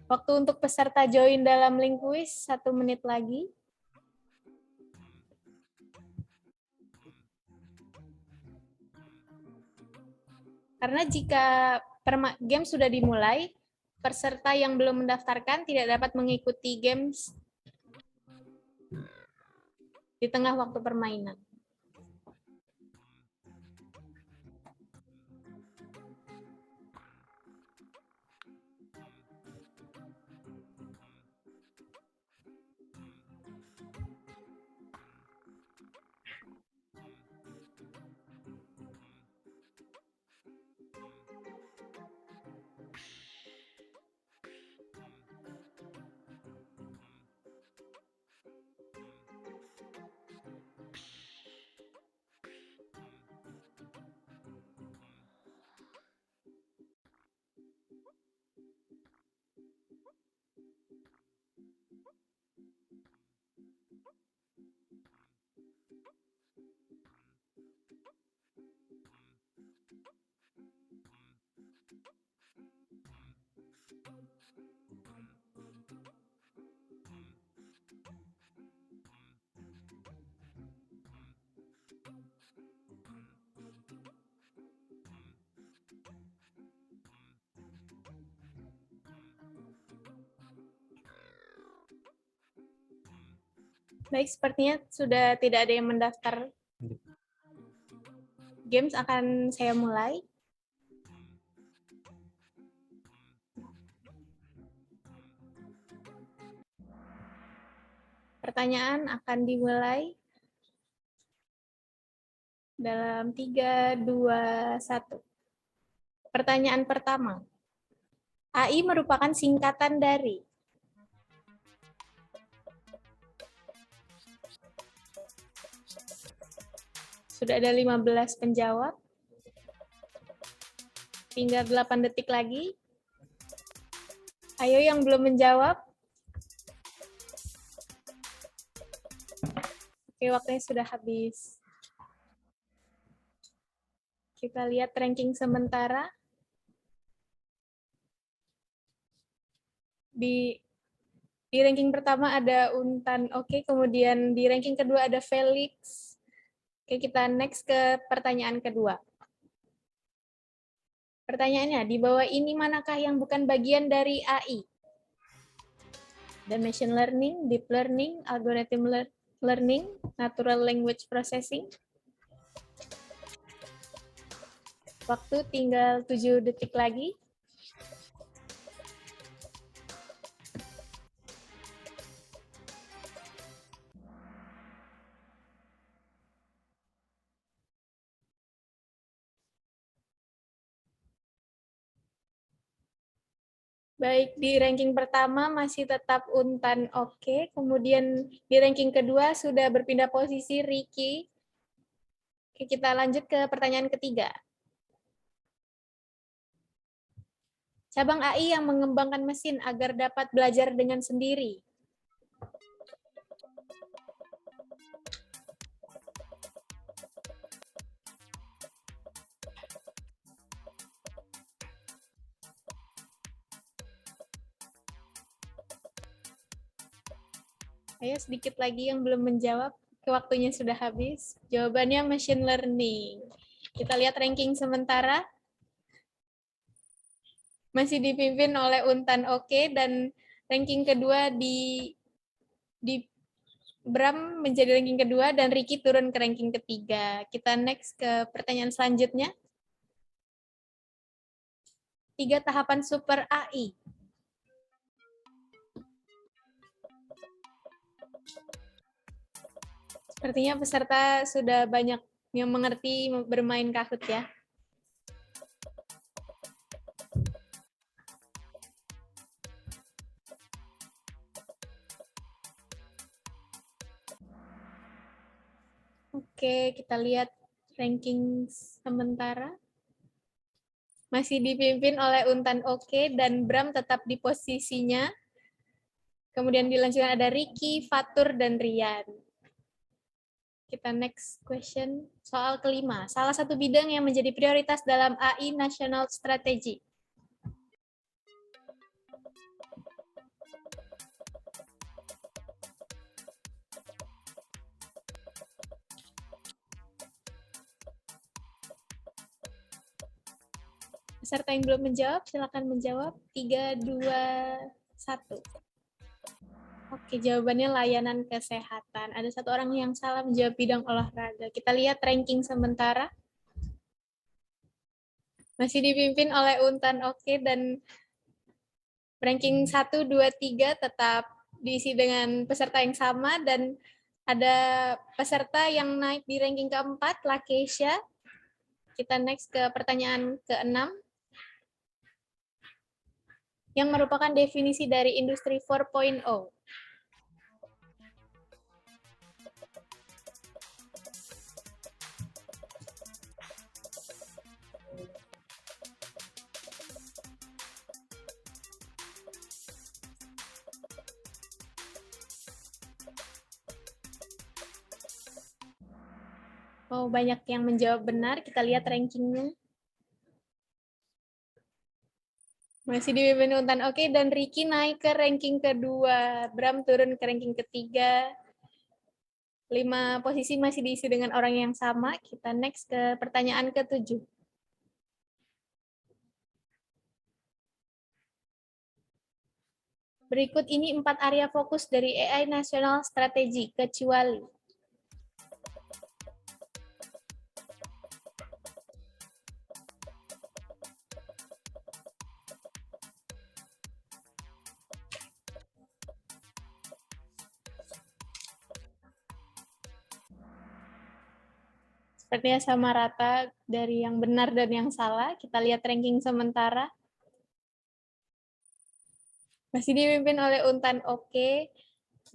Waktu untuk peserta join dalam link kuis 1 menit lagi. Karena jika game sudah dimulai, peserta yang belum mendaftarkan tidak dapat mengikuti games di tengah waktu permainan. Baik, sepertinya sudah tidak ada yang mendaftar. Games akan saya mulai. Pertanyaan akan dimulai dalam 3, 2, 1. Pertanyaan pertama. AI merupakan singkatan dari. Sudah ada 15 penjawab. Tinggal 8 detik lagi. Ayo yang belum menjawab. Oke, waktunya sudah habis. Kita lihat ranking sementara. Di ranking pertama ada Untan Oke, kemudian di ranking kedua ada Felix. Oke, kita next ke pertanyaan kedua. Pertanyaannya, di bawah ini manakah yang bukan bagian dari AI? Ada machine learning, deep learning, algorithm learning, natural language processing. Waktu tinggal 7 detik lagi. Baik, di ranking pertama masih tetap Untan Oke, kemudian di ranking kedua sudah berpindah posisi Ricky. Oke, kita lanjut ke pertanyaan ketiga. Cabang AI yang mengembangkan mesin agar dapat belajar dengan sendiri. Ayo sedikit lagi yang belum menjawab, waktunya sudah habis. Jawabannya machine learning. Kita lihat ranking sementara. Masih dipimpin oleh Untan Oke, dan ranking kedua di Bram menjadi ranking kedua, dan Ricky turun ke ranking ketiga. Kita next ke pertanyaan selanjutnya. 3 tahapan super AI. Sepertinya peserta sudah banyak yang mengerti bermain Kahoot ya. Oke, kita lihat ranking sementara. masih dipimpin oleh Untan Oke dan Bram tetap di posisinya. Kemudian dilanjutkan ada Ricky, Fatur, dan Rian. Kita next question, soal kelima. Salah satu bidang yang menjadi prioritas dalam AI National Strategy. Peserta yang belum menjawab, silakan menjawab. 3, 2, 1. Oke, jawabannya layanan kesehatan. Ada satu orang yang salah menjawab bidang olahraga. Kita lihat ranking sementara. Masih dipimpin oleh Untan Oke dan ranking 1, 2, 3 tetap diisi dengan peserta yang sama dan ada peserta yang naik di ranking keempat, Lakeisha. Kita next ke pertanyaan ke-6. Yang merupakan definisi dari industri 4.0. Oh, banyak yang menjawab benar. Kita lihat rankingnya. Masih dipimpin Untan Oke dan Ricky naik ke ranking kedua. Bram turun ke ranking ketiga. 5 posisi masih diisi dengan orang yang sama. Kita next ke pertanyaan ke-7. Berikut ini 4 area fokus dari AI National Strategy, kecuali sepertinya sama rata dari yang benar dan yang salah. Kita lihat ranking sementara. Masih dipimpin oleh Untan Oke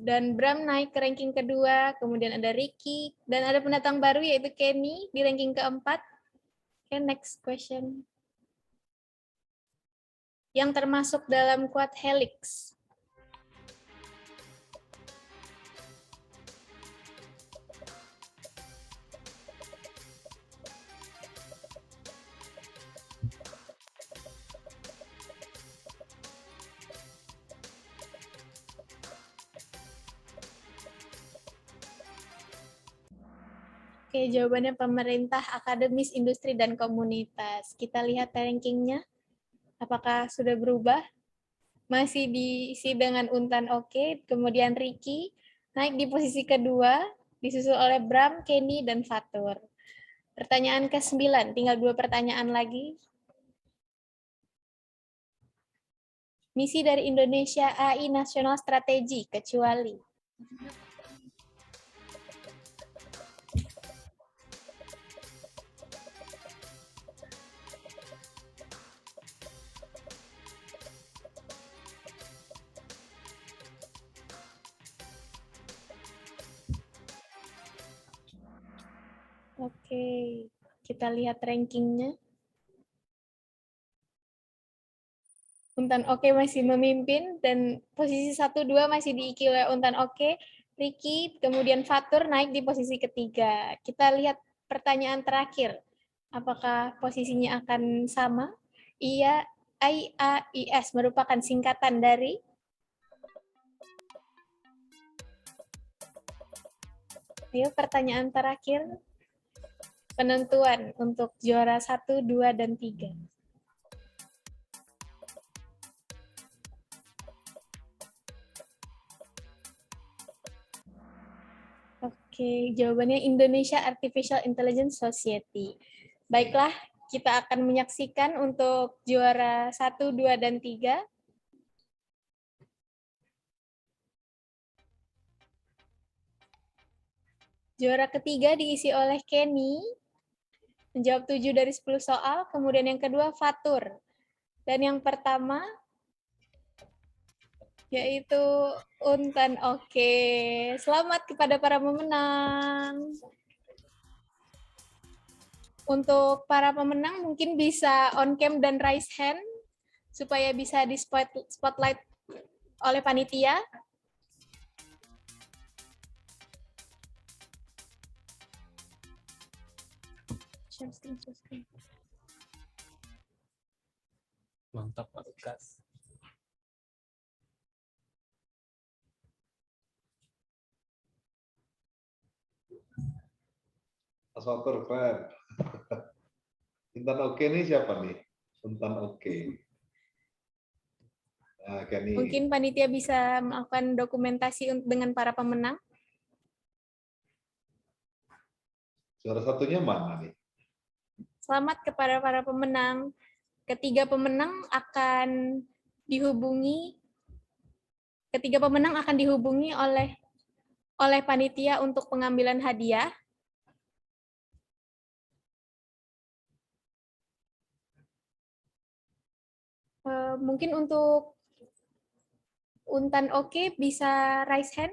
dan Bram naik ke ranking kedua. Kemudian ada Ricky dan ada pendatang baru yaitu Kenny di ranking keempat. Oke, next question. Yang termasuk dalam quad helix. Oke, jawabannya pemerintah, akademis, industri, dan komunitas. Kita lihat rankingnya. Apakah sudah berubah? Masih diisi dengan Untan Oke, kemudian Ricky naik di posisi kedua, disusul oleh Bram, Kenny, dan Fatur. Pertanyaan ke-9, tinggal 2 pertanyaan lagi. Misi dari Indonesia AI National Strategy, kecuali Oke, kita lihat rankingnya. Untan Oke masih memimpin dan posisi 1-2 masih diisi oleh Untan Oke, Ricky, kemudian Fatur naik di posisi ketiga. Kita lihat pertanyaan terakhir. Apakah posisinya akan sama? Iya, IAIS merupakan singkatan dari Ayo pertanyaan terakhir. Penentuan untuk juara 1, 2, dan 3. Oke, jawabannya Indonesia Artificial Intelligence Society. Baiklah, kita akan menyaksikan untuk juara 1, 2, dan 3. Juara ketiga diisi oleh Kenny, menjawab 7 dari 10 soal, kemudian yang kedua Fatur. Dan yang pertama yaitu Untan Oke. Selamat kepada para pemenang. Untuk para pemenang mungkin bisa on cam dan raise hand supaya bisa di spotlight oleh panitia. Share screen. Mantap Pak Lukas. Mas Fatur, keren. Intan Oke nih siapa nih? Intan Oke. Nah, Kenny. Mungkin panitia bisa melakukan dokumentasi dengan para pemenang. Juara satunya mana nih? Selamat kepada para pemenang. Ketiga pemenang akan dihubungi oleh panitia untuk pengambilan hadiah. Mungkin untuk Untan Oke bisa raise hand.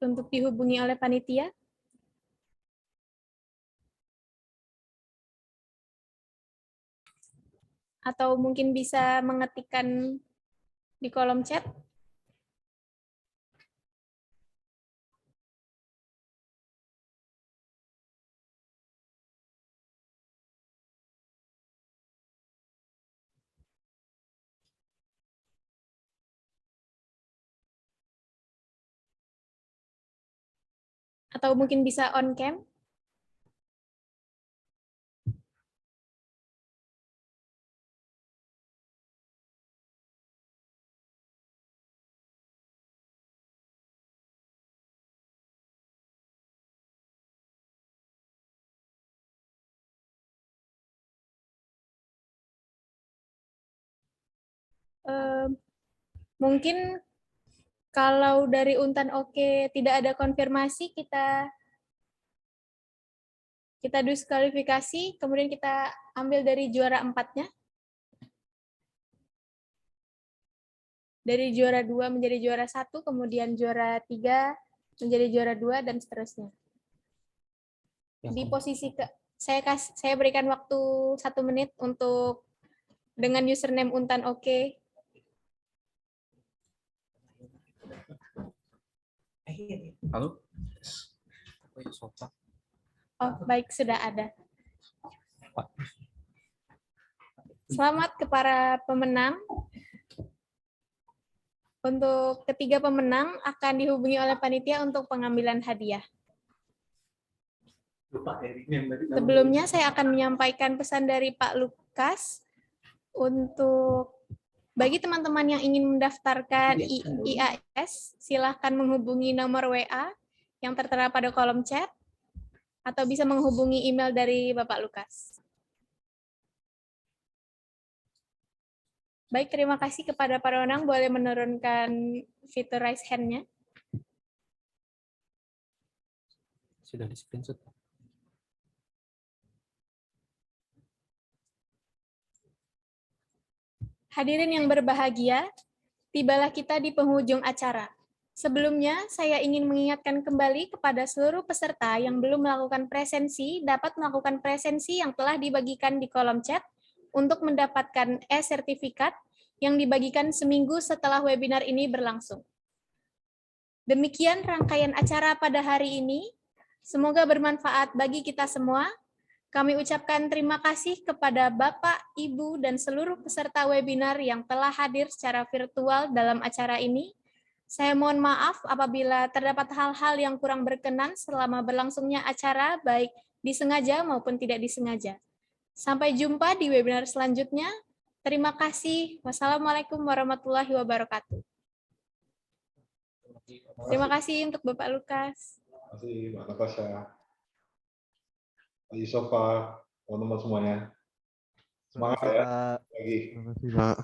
Untuk dihubungi oleh panitia. Atau mungkin bisa mengetikkan di kolom chat. Atau mungkin bisa on cam. Mungkin kalau dari Untan Oke tidak ada konfirmasi, kita diskualifikasi, kemudian kita ambil dari juara 4-nya. Dari juara 2 menjadi juara 1, kemudian juara 3 menjadi juara 2, dan seterusnya. Di posisi saya berikan waktu 1 menit untuk dengan username Untan Oke. Halo? Oh, baik, sudah ada. Selamat kepada pemenang. Untuk ketiga pemenang akan dihubungi oleh panitia untuk pengambilan hadiah. Sebelumnya saya akan menyampaikan pesan dari Pak Lukas untuk bagi teman-teman yang ingin mendaftarkan IAS, silahkan menghubungi nomor WA yang tertera pada kolom chat atau bisa menghubungi email dari Bapak Lukas. Baik, terima kasih kepada para pemenang. Boleh menurunkan fitur raise hand-nya. Sudah di screenshot. Hadirin yang berbahagia, tibalah kita di penghujung acara. Sebelumnya, saya ingin mengingatkan kembali kepada seluruh peserta yang belum melakukan presensi, dapat melakukan presensi yang telah dibagikan di kolom chat untuk mendapatkan e-sertifikat yang dibagikan seminggu setelah webinar ini berlangsung. Demikian rangkaian acara pada hari ini. Semoga bermanfaat bagi kita semua. Kami ucapkan terima kasih kepada Bapak, Ibu, dan seluruh peserta webinar yang telah hadir secara virtual dalam acara ini. Saya mohon maaf apabila terdapat hal-hal yang kurang berkenan selama berlangsungnya acara, baik disengaja maupun tidak disengaja. Sampai jumpa di webinar selanjutnya. Terima kasih. Wassalamualaikum warahmatullahi wabarakatuh. Terima kasih untuk Bapak Lukas. Terima kasih Mbak Natasha. Pak Yusofa, teman-teman semuanya. Semangat ya. Terima kasih, Pak.